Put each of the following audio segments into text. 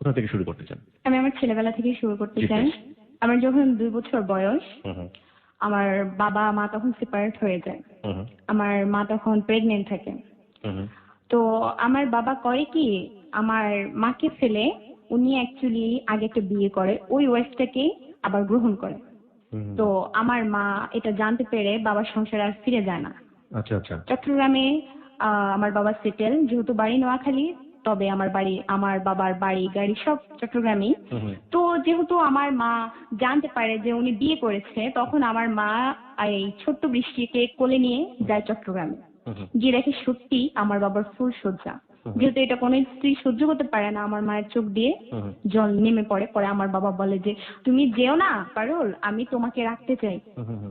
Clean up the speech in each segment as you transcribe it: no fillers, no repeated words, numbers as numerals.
কোথা থেকে শুরু করতে চান? আমি আমার ছেলেবেলা থেকে শুরু করতে চাই। আমার যখন 2 বছর বয়স, আমার বাবা মা তখন সেপারেট হয়ে যায়। আমার মা তখন প্রেগনেন্ট থাকে। তো আমার বাবা করে কি, আমার মাকে ফেলে উনি অ্যাকচুয়ালি আগে একটা বিয়ে করে, ওই ওয়াইফটাকে আবার গ্রহণ করে। তো আমার মা এটা জানতে পেরে বাবার সংসারে আর ফিরে যায় না। আচ্ছা আচ্ছা। চট্টগ্রামে আমার বাবা সেটেল, যেহেতু বাড়ি নোয়াখালী, তবে আমার বাবার বাড়ি গাড়ি সব চট্টগ্রামে। তো যেহেতু আমার মা জানতে পারে যে উনি বিয়ে করেছে, তখন আমার মা এই ছোট্ট বৃষ্টিকে কোলে নিয়ে যায় চট্টগ্রামে। গিয়ে দেখে সত্যি আমার বাবার ফুল শয্যা। যেহেতু এটা কোনো স্ত্রী সহ্য করতে পারে না, আমার মায়ের চোখ দিয়ে জল নেমে পড়ে। পরে আমার বাবা বলে যে তুমি যেও না পারুল, আমি তোমাকে রাখতে চাই,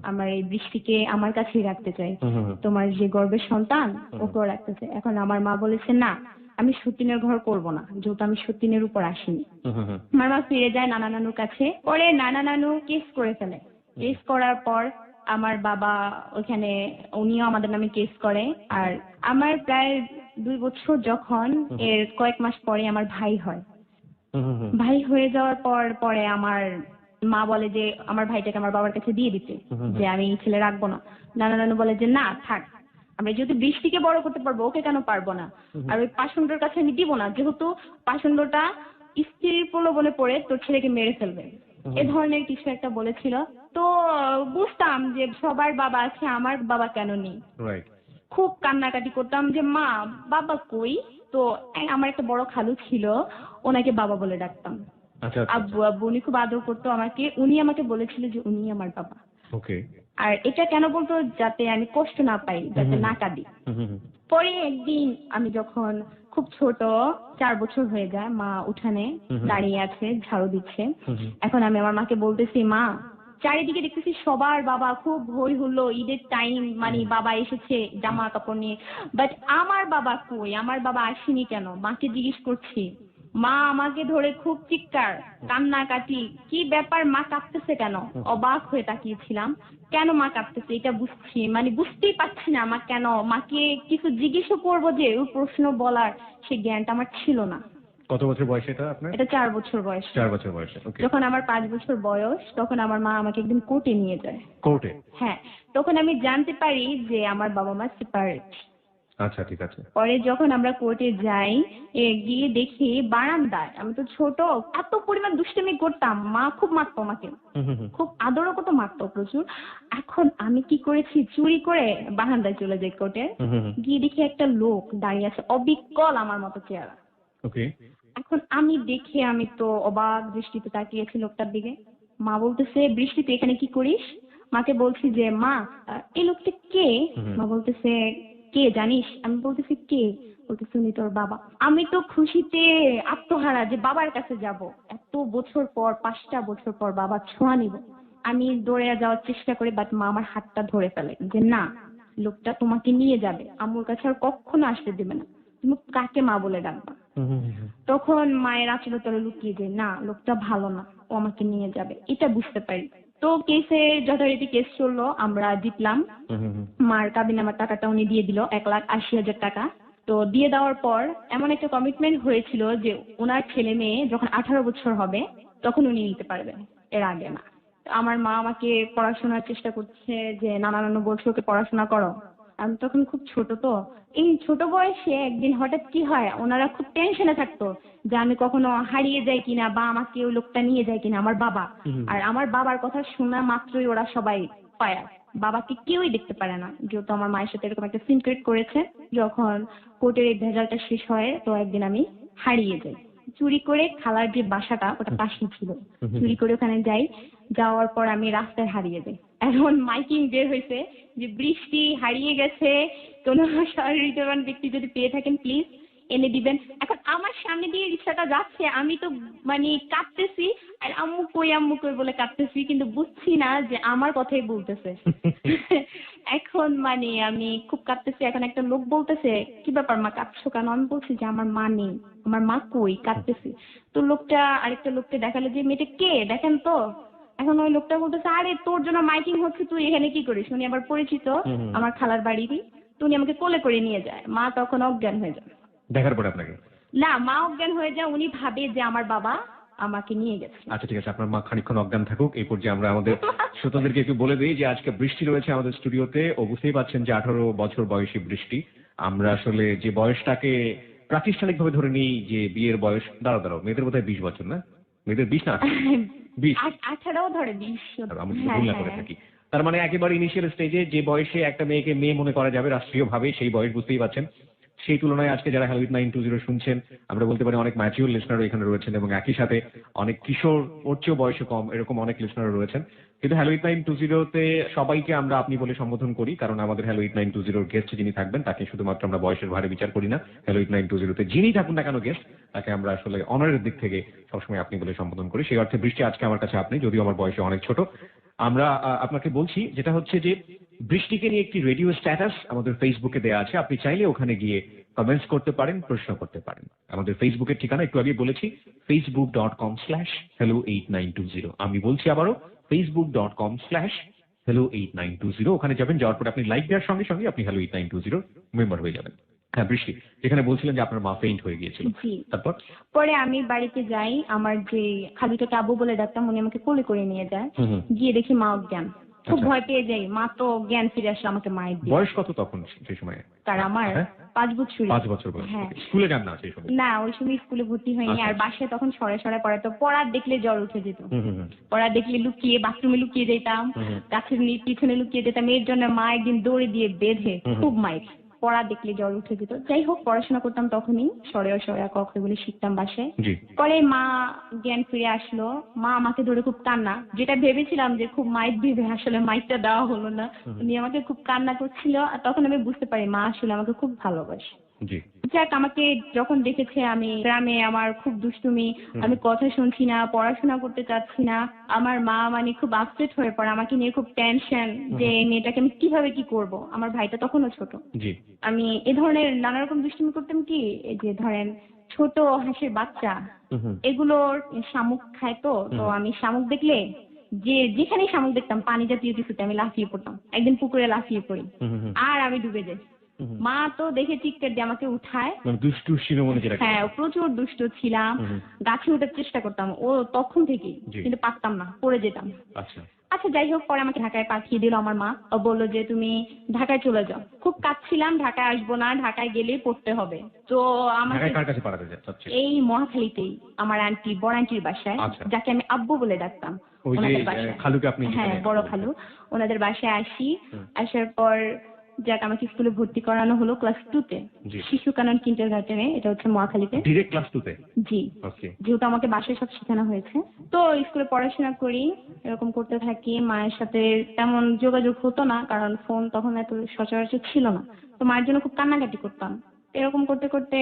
আমার এই বৃষ্টিকে আমার কাছেই রাখতে চাই, তোমার যে গর্ভের সন্তান ওকেও রাখতে চাই। এখন আমার মা বলেছে না, আমি সতীনের ঘর করব না, যেহেতু আমি সতীনের উপর আসিনি। আমার মা ফিরে যায় নানা নানুর কাছে। পরে নানা নানু কেস করে ফেলে। কেস করার পর আমার বাবা ওখানে, উনিও আমাদের নামে কেস করে। আর আমার প্রায় 2 বছর যখন, এর কয়েক মাস পরে আমার ভাই হয়। ভাই হয়ে যাওয়ার পরে আমার মা বলে যে আমার ভাইটাকে আমার বাবার কাছে দিয়ে দিতে, যে আমি এই ছেলে রাখবো না। নানা নানু বলে যে না থাক, আমরা যেহেতু বৃষ্টিকে বড় করতে পারবো, ওকে কেন পারবো না। আর ওই পাষণ্ডর কাছে আমি দিব না, যেহেতু পাষণ্ডটা স্ত্রীর প্রলোভনে পড়ে তোর ছেলেকে মেরে ফেলবে, এ ধরনের কিছু একটা বলেছিল। তো বুঝতাম যে সবার বাবা আছে, আমার বাবা কেন নেই। খুব কান্নাকাটি করতাম যে মা বাবা কই। তো আমার একটা বড় খালু ছিল, ওনাকে বাবা বলে ডাকতাম। আব্বু আব্বু উনি খুব আদর করতো আমাকে। উনি আমাকে বলেছিল যে উনি আমার বাবা। আর এটা কেন বলতো, যাতে আমি কষ্ট না পাই, যাতে না কাঁদি। পরে একদিন আমি যখন খুব ছোট, 4 বছর হয়ে যায়, মা উঠানে দাঁড়িয়ে আছে, ঝাড়ু দিচ্ছে। এখন আমি আমার মাকে বলতেছি, মা চারিদিকে দেখতেছি সবার বাবা, খুব হই হুল্লো, ঈদের টাইম, মানে বাবা এসেছে জামা কাপড় নিয়ে, বাট আমার বাবা কই, আমার বাবা আসেনি কেন। মাকে জিজ্ঞেস করছি, মা আমাকে ধরে খুব চিৎকার, কান্নাকাটি, কি ব্যাপার মা কাঁদতেছে কেন। অবাক হয়ে তাকিয়েছিলাম, কেন মা কাঁদতেছে এটা বুঝতেই পারছি না। মা কেন, মাকে কিছু জিজ্ঞেস করবো যে ওই প্রশ্ন বলার সেই জ্ঞানটা আমার ছিল না। কত বছর বয়সে এটা আপনার? এটা 4 বছর বয়স। 4 বছর বয়সে। যখন আমার 5 বছর বয়স, তখন আমার মা আমাকে একদিন কোর্টে নিয়ে যায়। কোর্টে? হ্যাঁ, তখন আমি জানতে পারি যে আমার বাবা মা সেপারেট। আচ্ছা ঠিক আছে। পরে যখন আমরা কোর্টে যাই, গিয়ে দেখি বারান্দায়, আমি তো ছোট, এত পরিমাণ দুষ্টামি করতাম, মা খুব মারতো আমাকে, খুব আদরও করতো, মারতো প্রচুর। এখন আমি কি করেছি, চুরি করে বারান্দায় চলে যাই কোর্টে। গিয়ে দেখি একটা লোক দাঁড়িয়ে আছে, অবিকল আমার মতো চেহারা। এখন আমি দেখে, আমি তো অবাক দৃষ্টিতে তাকিয়েছি লোকটার দিকে। মা বলতেছে, বৃষ্টি তুই এখানে কি করিস। মাকে বলছি যে মা এই লোকটা কে। মা বলতেছে কে জানিস। আমি বলতেছি কে। বলতেছে উনি তোর বাবা। আমি তো খুশিতে আত্মহারা যে বাবার কাছে যাব, এত বছর পর, 5টা বছর পর বাবা ছোঁয়া নিব। আমি দৌড়ে যাওয়ার চেষ্টা করি, বাট মা আমার হাতটা ধরে ফেলে যে না, লোকটা তোমাকে নিয়ে যাবে, আম্মুর কাছে আর কখনো আসতে দেবে না, তুমি কাকে মা বলে ডাকবা। তখন মায়ের আঁচলের তলে লুকিয়ে যায়, না লোকটা ভালো না, ও আমাকে নিয়ে যাবে, এটা বুঝতে পারি। তো কেসে যথারীতি কেস চললো, আমরা জিতলাম। মার কাবিননামার টাকাটা উনি দিয়ে দিল, 1,80,000 টাকা। তো দিয়ে দেওয়ার পর এমন একটা কমিটমেন্ট হয়েছিল যে ওনার ছেলে মেয়ে যখন 18 বছর হবে তখন উনি নিতে পারবেন, এর আগে না। আমার মা আমাকে পড়াশোনার চেষ্টা করছে, যে নানা নানু বলছে ওকে পড়াশোনা করো। আমি তখন খুব ছোট, তো এই ছোট বয়সে একদিন হঠাৎ কি হয়, ওনারা খুব টেনশনে থাকতো যে আমি কখনো হারিয়ে যাই কিনা, বা আমাকে ওই লোকটা নিয়ে যায় কিনা, আমার বাবা। আর আমার বাবার কথা শোনা মাত্রই ওরা সবাই ফায়ার, বাবাকে কেউই দেখতে পারে না, যেহেতু আমার মায়ের সাথে এরকম একটা সিন ক্রিয়েট করেছে। যখন কোর্টের এই ভেজালটা শেষ হয়, তো একদিন আমি হারিয়ে যাই চুরি করে। খালার যে বাসাটা ওটা পাশেই ছিল, চুরি করে ওখানে যাই। যাওয়ার পর আমি রাস্তায় হারিয়ে যাই। এখন মাইকিং বের হয়েছে যে বৃষ্টি হারিয়ে গেছে, কোন সহৃদয়বান ব্যক্তি যদি পেয়ে থাকেন প্লিজ এনে দিবেন। এখন আমার সামনে দিয়ে রিক্সাটা যাচ্ছে, আমি তো কাঁদতেছি, আর আম্মু কই বলে কাঁদতেছি, কিন্তু বুঝছি না যে আমার কথাই বলতেছে। এখন আমি খুব কাঁদতেছি। এখন একটা লোক বলতেছে, কি ব্যাপার মা কাঁদছো কেন। আমি বলছি যে আমার মা নেই, আমার মা কই, কাঁদতেছি। তো লোকটা আরেকটা লোককে দেখালো যে মেয়েটা কে দেখেন তো। এখন ওই লোকটা বলতেছে, আরে তোর জন্য মাইকিং হচ্ছে, তুই এখানে কি করিস। উনি আবার পরিচিত আমার খালার বাড়িরই। তো উনি আমাকে কোলে করে নিয়ে যায়। মা তখন অজ্ঞান হয়ে যায়। দেখার পরে আপনাকে না, মা অজ্ঞান হয়ে যায়, উনি ভাবে যে আমার বাবা আমাকে নিয়ে গেছে। আচ্ছা ঠিক আছে, আপনার মা খানিকক্ষণ অজ্ঞান থাকুক। এই পর্যায়ে আমরা আমাদের শ্রোতাদেরকে একটু বলে দিই যে আজকে বৃষ্টি রয়েছে আমাদের স্টুডিওতে। ও বুঝতেই পাচ্ছেন যে 18 বছর বয়সী বৃষ্টি। আমরা আসলে যে বয়সটাকে প্রাতিষ্ঠানিক ভাবে ধরে নিই যে বিয়ের বয়স, দাঁড়াও মেয়েদের বোধহয় 20 বছর না? মেয়েদের 20 না 20? 18 ধরে 20। আমি যদি ভুল না করে থাকি। তার মানে একেবারে ইনিশিয়াল স্টেজে যে বয়সে একটা মেয়েকে মেয়ে মনে করা যাবে রাষ্ট্রীয়ভাবে, সেই বয়স বুঝতেই পাচ্ছেন। সেই তুলনায় আজকে যারা হ্যালো উইথ 920 শুনছেন, আমরা বলতে পারি অনেক ম্যাচিউর লিসনারও এখানে রয়েছেন এবং একই সাথে অনেক কিশোর, ওর চেয়েও বয়সে কম, এরকম অনেক লিসনারও রয়েছেন। কিন্তু হ্যালো উইথ 920 সবাইকে আমরা আপনি বলে সম্বোধন করি, কারণ আমাদের হ্যালো উইথ 920 গেস্ট যিনি থাকবেন তাকে শুধুমাত্র আমরা বয়সের ভারে বিচার করি না। হ্যালো উইথ 920 যিনি থাকুন না কেন গেস্ট, তাকে আমরা আসলে অনারের দিক থেকে সবসময় আপনি বলে সম্বোধন করি। সেই অর্থে বৃষ্টি আজকে আমার কাছে আপনি, যদিও আমার বয়সে অনেক ছোট। আমরা আপনাকে বলছি যেটা হচ্ছে যে বৃষ্টিকে নিয়ে একটি রেডিও স্ট্যাটাস আমাদের ফেসবুকে দেওয়া আছে, আপনি চাইলে ওখানে গিয়ে কমেন্টস করতে পারেন, প্রশ্ন করতে পারেন। আমাদের ফেসবুকের ঠিকানা একটু আগে বলেছি, facebook.com/hello8920। আমি বলছি আবারও facebook.com/hello8920। ওখানে যাবেন, যাওয়ার পরে আপনি লাইক দেওয়ার সঙ্গে সঙ্গে আপনি হ্যালো 8920 মেম্বার হয়ে যাবেন। হ্যাঁ বৃষ্টি, যেখানে বলছিলেন যে আপনার মা ফেইন্ট হয়ে গিয়েছিল, জি। তারপর? পরে আমি বাড়িতে যাই, আমার যে খালুটাকে আব্বু বলে ডাকতাম, উনি আমাকে কোলে করে নিয়ে যায়। গিয়ে দেখি মা অজ্ঞান। খুব আচ্ছা। ভয় পেয়ে যাই, মা তো জ্ঞান ফিরে আসলে আমাকে মায়ের দিয়ে। বয়স কত তখন সেই সময়? তার আমার হ্যাঁ? 5 বছর। 5 বছর বয়স। হ্যাঁ। স্কুলে যান না সেই সময়? না, ওই সময় স্কুলে ভর্তি হয়নি। আচ্ছা, আর আচ্ছা। বাসায় তখন সরে সরে পড়াতো, পড়ার দেখলে জ্বর উঠে যেত। হুম। পড়া দেখলে লুকিয়ে বাথরুমে লুকিয়ে যেতাম, হুম। গাছের পিছনে লুকিয়ে যেতাম। এর জন্য মা একদিন দড়ি দিয়ে বেঁধে খুব মাইর। পড়া দেখলে জ্বর উঠে যেত। যাই হোক, পড়াশোনা করতাম তখনই, সরেয়া সরেয়া ক খ এগুলো শিখতাম বাসায়। জি। পরে মা জ্ঞান ফিরে আসলো, মা আমাকে ধরে খুব কান্না, যেটা ভেবেছিলাম যে খুব মাইর দিবে, আসলে মাইরটা দেওয়া হলো না। উনি আমাকে খুব কান্না করছিল, আর তখন আমি বুঝতে পারি মা আসলে আমাকে খুব ভালোবাসে। জি। যাক, আমাকে যখন দেখেছে আমি গ্রামে, আমার খুব দুষ্টুমি, আমি কথা শুনছি না, পড়াশোনা করতে চাচ্ছি না, আমার মা মানে খুব আপসেট হয়ে পড়ে, আমাকে নিয়ে খুব টেনশন যে এই মেয়েটাকে আমি কিভাবে কি করব। আমার ভাইটা তখনও ছোট। জি। আমি এ ধরনের নানা রকম দুষ্টুমি করতাম কি, এই যে ধরেন ছোট হাঁসের বাচ্চা এগুলোর শামুক খায়, তো আমি শামুক দেখলে যে যেখানেই শামুক দেখতাম পানি জাতীয় কিছুতে আমি লাফিয়ে পড়তাম। একদিন পুকুরে লাফিয়ে পড়ি আর আমি ডুবে যাই। মা তো দেখে চিৎকার দিয়ে আমাকে উঠায়। মানে দুষ্টু শিরোমণি যেটা। হ্যাঁ, প্রচুর দুষ্ট ছিলাম, গাছে ওঠার চেষ্টা করতাম ও তখন থেকেই, কিন্তু পারতাম না, পড়ে যেতাম। আচ্ছা। আচ্ছা যাই হোক, পরে আমাকে ঢাকায় পাঠিয়ে দিল আমার মা। ও বললো যে তুমি ঢাকায় চলে যাও। খুব কাঁদছিলাম, ঢাকায় আসবো না, ঢাকায় গেলেই পড়তে হবে। তো আমাকে কার কাছে পাঠাতে যাচ্ছে? এই মহাখালীতেই আমার আন্টি, বড় আন্টির বাসায়, যাকে আমি আব্বু বলে ডাকতাম, ওনাদের বাসায়। খালুকে আপনি? হ্যাঁ, বড় খালু। ওনাদের বাসায় আসি। আসার পর যাক আমাকে স্কুলে ভর্তি করানো হলো ক্লাস 2-তে, শিশু কানন কিন্ডারগার্টেনে। এটা হচ্ছে মহাখালীতে। ডিরেক্ট ক্লাস 2-তে? জি। ওকে। যেহেতু আমাকে বাসায় সব শেখানো হয়েছে, তো স্কুলে পড়াশোনা করি, এরকম করতে থাকি। মায়ের সাথে তেমন যোগাযোগ হতো না, কারণ ফোন তখন এত সচরাচর ছিল না। তো মায়ের জন্য খুব কান্নাকাটি করতাম। এরকম করতে করতে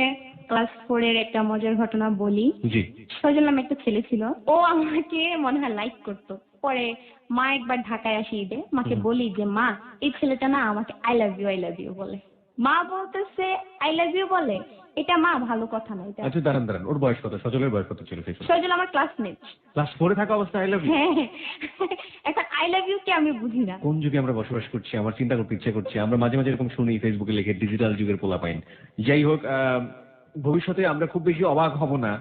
ক্লাস 4-এর একটা মজার ঘটনা বলি। জি। সজল নামে একটা ছেলে ছিল, ও আমাকে মনে হয় লাইক করতো। পরে মা একবার ঢাকায় আসি ঈদে, মাকে বলি যে মা এই ছেলেটা না আমাকে আই লাভ ইউ বলে। মা বলতেছে আই লাভ ইউ বলে, এটা মা ভালো কথা না। এটা আচ্ছা দাঁড়ান, ওর বয়স কত? সজলের বয়স কত ছিল সেই সময়? সজল আমার ক্লাসমেট। ক্লাস 4-এ থাকা অবস্থায় আই লাভ ইউ? হ্যাঁ, এখন আই লাভ ইউ কি আমি বুঝি না। কোন যুগে আমরা বসবাস করছি, আমার চিন্তা করতে ইচ্ছে করছে। আমরা মাঝে মাঝে এরকম শুনি ফেসবুকে লিখে ডিজিটাল যুগের পোলাপাইন। যাই হোক, ভবিষ্যতে আমরা খুব বেশি অবাক হব না,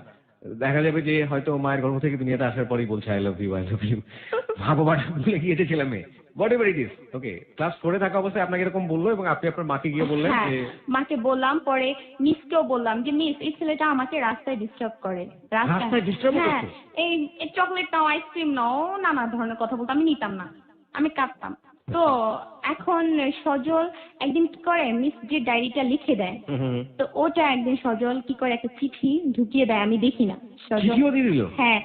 দেখা যাবে যে হয়তো মায়ের গর্ভ থেকে দুনিয়াতে আসার পরেই বলছে আই লাভ ইউ। মা বাবাটা ভুলে গিয়েছে ছেলে মেয়ে, whatever it is. Okay, class 4-এ থাকা অবস্থায় আপনাকে এরকম বললো এবং আপনি আপনার মাকে গিয়ে বললেন যে? মাকে বললাম, পরে মিসকেও বললাম যে মিস এই ছেলেটা আমাকে রাস্তায় ডিস্টার্ব করে। রাস্তায় ডিস্টার্ব করতো? হ্যাঁ, এই চকলেট নাও, আইসক্রিম নাও, নানা ধরনের কথা বলতো, আমি নিতাম না, আমি কাঁদতাম। তো এখন সজল একদিন কি করে, মিস যে ডায়েরিটা লিখে দেয়, তো ওটা একদিন সজল কি করে একটা চিঠি ঢুকিয়ে দেয়, আমি দেখি না। চিঠিও দিয়ে দিল? হ্যাঁ,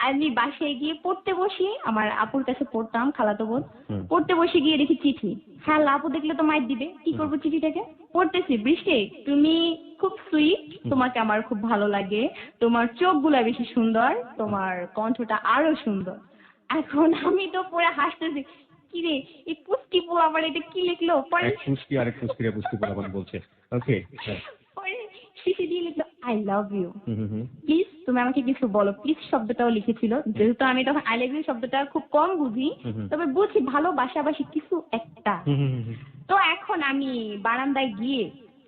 আমি বাসায় গিয়ে পড়তে বসি, আমার আপুর কাছে পড়তাম, খালাতো বোন। পড়তে বসে গিয়ে দেখি চিঠি। হ্যাঁ, আপু দেখলে তো মাইর দিবে, কি করবো চিঠিটাকে? পড়তেছি, বৃষ্টি তুমি খুব সুইট, তোমাকে আমার খুব ভালো লাগে, তোমার চোখগুলা বেশি সুন্দর, তোমার কণ্ঠটা আরো সুন্দর। এখন আমি তো পড়ে হাসতেছি, কিরে এই পুষ্টি পোলা আবার এটা কি লিখলো? পরে পুষ্টি আরেক পুষ্টিরা পুষ্টি পোলা বলছে। ওকে, পরে শিশি দিয়ে লিখলো আই লাভ ইউ, প্লিজ তুমি আমাকে কিছু বলো, প্লিজ শব্দটাও লিখেছিল। যেহেতু আমি তখন আই লাভ ইউ শব্দটা খুব কম বুঝি, তবে বুঝি ভালোবাসাবাসি কিছু একটা। তো এখন আমি বারান্দায় গিয়ে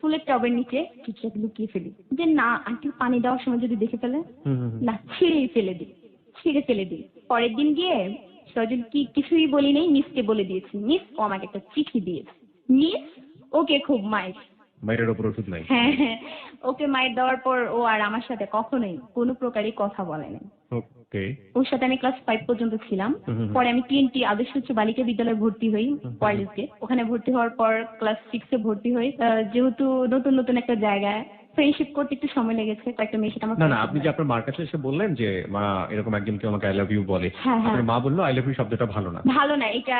ফুলের টবের নিচে চিঠিটাকে লুকিয়ে ফেলি, যে না আন্টি পানি দেওয়ার সময় যদি দেখে ফেলে, না ছিঁড়েই ফেলে দিই, ছিঁড়ে ফেলে দিই। পরের দিন গিয়ে সজল কি কিছুই বলি নেই, মিসকে বলে দিয়েছি, মিস ও আমাকে একটা চিঠি দিয়েছে, মিস ওকে খুব মাইর। মায়ের উপর ওষুধ নাই। হ্যাঁ হ্যাঁ, ওকে মাইর দেওয়ার পর ও আর আমার সাথে কখনোই কোনো প্রকারই কথা বলে নাই। ওকে। ওর সাথে আমি ক্লাস 5 পর্যন্ত ছিলাম। পরে আমি TNT আদর্শ উচ্চ বালিকা বিদ্যালয়ে ভর্তি হই, ওয়াইল্ডসে। ওখানে ভর্তি হওয়ার পর ক্লাস 6-এ ভর্তি হই। যেহেতু নতুন নতুন একটা জায়গায় ফ্রেন্ডশিপ করতে একটু সময় লেগেছে, কয়েকটা মেয়ের সাথে আমার না না, আপনি যে আপনার মার কাছে এসে বললেন যে মা এরকম একজন কেউ আমাকে আই লাভ ইউ বলে, হ্যাঁ, হ্যাঁ। আপনার মা বললো আই লাভ ইউ শব্দটা ভালো না, ভালো না, এটা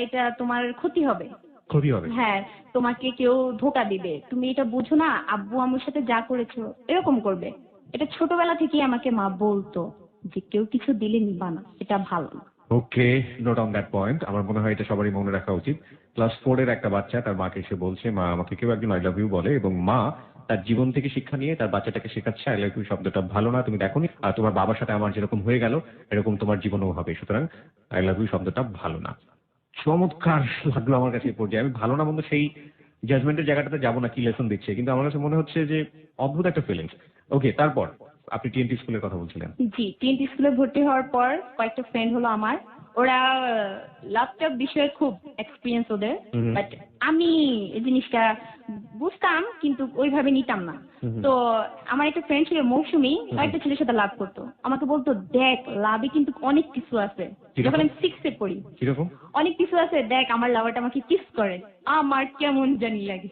এটা তোমার ক্ষতি হবে। ক্ষতি হবে। হ্যাঁ, তোমাকে কেউ ধোকা দিবে, তুমি এটা বুঝো না, আব্বু আম্মুর সাথে যা করেছো এরকম করবে। এটা ছোটবেলা থেকেই আমাকে মা বলতো যে কেউ কিছু দিলে নিবা না, এটা ভালো না। ওকে, নোট অন দ্যাট পয়েন্ট। আমার মনে হয় এটা সবারই মনে রাখা উচিত। ক্লাস 4 এর একটা বাচ্চা তার মাকে এসে বলছে মা আমাকে কেউ একজন আই লাভ ইউ বলে, এবং মা তার জীবন থেকে শিক্ষা নিয়ে তার বাচ্চাটাকে শেখাচ্ছে আই লাভ ইউ শব্দটা ভালো না, তুমি দেখোনি, আর তোমার বাবার সাথে আমার যেরকম হয়ে গেল এরকম তোমার জীবনেও হবে, সুতরাং আই লাভ ইউ শব্দটা ভালো না। চমৎকার লাগলো আমার কাছে এই পর্যায়ে। আমি ভালো না মন্দ সেই জাজমেন্টের জায়গাটাতে যাবো না, কি লেসন দিচ্ছে, কিন্তু আমার কাছে মনে হচ্ছে যে অদ্ভুত একটা ফিলিংস। ওকে, তারপর আপনি TNT স্কুলের কথা বলছিলেন। জি, TNT স্কুলে ভর্তি হওয়ার পর কয়েকটা ফ্রেন্ড হলো আমার, ওরা ল্যাপটপ বিষয়ে খুব এক্সপিরিয়েন্স ওদের, বাট আমি এই জিনিসটা বুঝতাম কিন্তু ওইভাবে নিতাম না। তো আমার একটা ফ্রেন্ড ছিল মৌসুমী, একটা ছেলের সাথে লাভ করতো, আমাকে বলতো দেখ লাভে কিন্তু অনেক কিছু আছে। যখন আমি 6-এ পড়ি, কিরকম? অনেক কিছু আছে, দেখ আমার লাভারটা আমাকে কিস করে, আমার কেমন জানি লাগে।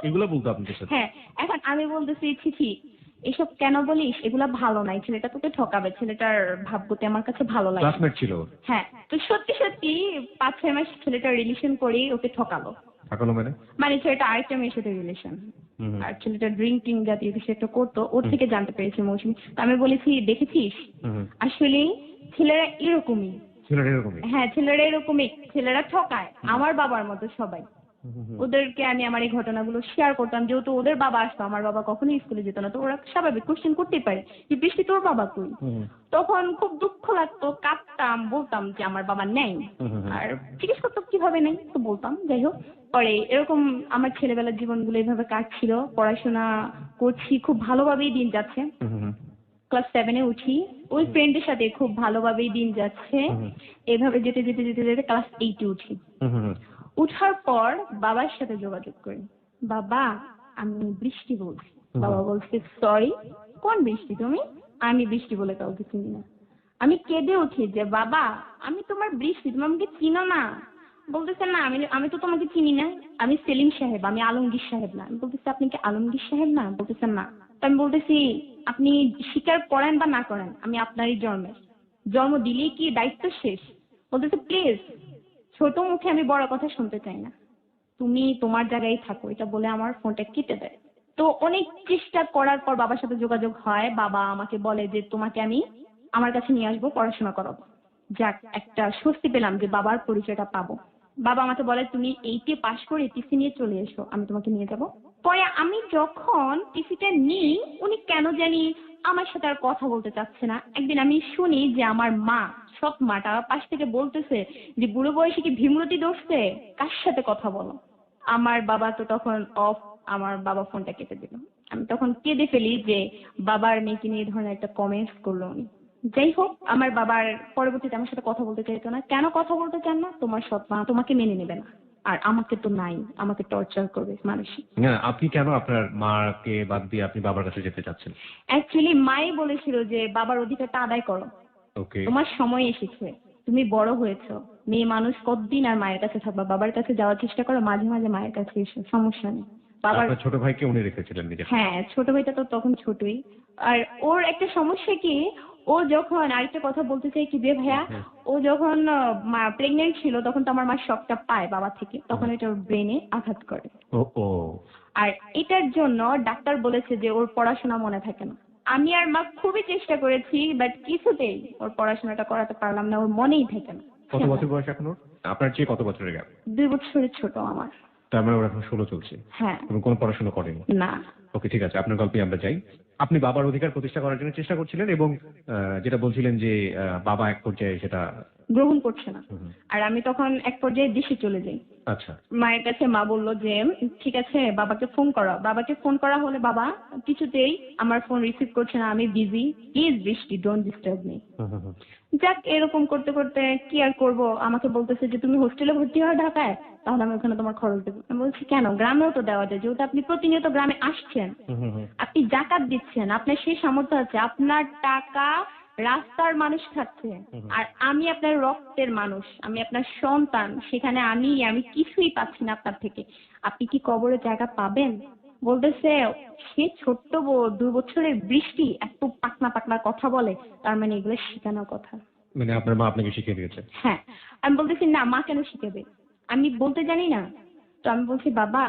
এগুলো বলতো আপনাদের সাথে? হ্যাঁ, এখন আমি বলতেছি ছি এসব কেন বলিস, এগুলা ভালো নাই, ছেলেটা তোকে ঠকাবে, ছেলেটার ভাবগতি আমার কাছে ভালো লাগে। ক্লাসমেট ছিল ওর? হ্যাঁ, তো সত্যি সত্যি 5-6 মাস ছেলেটা রিলেশন করে ওকে ঠকালো। ঠকালো মানে ছেলেটা আরেকটা মেয়ের সাথে রিলেশন, আর ছেলেটা ড্রিঙ্কিং জাতীয় কিছু একটা করতো, ওর থেকে জানতে পেরেছি মৌসুমী। তো আমি বলেছি দেখেছিস, আসলে ছেলেরা এরকমই। ছেলেরা এরকমই? হ্যাঁ, ছেলেরা এরকমই, ছেলেরা ঠকায় আমার বাবার মতো সবাই। ওদেরকে আমি আমার এই ঘটনাগুলো শেয়ার করতাম, যেহেতু ওদের বাবা আসতো, আমার বাবা কখনোই স্কুলে যেত না, তো ওরা স্বাভাবিক কোশ্চেন করতেই পারে যে বৃষ্টি তোর বাবা কই। তখন খুব দুঃখ লাগতো, কাঁদতাম, বলতাম যে আমার বাবা নেই, আর জিজ্ঞেস করতো কিভাবে নেই, তো বলতাম। যাই হোক, পরে এরকম আমার ছেলেবেলার জীবনগুলো এইভাবে কাটছিল, পড়াশোনা করছি, খুব ভালোভাবেই দিন যাচ্ছে। ক্লাস 7-এ উঠি, ওই ফ্রেন্ডের সাথে খুব ভালোভাবেই দিন যাচ্ছে। এভাবে যেতে যেতে যেতে যেতে ক্লাস 8-এ উঠি। উঠার পর বাবার সাথে যোগাযোগ করি, বাবা আমি বৃষ্টি বলছি। বাবা বলছে সরি, কোন বৃষ্টি তুমি? আমি বৃষ্টি বলে কাউকে চিনি না। আমি কেঁদে উঠি যে বাবা আমি তোমার বৃষ্টি, তুমি আমাকে চিনো না? বলতেছে না, আমি তো তোমাকে চিনি না, আমি সেলিম সাহেব, আমি আলমগীর সাহেব না। আমি বলতেছি আপনি কি আলমগীর সাহেব না? বলতেছে না। তো আমি বলতেছি আপনি স্বীকার করেন বা না করেন আমি আপনারই জন্মের, জন্ম দিলেই কি দায়িত্ব শেষ? বলতেছে প্লিজ, ছোট মুখে আমি বড় কথা শুনতে চাই না, তুমি তোমার জায়গায় থাকো, এটা বলে আমার ফোনটা কেটে দেয়। তো অনেক চেষ্টা করার পর বাবার সাথে যোগাযোগ হয়, বাবা আমাকে বলে যে তোমাকে আমি আমার কাছে নিয়ে আসবো, পড়াশোনা করাবো। যাক, একটা স্বস্তি পেলাম যে বাবার পরিচয়টা পাবো। বাবা আমাকে বলে তুমি 8-এ পাশ করে টিসি নিয়ে চলে এসো, আমি তোমাকে নিয়ে যাব। পরে আমি যখন টিসিটা নিই, উনি কেন জানি আমার সাথে আর কথা বলতে চাচ্ছে না। একদিন আমি শুনি যে আমার মা, সৎ মাটা পাশ থেকে বলতেছে যে বুড়ো বয়সে কি ভীমরতি ধরছে, কার সাথে কথা বলো। আমার বাবা তো তখন অফ, আমার বাবা ফোনটা কেটে দিল। আমি তখন কেঁদে ফেলি যে বাবার মেয়েকে নিয়ে এই ধরনের একটা কমেন্টস করলো উনি। যাই হোক, আমার বাবার পরবর্তীতে আমার সাথে কথা বলতে চাইতো না। কেন কথা বলতে চান না? তোমার সৎ মা তোমাকে মেনে নেবে না, আর আমাকে তো নাই, আমাকে টর্চার করবে মানসিক। না, আপনি কেন আপনার মাকে বাদ দিয়ে আপনি বাবার কাছে যেতে চাচ্ছেন? অ্যাকচুয়ালি মাই বলেছিল যে বাবার অধিকারটা আদায় করো, ওকে। তোমার সময় এসেছে, তুমি বড় হয়েছো, মেয়ে মানুষ কতদিন আর মায়ের কাছে থাকবা, বাবার কাছে যাওয়ার চেষ্টা করো, মাঝে মাঝে মায়ের কাছে এসো, সমস্যা নেই। বাবার আপনার ছোট ভাইকে উনি রেখেছিলেন নিজের? হ্যাঁ, ছোট ভাইটা তো তখন ছোটই। আর ওর একটা সমস্যা কি, ও যখন আরেকটা কথা বলতে চাই কি বে ভাইয়া, ও যখন প্রেগনেন্ট ছিল তখন তো আমার মা শকটা পায় বাবা থেকে, তখন এটা ওর ব্রেনে আঘাত করে। ও। আর এটার জন্য ডাক্তার বলেছে যে ওর পড়াশোনা মনে থাকে না। আমি আর মা খুবই চেষ্টা করেছি, বাট কিছুতেই ওর পড়াশোনাটা করাতে পারলাম না, ওর মনেই থাকে না। কত বছর বয়স এখন ওর? আপনার চেয়ে কত বছরের গ্যাপ? 2 বছরের ছোট আমার। তার মানে ওর এখন 16 চলছে? হ্যাঁ। এবং কোনো পড়াশোনা করেনি? না। ওকে, ঠিক আছে, আপনার গল্পে আমরা যাই। আপনি বাবার অধিকার প্রতিষ্ঠা করার জন্য চেষ্টা করছিলেন, এবং যেটা বলছিলেন যে বাবা এক পর্যায়ে সেটা গ্রহণ করছে না। আর আমি তখন এক পর্যায়ে দেশে চলে যাই। আচ্ছা। মায়ের কাছে মা বলল যে ঠিক আছে বাবাকে ফোন করো। বাবাকে ফোন করা হলে বাবা কিছুতেই আমার ফোন রিসিভ করছে না, আমি বিজি, প্লিজ বৃষ্টি ডোন্ট ডিস্টার্ব মি। হুম, হুম, হুম। যাক এরকম করতে করতে কি আর করব, আমাকে বলতেছে যে তুমি হোস্টেলে ভর্তি হও ঢাকায়, তাহলে আমি ওখানে তোমার খরচ দেবো। আমি বলছি কেন, গ্রামেও তো দেওয়া যায়, যেহেতু আপনি প্রতিনিয়ত গ্রামে আসছেন, হুম, হুম, হুম। আপনি জাকাত দিচ্ছেন, আপনার সেই সামর্থ্য আছে, আপনার টাকা রাস্তার মানুষ খাচ্ছে, হুম, হুম। আর আমি আপনার রক্তের মানুষ, আমি আপনার সন্তান, সেখানে আমি কিছুই পাচ্ছি না আপনার থেকে, আপনি কি কবরে জায়গা পাবেন? বলতেছে সে ছোট্ট 2 বছরের বৃষ্টি এত পাকনা পাকনা কথা বলে, তার মানে এগুলো শেখানোর কথা। মানে আপনার মা আপনাকে শিখিয়ে দিয়েছে। হ্যাঁ, আমি বলতেছি না মা কেন শিখাবে, আমি বলতে জানি না। তো আমি বলছি বাবা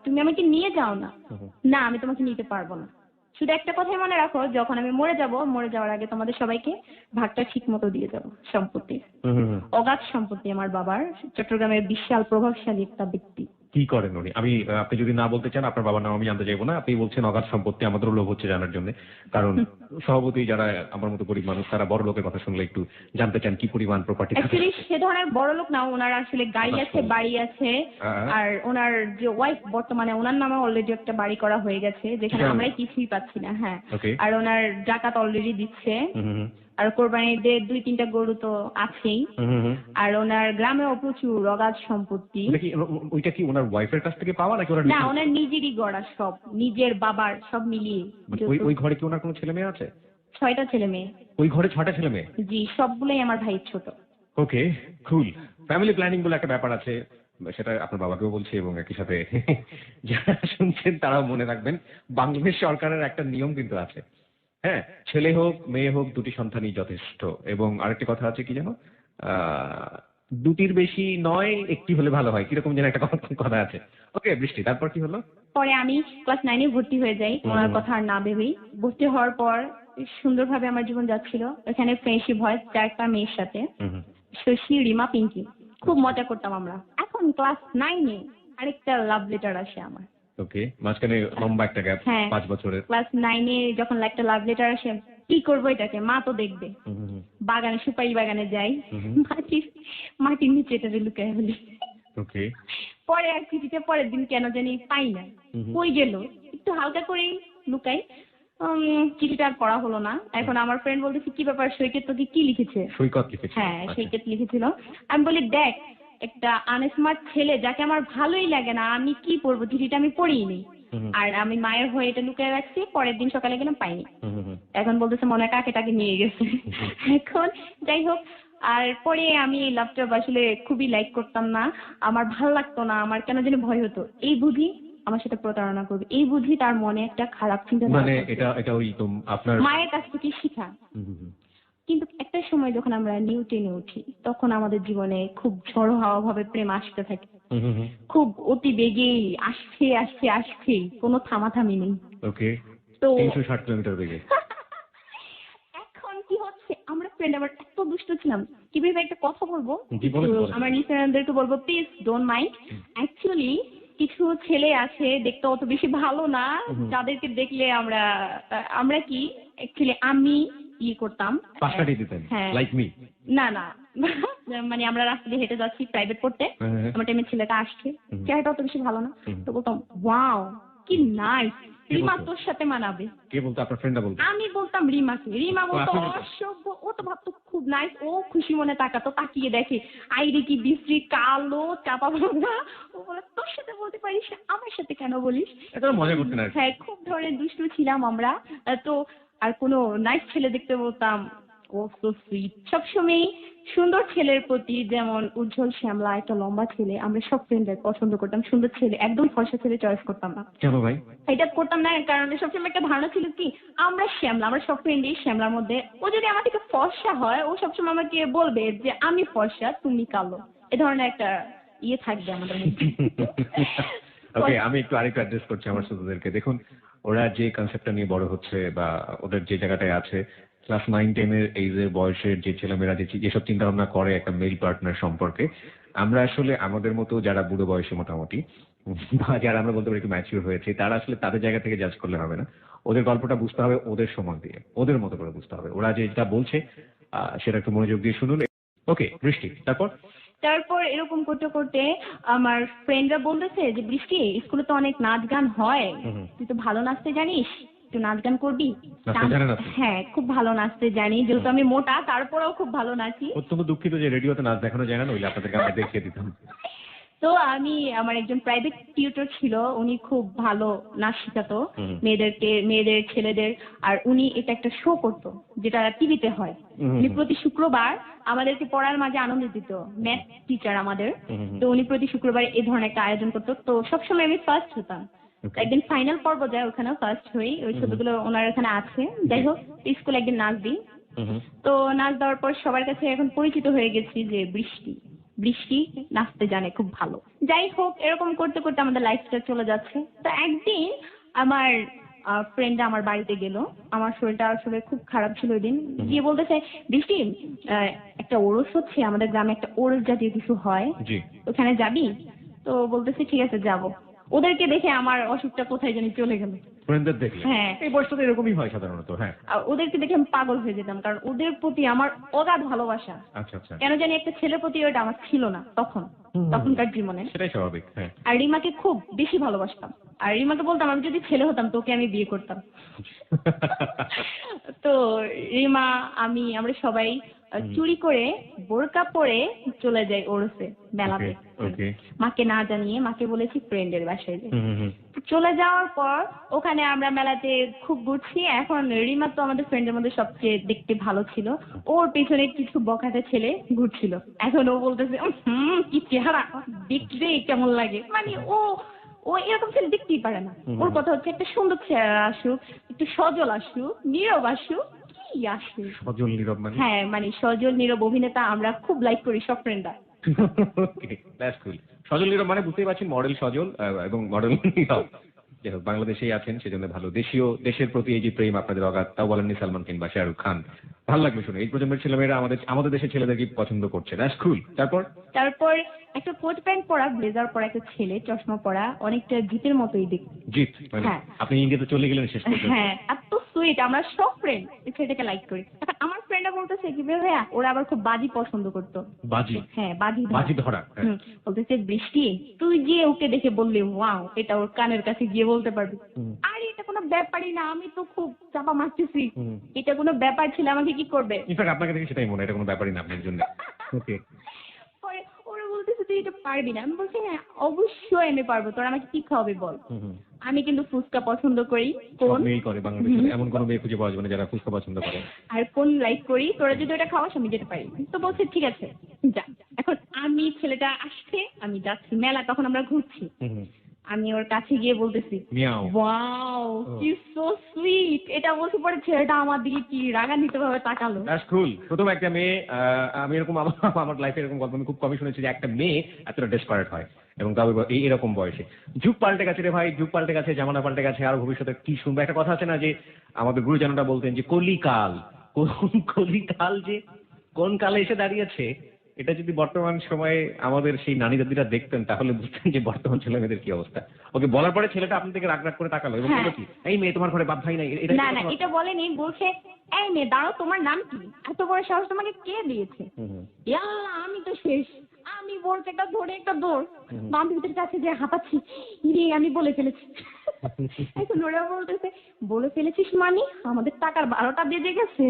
তুমি আমাকে নিয়ে যাও না। হুম, হুম। না আমি তোমাকে নিতে পারবো না, শুধু একটা কথাই মনে রাখো, যখন আমি মরে যাব, মরে যাওয়ার আগে তোমাদের সবাইকে ভাগটা ঠিক মতো দিয়ে যাবো সম্পত্তি। হুম, হুম, হুম। অগাধ সম্পত্তি আমার বাবার, চট্টগ্রামের বিশাল প্রভাবশালী একটা ব্যক্তি। কি করেন উনি? আপনি যদি না বলতে চান আপনার বাবার নাম আমি জানতে চাইবো না। আপনি বলছেন অগাধ সম্পত্তি, আমাদেরও লোভ হচ্ছে জানার জন্য। কারণ স্বভাবতই যারা আমার মতো গরিব মানুষ তারা বড় লোকের কথা শুনলে একটু জানতে চান কি পরিমাণ প্রপার্টি থাকে। অ্যাকচুয়ালি সে ধরনের বড় লোক না, ওনার আসলে গাড়ি আছে, বাড়ি আছে। হ্যাঁ। আর ওনার যে ওয়াইফ, বর্তমানে ওনার নামে অলরেডি একটা বাড়ি করা হয়ে গেছে, যেখানে সেটা- আমরাই কিছুই পাচ্ছি না। হ্যাঁ, ওকে। আর ওনার জাকাত অলরেডি দিচ্ছে, হুম, হুম, হুম। আর কোরবানিতে 2-3টা গরু তো আছেই। হুম, হুম, হুম। আর ওনার গ্রামেও প্রচুর অগাধ সম্পত্তি। ওইটা কি ওনার ওয়াইফের কাছ থেকে পাওয়া নাকি ওনার না, ওনার নিজেরই গড়া, সব নিজের বাবার, সব মিলিয়ে। মানে ওই ঘরে কি ওনার কোনো ছেলে মেয়ে আছে? 6টা ছেলে মেয়ে। ওই ঘরে 6টা ছেলে মেয়ে? জি, সবগুলোই আমার ভাইয়ের ছোট। ওকে, কুল। ফ্যামিলি প্ল্যানিং বলে একটা ব্যাপার আছে, সেটা আপনার বাবাকেও বলছি এবং একই সাথে যারা শুনছেন তারাও মনে রাখবেন, বাংলাদেশ সরকারের একটা নিয়ম কিন্তু আছে। হ্যাঁ, ছেলে হোক মেয়ে হোক দুটি সন্তানই যথেষ্ট। এবং আরেকটি কথা আছে কি জানো, আহ, দুটির বেশি নয়, একটি হলে ভালো হয়, কিরকম যেন একটা কথা আছে। ওকে বৃষ্টি, তারপর কি হলো? পরে আমি ক্লাস 9-এ ভর্তি হয়ে যাই, ওনার কথা আর না ভেবেই। ভর্তি হওয়ার পর সুন্দরভাবে আমার জীবন যাচ্ছিল। এখানে ফ্রেন্ডশিপ হয় 4টা মেয়ের সাথে, হুম, হুম। শশী, রিমা, পিঙ্কি। খুব মজা করতাম আমরা। এখন ক্লাস 9-এ আরেকটা লাভ লেটার আসে আমার। ওকে, মাঝখানে লম্বা একটা গ্যাপ, হ্যাঁ, 5 বছরের। ক্লাস 9-এ যখন একটা লাভ লেটার আসে, কি করবো এটাকে, মা তো দেখবে। হুম, হুম, হুম। বাগানে, সুপারি বাগানে যাই, হুম, হুম। মাটির নিচে এটাকে লুকায় ফেলি। ওকে। পরে আর চিঠিটা পরের দিন কেন জানি পাই না, হুম, হুম। কই গেল, একটু হালকা করেই লুকাই। চিঠিটা আর পড়া হলো না। এখন আমার ফ্রেন্ড বলতেছে কি ব্যাপার, সৈকত তোকে কি লিখেছে? সৈকত লিখেছে? হ্যাঁ, আচ্ছা। সৈকত লিখেছিল। আমি বলি দেখ, একটা আনস্মার্ট ছেলে যাকে আমার ভালোই লাগে না, আমি কি পড়বো, চিঠিটা আমি পড়িনি। হুম, হুম। আর আমি মায়ের হয়ে এটা লুকিয়ে রাখছি, পরের দিন সকালে গেলাম পাইনি। হুম, হুম, হুম। এখন বলতেছে মনে হয় কাকে টাকে নিয়ে গেছে। এখন যাই হোক, আর পরে আমি এই ল্যাপটপ আসলে খুবই লাইক করতাম না, আমার ভাল লাগতো না, আমার কেন জানি ভয় হতো, এই বুঝি আমার সাথে প্রতারণা করবে, এই বুঝি তার মনে একটা খারাপ চিন্তা মানে এটা এটা ওই আপনার। মায়ের কাছ থেকে শিখা। হুম, হুম, হুম। কিন্তু একটা সময় যখন আমরা নিউ টেনে উঠি, তখন আমাদের জীবনে খুব ঝড়ো হাওয়া ভাবে প্রেম আসতে থাকে, হুম, হুম, হুম। খুব অতি বেগেই আসছে আসছে আসছেই, কোনো থামাথামি নেই। ওকে। তো 360 কিলোমিটার বেগে। এখন কি হচ্ছে, আমরা ফ্রেন্ড আবার এত দুষ্ট ছিলাম, কিভাবে একটা কথা বলবো, জি, বলেন, একটু বলেন। আমার লিসেনারদেরকে বলবো প্লিজ ডোন্ট মাইন্ড। অ্যাকচুয়ালি কিছু ছেলে আছে দেখতে অত বেশি ভালো না, হুম। যাদেরকে দেখলে আমরা কি অ্যাকচুয়ালি আমি করতাম। পাশকাঠি দিতেন হ্যাঁ, লাইক মি। না না, মানে আমরা রাস্তা দিয়ে হেঁটে যাচ্ছি প্রাইভেট পড়তে, আমার টাইমে ছেলেটা আসছে, হুম। চেহারাটা অত বেশি ভালো না, হুম। তো বলতাম ওয়াও কি নাইস, কে রিমা বলতো? তোর সাথে মানাবে। কে বলতো? আপনার ফ্রেন্ডরা বলতো? আমি বলতাম রিমাকে, রিমা ও, বলতো আপনি বলতেন? অসভ্য, ও তো ভাবতো খুব নাইস, ও খুশি মনে তাকাতো, তাকিয়ে দেখে আইরে কি বিশ্রী কালো চাপা ভাঙা, ও বলে তোর সাথে বলতে পারিস, আমার সাথে কেন বলিস। এটা মজা করতেন আর কি। হ্যাঁ, খুব ধরনের দুষ্টু ছিলাম আমরা। তো আর কোনো নাইস ছেলে দেখতে বলতাম ও সো সুইট। সবসময় সুন্দর ছেলের প্রতি, যেমন উজ্জ্বল শ্যামলা একটা লম্বা ছেলে, আমরা সব ফ্রেন্ডরা পছন্দ করতাম, সুন্দর ছেলে, একদম ফর্সা ছেলে চয়েস করতাম না। কেন ভাই? এটা করতাম না কারণ সবসময় একটা ধারণা ছিল কি, আমরা শ্যামলা, আমরা সব ফ্রেন্ডই শ্যামলার মধ্যে, ও যদি আমার থেকে ফর্সা হয়, ও সবসময় আমাকে বলবে যে আমি ফর্সা তুমি কালো, এ ধরনের একটা থাকবে আমাদের মধ্যে। ওকে, আমি একটু আরেকটু অ্যাড্রেস করছি আমার শ্রোতাদেরকে। দেখুন, ওরা যে কনসেপ্টটা নিয়ে বড় হচ্ছে বা ওদের যে জায়গাটায় আছে, ক্লাস 9-10 এর এইজের বয়সের যে ছেলেমেয়েরা যেসব চিন্তা ভাবনা করে একটা মেল পার্টনার সম্পর্কে, আমরা আসলে আমাদের মতো যারা বুড়ো বয়সে মোটামুটি বা যারা আমরা বলতে পারি একটু ম্যাচিউর হয়েছে, তারা আসলে তাদের জায়গা থেকে জাজ করলে হবে না। ওদের গল্পটা বুঝতে হবে ওদের সময় দিয়ে, ওদের মতো করে বুঝতে হবে। ওরা যেটা বলছে সেটা একটু মনোযোগ দিয়ে শুনুন। ওকে বৃষ্টি, তারপর? তারপর এরকম করতে করতে আমার ফ্রেন্ডরা বলতেছে যে বৃষ্টি স্কুলে তো অনেক নাচ গান হয়, তুই তো ভালো নাচতে জানিস, একটু নাচ গান করবি? হ্যাঁ, খুব ভালো নাচতে জানি, যেহেতু আমি মোটা তারপরেও খুব ভালো নাচি। অত্যন্ত দুঃখিত যে রেডিওতে নাচ দেখানো যায় না, নইলে আপনাদেরকে আমরা দেখিয়ে দিতাম। তো আমি, আমার একজন প্রাইভেট টিউটর ছিল, উনি খুব ভালো নাচ শেখাতো মেয়েদের ছেলেদের, আর উনি এটা একটা শো করতো যেটা টিভিতে হয়। উনি প্রতি শুক্রবার আমাদেরকে পড়ার মাঝে আনন্দ দিত, ম্যাথ টিচার আমাদের। তো উনি প্রতি শুক্রবার এই ধরনের একটা আয়োজন করতো, তো সবসময় আমি ফার্স্ট হতাম। একদিন ফাইনাল পর্ব যায়, ওখানেও ফার্স্ট হই, ওই ছবিগুলো ওনার এখানে আছে। যাই হোক, স্কুলে একদিন নাচ দিই। তো নাচ দেওয়ার পর সবার কাছে এখন পরিচিত হয়ে গেছি যে বৃষ্টি নাচতে জানে খুব ভালো। যাই হোক, এরকম করতে করতে আমাদের লাইফটা চলে যাচ্ছে। তো একদিন আমার ফ্রেন্ডরা আমার বাড়িতে গেল, আমার শরীরটা আসলে খুব খারাপ ছিল ওই দিন। গিয়ে বলতেছে, বৃষ্টি একটা ওরস হচ্ছে আমাদের গ্রামে, একটা ওরস জাতীয় কিছু হয়, ওখানে যাবি? তো বলতেছি ঠিক আছে যাবো। ওদেরকে দেখে আমার অসুখটা কোথায় জানি চলে গেল। ফ্রেন্ডদের দেখলে? হ্যাঁ, এই বয়সটা তো এরকমই হয় সাধারণত। হ্যাঁ, ওদেরকে দেখে আমি পাগল হয়ে যেতাম, কারণ ওদের প্রতি আমার অগাধ ভালোবাসা। আচ্ছা আচ্ছা। কেন জানি একটা ছেলের প্রতি ওটা আমার ছিল না তখনকার জীবনে। সেটাই স্বাভাবিক। হ্যাঁ। আর রিমাকে খুব বেশি ভালোবাসতাম, আর রিমাকে বলতাম আমি যদি ছেলে হতাম তোকে আমি বিয়ে করতাম। তো রিমা, আমরা সবাই চুরি করে বোরকা পরে চলে যাই ওরসে, মেলাতে। মাকে না জানিয়ে, মাকে বলেছি ফ্রেন্ডের বাসায় যাই। চলে যাওয়ার পর ওখানে আমরা মেলাতে খুব ঘুরছি। এখন রিমা তো আমাদের ফ্রেন্ডের মধ্যে সবচেয়ে দেখতে ভালো ছিল, ওর পেছনে কিছু বখাটে ছেলে ঘুরছিল। এখন ও বলতেছে কি চেহারা, দেখতে কেমন লাগে, মানে ও এরকম ছেলে দেখতেই পারে না। ওর কথা হচ্ছে একটা সুন্দর চেহারা আসুক, একটু সজল আসুক, নীরব আসুক, কি আসুক। সজল নীরব মানে? হ্যাঁ, মানে সজল নীরব অভিনেতা আমরা খুব লাইক করি সব ফ্রেন্ডরা। সজল নীরব মানে বুঝতেই পারছেন, মডেল সজল এবং মডেল নীরব। যাই হোক, বাংলাদেশেই আছেন, সেজন্য ভালো। দেশের প্রতি এই যে প্রেম আপনাদের অগাধ, তাও বলেননি সালমান কিংবা শাহরুখ খান। ভালো লাগবে শুনে, এই প্রজন্মের ছেলেমেয়েরা আমাদের দেশের ছেলেদেরকে পছন্দ করছে। দ্যাটস কুল। তারপর একটা কোট প্যান্ট পরা, ব্লেজার পরা একটা ছেলে, চশমা পরা, অনেকটা জিতের মতোই দেখতে। জিত? হ্যাঁ। আপনি ইন্ডিয়াতে চলে গেলেন শেষ পর্যন্ত। হ্যাঁ, এত সুইট, আমরা সব ফ্রেন্ড এই ছেলেটাকে লাইক করি। এখন আমার ফ্রেন্ডরা বলতেছে কি ভাইয়া, ওরা আবার খুব বাজি পছন্দ করতো। বাজি? হ্যাঁ, বাজি ধরা। বলতেছে বৃষ্টি তুই যে ওকে দেখে বললি ওয়াও, এটা ওর কানের কাছে গিয়ে বলতে পারবি। আরে এটা কোনো ব্যাপারই না, আমি তো খুব চাপা মারতেছি, এটা কোনো ব্যাপার ছিল, আমাকে কি করবে? ইনফ্যাক্ট আপনাকে দেখে সেটাই মনে, এটা কোনো ব্যাপারই না আপনার জন্য। ওকে। পরে ওরা বলতেছে তুই এটা পারবি না। আমি বলছি হ্যাঁ অবশ্যই আমি পারবো, তোর আমাকে কি খাওয়াবি বল। আমি কিন্তু ফুচকা পছন্দ করি। কোন মেয়ে করে বাংলাদেশে? এমন কোন মেয়ে খুঁজে পাওয়া যাবে না যারা ফুচকা পছন্দ করে। আর কোন লাইক করি, তোরা যদি ওটা খাওয়াস আমি যেতে পারি। তো বলছে ঠিক আছে যা। এখন আমি, ছেলেটা আসছে, আমি যাচ্ছি মেলা, তখন আমরা ঘুরছি। আমি ওর কাছে গিয়ে বলতেছি ওয়াও কি সো সুইট, এটা বলতে পরে ছেলেটা আমার দিকে কি রাগান্বিত ভাবে তাকালো। দ্যাটস কুল। প্রথম একটা মেয়ে, আমি এরকম আমার লাইফে এরকম গল্প আমি খুব কমই শুনেছি যে একটা মেয়ে এতটা ডেসপারেট হয়, এবং তাও এরকম বয়সে। যুগ পাল্টে গেছে রে ভাই, যুগ পাল্টে গেছে, জামানা পাল্টে গেছে, আর ভবিষ্যতে কি শুনবো। একটা কথা আছে না যে আমাদের গুরুজনরা বলতেন যে কলিকাল, কলিকাল যে কোন কালে এসে দাঁড়িয়েছে, এটা যদি বর্তমান সময়ে আমাদের সেই নানি দাদিরা দেখতেন তাহলে বুঝতেন যে বর্তমান ছেলে মেয়েদের কি অবস্থা। ওকে বলার পরে ছেলেটা আপনার দিকে রাগ রাগ করে তাকালো এবং বলল কি, এই মেয়ে তোমার ঘরে বাপ ভাই নাই? না না, এটা বলেনি, বলছে এই মেয়ে দাঁড়াও, তোমার নাম কি, এত বড় সাহস তোমাকে কে দিয়েছে? আমি তো শেষ, আমি বলতে একটা ধরে একটা দৌড় বান্ধবীদের কাছে যে হাঁপাচ্ছি, রে আমি বলে ফেলেছি। এখন ওরা বলতেছে বলে ফেলেছিস মানে আমাদের টাকার 12টা বেজে গেছে।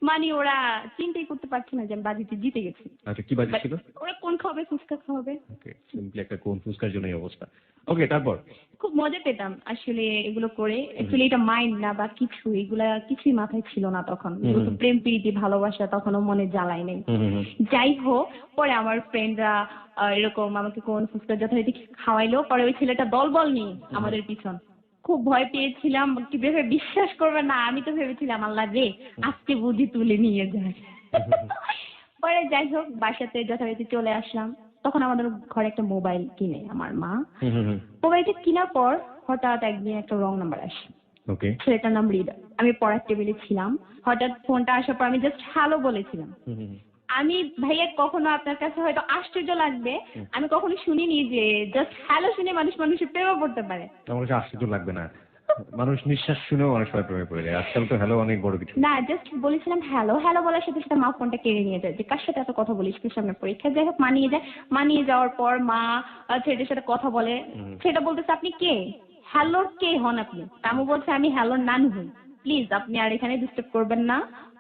মানে ওরা চিন্তাই করতে পারছে না যে আমি বাজিতে জিতে গেছি। আচ্ছা, কি বাজি ছিল? ওরা কোন খাবে, ফুচকা খাবে। ওকে, সিম্পলি একটা কোন ফুচকার জন্য এই অবস্থা। ওকে, তারপর খুব মজা পেতাম আসলে এগুলো করে। অ্যাকচুয়ালি এটা মাইন্ড না বা কিছু, এগুলা কিছুই মাথায় ছিল না তখন। প্রেম প্রীতি ভালোবাসা তখনও মনে জ্বালাই নেই। যাই হোক, পরে আমার ফ্রেন্ডরা এরকম আমাকে কোন ফুচকা যথারীতি খাওয়াইলো। পরে ওই ছেলেটা দলবল নিয়ে আমাদের পিছন। খুব ভয় পেয়েছিলাম, কি ভেবে বিশ্বাস করবে না, আমি তো ভেবেছিলাম আল্লাহ রে আজকে বুঝি তুলে নিয়ে যায়। পরে যাই হোক, বাসাতে যথারীতি চলে আসলাম। তখন আমাদের ঘরে একটা মোবাইল কিনে আমার মা। মোবাইলটা কেনার পর হঠাৎ একদিন একটা রং নাম্বার আসে। ছেলেটার নাম হৃদয়। আমি পড়ার টেবিলে ছিলাম, হঠাৎ ফোনটা আসার পর আমি জাস্ট হ্যালো বলেছিলাম। আমি ভাইয়া কখনো আপনার কাছে হয়তো আশ্চর্য লাগবে, আমি কখনো শুনিনি যে জাস্ট হ্যালো শুনে মানুষের প্রেমে পড়তে পারে। আমার কাছে আশ্চর্য লাগবে না, মানুষ নিঃশ্বাস শুনেও অনেক সময় প্রেমে পড়ে যায়। আজকাল তো হ্যালো অনেক বড় কিছু। না, জাস্ট বলেছিলাম হ্যালো হ্যালো বলার সাথে সাথে মা ফোনটা কেড়ে নিয়ে যায় যে কার সাথে এত কথা বলিস তুই সামনে পরীক্ষা। যাই হোক মানিয়ে যায়। মানিয়ে যাওয়ার পর মা ছেলেটার সাথে কথা বলে। সেটা বলতেছে আপনি কে, হ্যালোর কে হন আপনি? কামু বলছে আমি হ্যালোর নানু হই, প্লিজ আপনি আর এখানে ডিস্টার্ব করবেন না,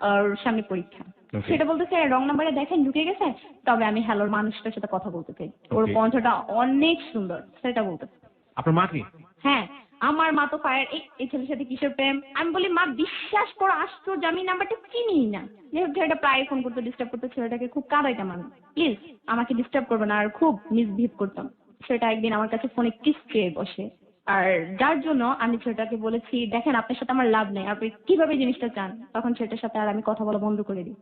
আর সামনে পরীক্ষা। Okay. সেটা বলতেছে রং নাম্বারে দেখেন ঢুকে গেছে, তবে আমি হ্যালোর মানুষটার সাথে কথা বলতে চাই। ওর Okay. কণ্ঠটা অনেক সুন্দর, সেটা বলতেছে। আপনার মা কি? হ্যাঁ, আমার মা তো ফায়ার, এই ছেলের সাথে কিসের প্রেম? আমি বলি মা বিশ্বাস করো আশ্চর্য, আমি নাম্বারটা চিনিই না। যেহেতু ছেলেটা প্রায় ফোন করতে ডিস্টার্ব করতে, ছেলেটাকে খুব কাঁদাইতাম আমি, প্লিজ আমাকে ডিস্টার্ব করবে না, আর খুব মিসবিহেভ করতাম। সেটা একদিন আমার কাছে ফোনে কিস চেয়ে বসে, আর যার জন্য আমি ছেলেটাকে বলেছি দেখেন আপনার সাথে আমার লাভ নেই, আপনি কিভাবে জিনিসটা চান। তখন ছেলেটার সাথে আর আমি কথা বলা বন্ধ করে দিই,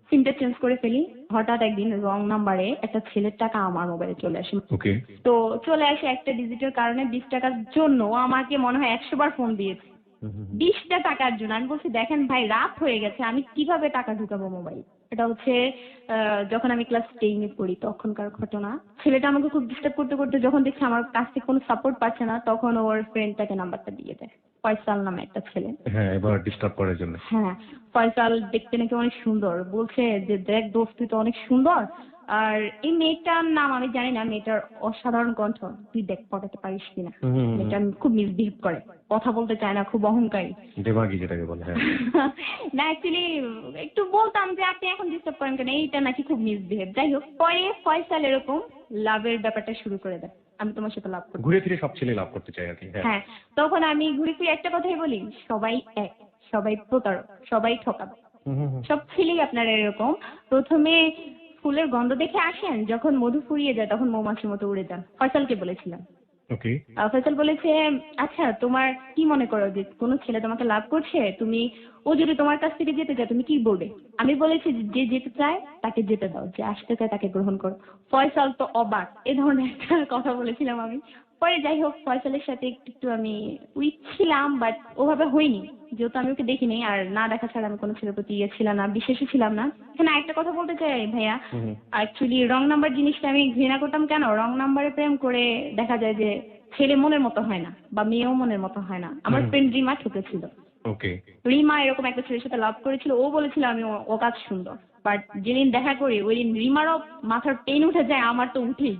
সিমটা চেঞ্জ করে ফেলি। হঠাৎ একদিন রং নাম্বারে একটা ছেলের টাকা আমার মোবাইলে চলে আসে। ওকে। তো চলে আসে একটা ডিজিটের কারণে 20 টাকার জন্য আমাকে মনে হয় 100 বার ফোন দিয়েছে, 20টা টাকার জন্য। আমি বলছি দেখেন ভাই রাত হয়ে গেছে, আমি কিভাবে টাকা ঢুকাবো মোবাইল। এটা হচ্ছে যখন আমি ক্লাস 10-এ পড়ি তখনকার ঘটনা। ছেলেটা আমাকে খুব ডিস্টার্ব করতে করতে যখন দেখছি আমার কাছ থেকে কোনো সাপোর্ট পাচ্ছে না, তখন ওর ফ্রেন্ডটাকে নাম্বারটা দিয়ে দেয়, ফয়সাল নামে একটা ছেলে। হ্যাঁ, এবার ডিস্টার্ব করার জন্য। হ্যাঁ, ফয়সাল দেখতে নাকি অনেক সুন্দর, বলছে যে দেখ দোস্ত তুই তো অনেক সুন্দর, আর এই মেয়েটার নাম আমি জানি না, মেয়েটার অসাধারণ কণ্ঠ, তুই দেখ পটাতে পারিস কিনা। মেয়েটা খুব মিসবিহেভ করে, কথা বলতে চায় না, খুব অহংকারী। দেমাগি যেটাকে বলে। হ্যাঁ। না অ্যাকচুয়ালি একটু বলতাম যে আপনি এখন ডিস্টার্ব করেন কেন, এইটা নাকি খুব মিসবিহেভ। যাই হোক পরে ফয়সাল এরকম লাভের ব্যাপারটা শুরু করে দেয়, আমি তোমার সাথে লাভ করবো। ঘুরে ফিরে সব ছেলে লাভ করতে চায় আর কি। হ্যাঁ, তখন আমি ঘুরে ফিরে একটা কথাই বলি, সবাই এক, সবাই প্রতারক, সবাই ঠকাবে। সব ছেলেই আপনার এরকম, প্রথমে ফুলের গন্ধ দেখে আসেন, যখন মধু ফুরিয়ে যায় তখন মৌমাছির মতো উড়ে যান। ফয়সালকে বলেছিলাম। ওকে। ফয়সাল বলেছে আচ্ছা তোমার কি মনে করো যে কোনো ছেলে তোমাকে লাভ করছে, তুমি ও যদি তোমার কাছ থেকে যেতে চায় তুমি কি বলবে? আমি বলেছি যে যেতে চায় তাকে যেতে দাও, যে আসতে চায় তাকে গ্রহণ করো। ফয়সাল তো অবাক, এ ধরনের একটা কথা বলেছিলাম আমি। পরে যাই হোক ফয়সালের সাথে একটু একটু আমি উইক ছিলাম, বাট ওভাবে হয়নি, যেহেতু আমি ওকে দেখিনি, আর না দেখা ছাড়া আমি কোনো ছেলের প্রতি ইয়ে ছিলাম না, বিশেষই ছিলাম না। এখানে একটা কথা বলতে চাই ভাইয়া, অ্যাকচুয়ালি রং নাম্বার জিনিসটা আমি ঘৃণা করতাম কেন, রং নাম্বারে প্রেম করে দেখা যায় যে ছেলে মনের মতো হয় না বা মেয়েও মনের মতো হয় না। আমার ফ্রেন্ড রিমা ঠকেছিল। ওকে। রিমা এরকম একটা ছেলের সাথে লাভ করেছিল, ও বলেছিল আমি ও কাজ সুন্দর, বাট যেদিন দেখা করি ওই দিন রিমারও মাথার পেন উঠে যায়, আমার তো উঠেই।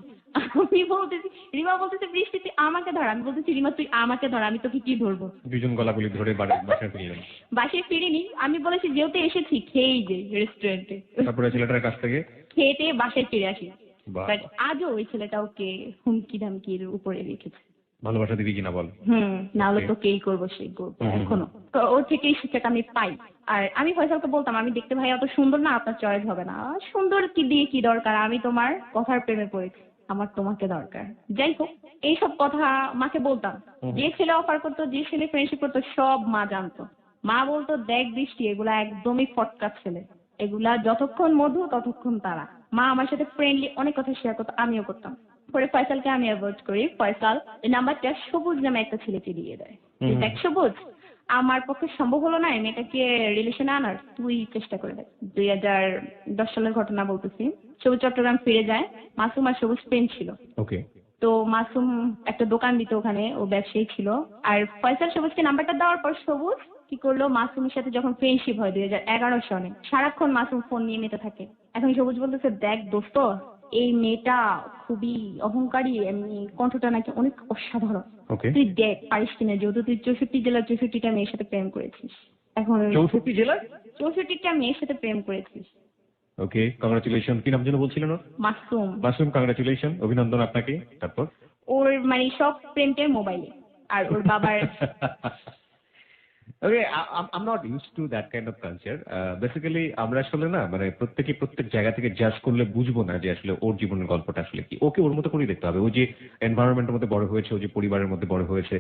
আমি বলতেছি, রিমা বলতেছে বৃষ্টি তুই আমাকে ধর, আমি বলতেছি রিমা তুই আমাকে ধর, আমি তোকে কি ধরবো। দুজন গলাগুলি ধরে বাসায় ফিরলেন। বাসায় ফিরিনি, আমি বলেছি যেহেতু এসেছি খেয়েই যে রেস্টুরেন্টে, তারপরে ছেলেটার কাছ থেকে খেতে বাসায় ফিরে আসি। বাহ। বাট আজও ওই ছেলেটা ওকে হুমকি ধামকির উপরে রেখেছে। ভালোবাসা দিবি কিনা বল। না হলে তোকেই করবো, সেই করবো এখনো। তো ওর থেকেই শিক্ষাটা আমি পাই। আর আমি ফয়সালকে বলতাম আমি দেখতে ভাই অত সুন্দর না, আপনার চয়েস হবে না। সুন্দর কি দিয়ে কি দরকার, আমি তোমার কথার প্রেমে পড়েছি, আমার তোমাকে দরকার। যাই হোক এইসব কথা মাকে বলতাম, যে ছেলে অফার করতো, যে ছেলে ফ্রেন্ডশিপ করতো, সব মা জানতো। মা বলতো দেখ বৃষ্টি এগুলা একদমই ফটকা ছেলে, এগুলা যতক্ষণ মধু ততক্ষণ তারা। মা আমার সাথে ফ্রেন্ডলি অনেক কথা শেয়ার করতো, আমিও করতাম। পরে ফয়সালকে আমি অ্যাভয়েড করি। ফয়সাল এই নাম্বারটা সবুজ নামে একটা ছেলেকে দিয়ে দেয়। দেখ সবুজ, আমার পক্ষে সম্ভব হলো না এই মেয়েটাকে রিলেশনে আনার, তুই চেষ্টা করে দেখ। 2010 সালের ঘটনা বলতেছি। সবুজ চট্টগ্রাম ফিরে যায়, মাসুম আর সবুজ ফ্রেন্ড ছিল। ওকে। তো মাসুম একটা দোকান দিত ওখানে, ও ব্যবসায়ী ছিল। আর ফয়সাল সবুজকে নাম্বারটা দেওয়ার পর সবুজ কি করলো, মাসুমের সাথে যখন ফ্রেন্ডশিপ হয় 2011 সনে, সারাক্ষণ মাসুম ফোন নিয়ে মেতে থাকে। এখন সবুজ বলতেছে দেখ দোস্ত এই মেয়েটা খুবই অহংকারী, এমনি কণ্ঠটা নাকি অনেক অসাধারণ, তুই দেখ পারিস কিনা, যেহেতু তুই 64 জেলার 64টা মেয়ের সাথে প্রেম করেছিস। এখন 64 জেলার 64টা মেয়ের সাথে প্রেম করেছিস। ওকে, কংগ্রাচুলেশন। কি নাম যেন বলছিলেন ওর? মাসুম। মাসুম, কংগ্রাচুলেশন, অভিনন্দন আপনাকে। তারপর ওর মানে সব প্রেমটাই মোবাইলে, আর ওর বাবার Okay, I'm not used to that kind of culture. Basically, আমরা আসলে না মানে প্রত্যেক জায়গা থেকে জাজ করলে বুঝবো না যে আসলে ওর জীবনের গল্পটা আসলে কি। ওকে ওর মতো করেই দেখতে হবে। ও যে এনভায়রনমেন্টের মধ্যে বড় হয়েছে, ও যে পরিবারের মধ্যে বড় হয়েছে,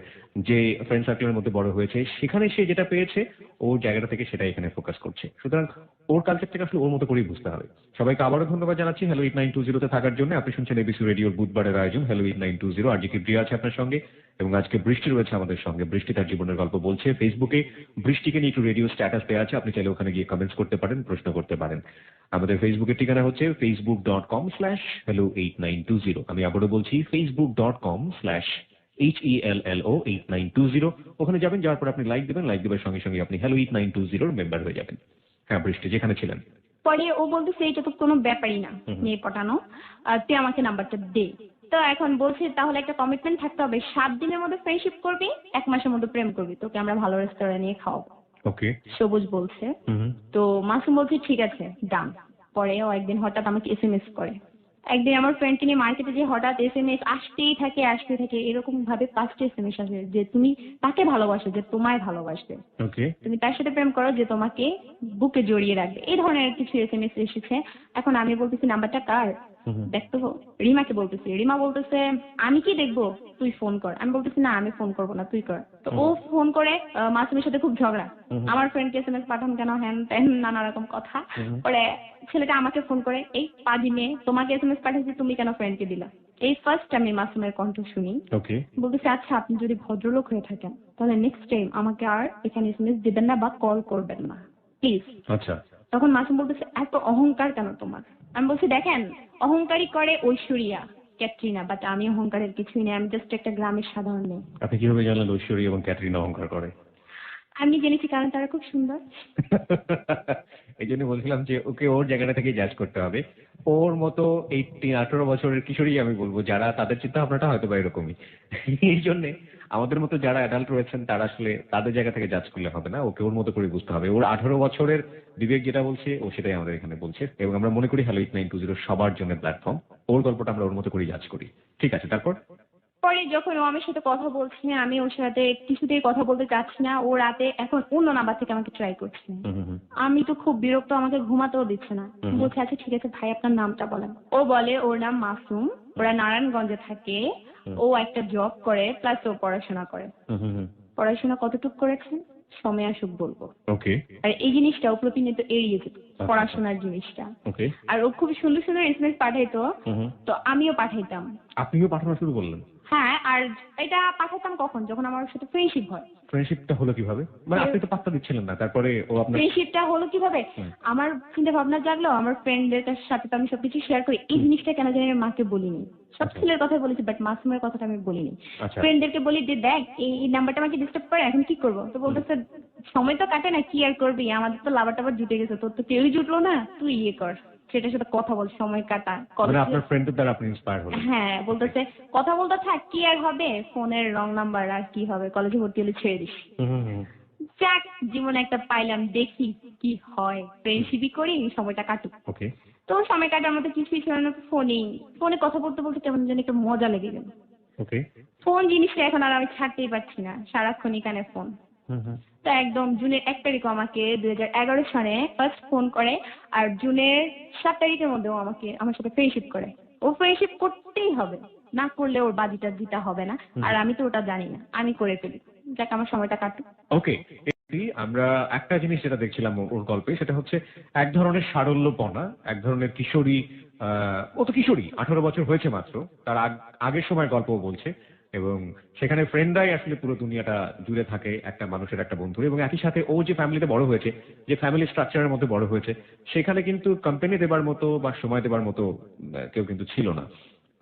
যে ফ্রেন্ড সার্কেলের মধ্যে বড় হয়েছে, সেখানে সে যেটা পেয়েছে ওর জায়গাটা থেকে সেটা এখানে ফোকাস করছে। সুতরাং ওর কালচার থেকে আসলে ওর মতো করেই বুঝতে হবে। সবাইকে আবারও ধন্যবাদ জানাচ্ছি হ্যালো 8920 তে থাকার জন্য। আপনি শুনছেন এবিসি রেডিওর বুধবারের আয়োজন হ্যালো 8920। আর জি প্রিয়া আছে আপনার সঙ্গে, এবং আজকে বৃষ্টি রয়েছে আমাদের সঙ্গে। বৃষ্টি তার জীবনের গল্প বলছে। ফেসবুকে বৃষ্টিকে নিয়ে একটু রেডিও স্ট্যাটাস দেওয়া আছে, আপনি চাইলে ওখানে গিয়ে কমেন্টস করতে পারেন, প্রশ্ন করতে পারেন। আমাদের ফেসবুকের ঠিকানা হচ্ছে facebook.com/hello8920। আমি আবারও বলছি facebook.com/hello8920। HELLO8920। ওখানে যাবেন, যাওয়ার পর আপনি লাইক দেবেন, লাইক দেওয়ার সঙ্গে সঙ্গে আপনি হ্যালো 8920 মেম্বার হয়ে যাবেন। হ্যাঁ বৃষ্টি, যেখানে ছিলেন। পরে ও বলতেছে এটা তো কোনো ব্যাপারই না মেয়ে পটানো, তুই আমাকে নাম্বারটা দে। তো এখন বলছে তাহলে একটা কমিটমেন্ট থাকতে হবে, 7 দিনের মধ্যে ফ্রেন্ডশিপ করবি, 1 মাসের মধ্যে প্রেম করবি, তোকে আমরা ভালো রেস্টুরেন্টে নিয়ে খাওয়াবো। ওকে। সবুজ বলছে। তো মাসুম বলছে ঠিক আছে ডান। পরে ও একদিন হঠাৎ আমাকে এসএমএস করে। একদিন আমার ফ্রেন্ডকে নিয়ে মার্কেটে যে হঠাৎ এসএমএস আসতেই থাকে এরকম ভাবে 5টা এসএমএস আসে যে তুমি তাকে ভালোবাসো, যে তোমায় ভালোবাসবে, ওকে। তুমি তার সাথে প্রেম করো, যে তোমাকে বুকে জড়িয়ে রাখবে, এই ধরনের কিছু এসএমএস এসেছে। এখন আমি বলতেছি নাম্বারটা কার দেখতো, রিমাকে বলতেছি। রিমা বলতেছে আমি কি দেখবো, তুই ফোন কর। আমি বলতেছি না আমি ফোন করবো না, তুই কর। তো ও ফোন করে মাসুমের সাথে খুব ঝগড়া, আমার ফ্রেন্ডকে এসএমএস পাঠান কেন, হ্যান ত্যান নানা রকম কথা। পরে ছেলেটা আমাকে ফোন করে, এই পাজি মেয়ে তোমাকে এসএমএস পাঠিয়েছি, তুমি কেন ফ্রেন্ডকে দিলা। এই ফার্স্ট আমি মাসুমের কণ্ঠ শুনি। ওকে। বলতেছে আচ্ছা আপনি যদি ভদ্রলোক হয়ে থাকেন তাহলে নেক্সট টাইম আমাকে আর এখানে এসএমএস দিবেন না বা কল করবেন না প্লিজ। আচ্ছা। তখন মাসুম বলতেছে এত অহংকার কেন তোমার। আমি বলছি দেখেন অহংকারী করে ঐশ্বরিয়া, ক্যাটরিনা, বাট আমি অহংকারের কিছুই নেই, আমি জাস্ট একটা গ্রামের সাধারণ মেয়ে। আপনি কিভাবে জানলেন ঐশ্বরী এবং ক্যাটরিনা অহংকার করে? আমি জেনেছি কারণ তারা খুব সুন্দর। এই জন্য বলছিলাম যে ওকে ওর জায়গাটা থেকে জাজ করতে হবে। ওর মতো 18 বছরের কিশোরী আমি বলবো, যারা তাদের চিন্তা ভাবনাটা হয়তো বা এরকমই। এই জন্য আমাদের মতো যারা অ্যাডাল্ট রয়েছেন তারা আসলে তাদের জায়গা থেকে জাজ করলে হবে না, ওকে ওর মতো করে বুঝতে হবে। ওর 18 বছরের বিবেক যেটা বলছে ও সেটাই আমাদের এখানে বলছে, এবং আমরা মনে করি হ্যালো 8920 সবার জন্য প্ল্যাটফর্ম। ওর গল্পটা আমরা ওর মতো করে জাজ করি। ঠিক আছে, তারপর? পরে যখন ও আমার সাথে কথা বলছে আমি ওর সাথে কিছুতেই কথা বলতে চাচ্ছি না, ও রাতে এখন অন্য নাম্বার থেকে আমাকে ট্রাই করছে। আমি তো খুব বিরক্ত, আমাকে ঘুমাতেও দিচ্ছে না। বলছে আচ্ছা ঠিক আছে ভাই আপনার নামটা বলেন। ও বলে ওর নাম মাসুম, ওরা নারায়ণগঞ্জে থাকে, ও একটা জব করে প্লাস ও পড়াশোনা করে। পড়াশোনা কতটুকু করেছেন সময় আসুক বলবো। ওকে। আর এই জিনিসটা ও প্রতিনিয়ত এড়িয়ে যেত, পড়াশোনার জিনিসটা। ওকে। আর ও খুব সুন্দর সুন্দর এসএমএস পাঠাইতো, তো আমিও পাঠাইতাম। আপনিও পাঠানো শুরু করলেন? হ্যাঁ, আর এটা পাঠাতাম কখন, যখন আমার সাথে ফ্রেন্ডশিপ হয়। ফ্রেন্ডশিপটা হলো কিভাবে? মানে আপনি তো পাত্তা দিচ্ছিলেন না, তারপরে ও আপনার ফ্রেন্ডশিপটা হলো কিভাবে, আমার চিন্তা ভাবনা জাগলো, আমার ফ্রেন্ডদের সাথে তো আমি সবকিছু শেয়ার করি। এই জিনিসটা কেন জানি আমি মাকে বলিনি, সব ছেলের কথা বলেছি বাট মাসুমের কথাটা আমি বলিনি। ফ্রেন্ডদেরকে বলি যে দেখ এই নাম্বারটা আমাকে ডিস্টার্ব করে, এখন কি করবো। তো বলতেছে সময় তো কাটে না, কি আর করবি, আমাদের তো লাভার টাবার জুটে গেছে, তোর তো কেউই জুটলো না, তুই ইয়ে কর, সেটার সাথে কথা বল, সময় কাটা। মানে আপনার ফ্রেন্ডের দ্বারা আপনি ইন্সপায়ার হলেন? হ্যাঁ, বলতেছে কথা বলতে থাক, কি আর হবে, ফোনের রং নাম্বার আর কি হবে, কলেজে ভর্তি হলে ছেড়ে দিস। যাক জীবনে একটা পাইলাম, দেখি কি হয়, ফ্রেন্ডশিপই করি, সময়টা কাটুক। ওকে। তো সময় কাটার মতো কিছুই ছিল না, ফোনে কথা বলতে বলতে কেমন যেন একটা মজা লেগে গেল। ওকে। ফোন জিনিসটা এখন আর আমি ছাড়তেই পারছি না, সারাক্ষণই কানে ফোন। তো একদম জুনের 1 তারিখে আমাকে 2011 সালে ফার্স্ট ফোন করে, আর জুনের 7 তারিখের মধ্যে ও আমাকে আমার সাথে ফ্রেন্ডশিপ করে। ও ফ্রেন্ডশিপ করতেই হবে, না করলে ওর বাজিটা দিতে হবে না, আর আমি তো ওটা জানি না, আমি করে ফেলি, যাক আমার সময়টা কাটুক। ওকে। আমরা একটা জিনিস যেটা দেখছিলাম ওর গল্পে, সেটা হচ্ছে এক ধরনের সারল্যপনা, এক ধরনের কিশোরী। ও তো কিশোরী, 18 বছর হয়েছে মাত্র, তার আগের সময়ের গল্প বলছে, এবং সেখানে ফ্রেন্ডরাই আসলে পুরো দুনিয়াটা জুড়ে থাকে একটা মানুষের, একটা বন্ধুর। এবং একই সাথে ও যে ফ্যামিলিতে বড় হয়েছে, যে ফ্যামিলি স্ট্রাকচারের মধ্যে বড় হয়েছে, সেখানে কিন্তু কোম্পানি দেবার মতো বা সময় দেবার মতো কেউ কিন্তু ছিল না,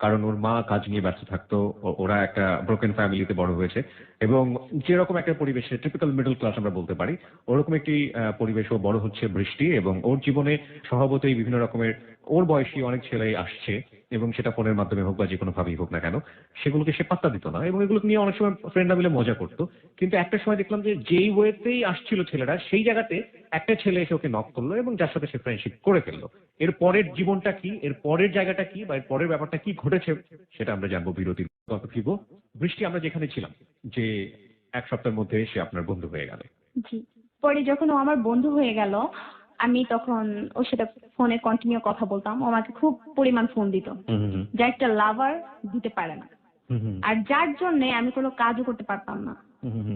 কারণ ওর মা কাজ নিয়ে ব্যস্ত থাকতো। ওরা একটা ব্রোকেন ফ্যামিলিতে বড় হয়েছে, এবং যেরকম একটা পরিবেশে টিপিক্যাল মিডল ক্লাস আমরা বলতে পারি, ওরকম একটি পরিবেশ ও বড় হচ্ছে বৃষ্টি। এবং ওর জীবনে স্বভাবতই বিভিন্ন রকমের ওর বয়সী অনেক ছেলে আসছে, এবং সেটা ফোনের মাধ্যমে হোক বা যে কোনো ভাবেই হোক না কেন, সেগুলোকে সে পাত্তা দিত না, এবং এগুলো নিয়ে অনেক সময় ফ্রেন্ডরা মিলে মজা করতো। কিন্তু একটা সময় দেখলাম যে যেই ওয়েতেই আসছিল ছেলেরা, সেই জায়গাতে একটা ছেলে এসে ওকে নক করলো, এবং যার সাথে সে ফ্রেন্ডশিপ করে ফেললো। এর পরের জীবনটা কি, এর পরের জায়গাটা কি, বা এর পরের ব্যাপারটা কি ঘটেছে, সেটা আমরা জানবো বিরতির গল্প ফিরবো। বৃষ্টি, আমরা যেখানে ছিলাম যে 1 সপ্তাহের মধ্যে সে আপনার বন্ধু হয়ে গেল। জি, পরে যখন ও আমার বন্ধু হয়ে গেল, আমি তখন ওর সাথে ফোনে কন্টিনিউ কথা বলতাম। ও আমাকে খুব পরিমাণ ফোন দিত, যা একটা লাভার দিতে পারে না, আর যার জন্য আমি কোনো কাজও করতে পারতাম না।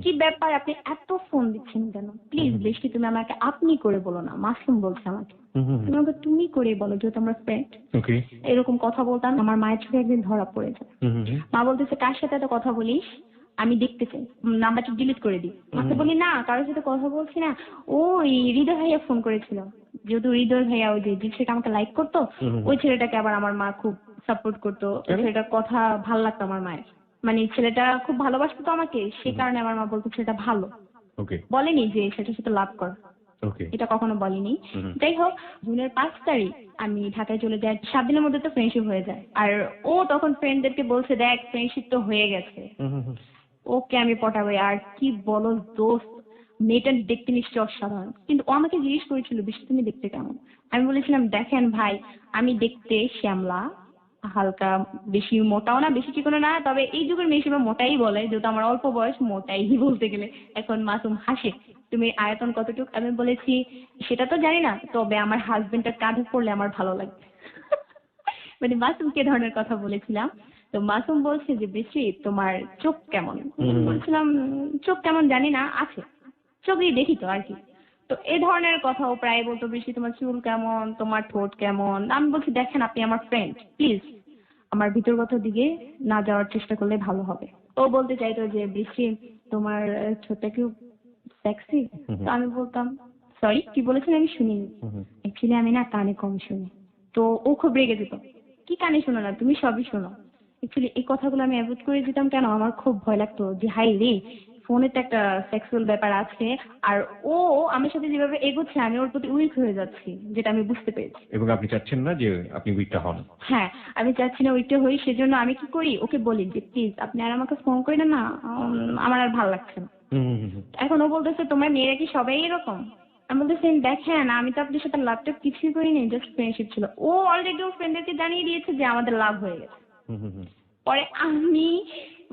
কি ব্যাপার, আপনি এত ফোন দিচ্ছেন কেন, প্লিজ বৃষ্টি তুমি আমাকে আপনি করে বলো না, মাসুম বলছে আমাকে, তুমি আমাকে তুমি করে বলো, যেহেতু আমরা ফ্রেন্ড। এরকম কথা বলতাম, আমার মায়ের চোখে একদিন ধরা পড়ে যায়। মা বলতেছে কার সাথে এত কথা বলিস, আমি দেখতে চাই, নাম্বারটা ডিলিট করে দিই। মাকে বলি না, কারোর সাথে কথা বলছি না, ওই হৃদয় ভাইয়া ফোন করেছিল, যেহেতু হৃদয় ভাইয়া ওই যে ছেলেটা আমাকে লাইক করতো, ওই ছেলেটাকে আবার আমার মা খুব সাপোর্ট করতো, ওই ছেলেটার কথা ভাল লাগতো আমার মায়ের। মানে ছেলেটা খুব ভালোবাসতো তো আমাকে, সে কারণে আমার মা বলতো ছেলেটা ভালো। ওকে বলেনি যে সেটার সাথে লাভ কর, ওকে এটা কখনো বলিনি। যাই হোক, জুনের 5 তারিখ আমি ঢাকায় চলে যাই, 7 দিনের মধ্যে তো ফ্রেন্ডশিপ হয়ে যায়। আর ও তখন ফ্রেন্ডদেরকে বলছে দেখ ফ্রেন্ডশিপ তো হয়ে গেছে, ওকে আমি পটাবো। আর কি বলো দোস্ত, মেয়েটা দেখতে নিশ্চয় অসাধারণ, কিন্তু ও আমাকে জিজ্ঞেস করেছিল বেশি তুমি দেখতে কেমন। আমি বলেছিলাম দেখেন ভাই, আমি দেখতে শ্যামলা, হালকা, বেশি মোটাও না বেশি চিকনো না, তবে এই যুগের মেয়ে হিসেবে মোটাই বলে, যেহেতু আমার অল্প বয়স মোটাই বলতে গেলে। এখন মাসুম হাসে, তুমি আয়তন কতটুকু, আমি বলেছি সেটা তো জানি না, তবে আমার হাজবেন্ডের কাঁধে পড়লে আমার ভালো লাগবে। মানে মাসুমকে ধরনের কথা বলেছিলাম। তো মাসুম বলছে যে বেশি তোমার চোখ কেমন, বলছিলাম চোখ কেমন জানি না, আছে চোখই দেখি তো আর কি। তো এই ধরনের কথাও প্রায় বলতো, বেশি তোমার চুল কেমন, তোমার ঠোঁট কেমন। আমি বলছি দেখেন আপনি আমার ফ্রেন্ড, প্লিজ আমার ভিতরগত দিকে না যাওয়ার চেষ্টা করলে ভালো হবে। ও বলতে চাইতো যে বৃষ্টি তোমার ঠোঁটটা কি সেক্সি। তো আমি বলতাম সরি কি বলেছেন আমি শুনিনি, অ্যাকচুয়ালি আমি না কানে কম শুনি। তো ও খুব রেগে যেত, কি কানে শোনো না তুমি, সবই শোনো। অ্যাকচুয়ালি এই কথাগুলো আমি অ্যাভয়েড করে দিতাম, কেন আমার খুব ভয় লাগতো যে হাই রে ফোনে তো একটা সেক্সুয়াল ব্যাপার আছে, আর ও আমার সাথে যেভাবে এগোচ্ছে আমি ওর প্রতি উইক হয়ে যাচ্ছি, যেটা আমি বুঝতে পেরেছি। এবং আপনি চাচ্ছেন না যে আপনি উইকটা হন। হ্যাঁ, আমি চাচ্ছি না উইকটা হই, সেজন্য আমি কি করি ওকে বলি যে প্লিজ আপনি আর আমাকে ফোন করেন না, আমার আর ভালো লাগছে না। এখন ও বলতেছে তোমার মেয়েরা কি সবাই এরকম। আমি বলতেছি দেখেন আমি তো আপনার সাথে লাভ টাভ কিছুই করিনি, জাস্ট ফ্রেন্ডশিপ ছিল। ও অলরেডি ওর ফ্রেন্ডদেরকে জানিয়ে দিয়েছে যে আমাদের লাভ হয়ে গেছে। পরে আমি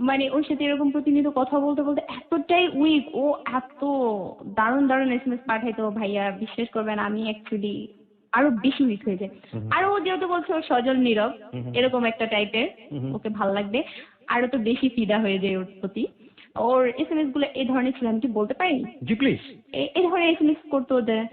মানে ওর সাথে এরকম প্রতিনিয়ত কথা বলতে বলতে এতটাই উইক, ও এত দারুণ দারুণ এসএমএস পাঠাইতো ভাইয়া বিশ্বাস করবেন আমি অ্যাকচুয়ালি আরো বেশি উইক হয়ে যায়। আর ও যেহেতু বলছে ওর সজল নীরব এরকম একটা টাইপের, ওকে ভাল লাগবে, আরো তো বেশি ফিদা হয়ে যায় ওর প্রতি। ওর এসএমএস গুলো এই ধরনের ছিল, আমি কি বলতে পারি? জি প্লিজ। এই ধরনের এসএমএস করতো ওদের,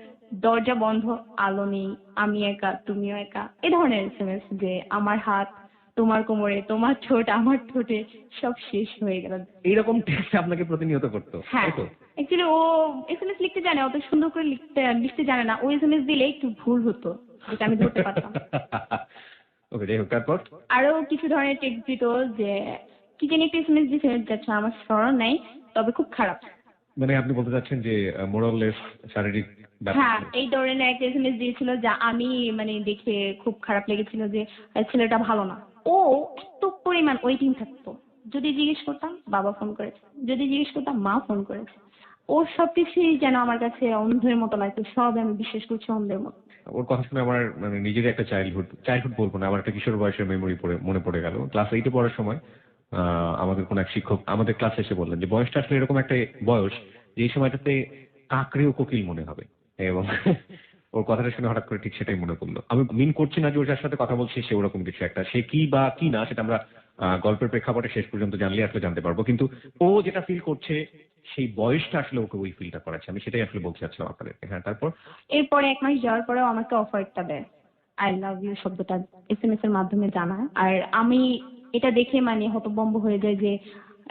দরজা বন্ধ, আলো নেই, আমি একা তুমিও একা, এ ধরনের এসএমএস, যে আমার হাত তোমার কোমরে, তোমার ঠোঁট আমার ঠোঁটে, সব শেষ হয়ে গেল। এইরকম টেক্সট আপনাকে প্রতিনিয়ত করতো, হ্যাঁ, তাই তো? অ্যাকচুয়ালি ও এসএমএস লিখতে জানে, অত সুন্দর করে লিখতে জানে না। ও এসএমএস দিলে একটু ভুল হতো, যেটা আমি ধরতে পারতাম। ওকে, যাই হোক, তারপর? আরো কিছু ধরনের টেক্সট দিত, যে কি জানি একটা এসএমএস দিছে, যাচ্ছে আমার স্মরণ নাই, তবে খুব খারাপ। মানে আপনি বলতে চাচ্ছেন যে মোরাললেস শারীরিক হ্যাঁ, ব্যাপার। এই ধরনের একটা এসএমএস দিয়েছিল, যা আমি মানে দেখে খুব খারাপ লেগেছিল, যে ছেলেটা ভালো না। ও এত পরিমাণ ওয়েটিং থাকতো, যদি জিজ্ঞেস করতাম বাবা ফোন করেছে, যদি জিজ্ঞেস করতাম মা ফোন করেছে। ওর সবকিছুই যেন আমার কাছে অন্ধের মতো লাগতো, সব আমি বিশ্বাস করছি অন্ধের মতো। ওর কথা শুনে আমার মানে নিজের একটা চাইল্ডহুড বলবো না, আমার একটা কিশোর বয়সের মেমোরি মনে পড়ে গেল। ক্লাস 8-এ পড়ার সময় আমাদের কোন এক শিক্ষক আমাদের ক্লাসে এসে বললেন যে বয়সটা আসলে এরকম একটা বয়স যে এই সময়টাতে কাকড়ে ও কোকিল মনে হবে। এবং ওর কথাটা শুনে হঠাৎ করে ঠিক সেটাই মনে পড়লো। আমি মিন করছি না যে ওর যার সাথে কথা বলছি সে ওরকম কিছু একটা, সে কি বা কি না সেটা আমরা গল্পের প্রেক্ষাপটে শেষ পর্যন্ত জানলে আসলে জানতে পারবো, কিন্তু ও যেটা ফিল করছে সেই বয়সটা আসলে ওকে ওই ফিলটা করাচ্ছে। আমি সেটাই আসলে বলতে চাচ্ছিলাম আপনাদেরকে। হ্যাঁ, তারপর? এরপরে 1 মাস যাওয়ার পরেও আমাকে অফারটা দেয়, আই লাভ ইউ শব্দটা এসএমএস এর মাধ্যমে জানায়। আর আমি এটা দেখে মানে হতভম্ব হয়ে যায় যে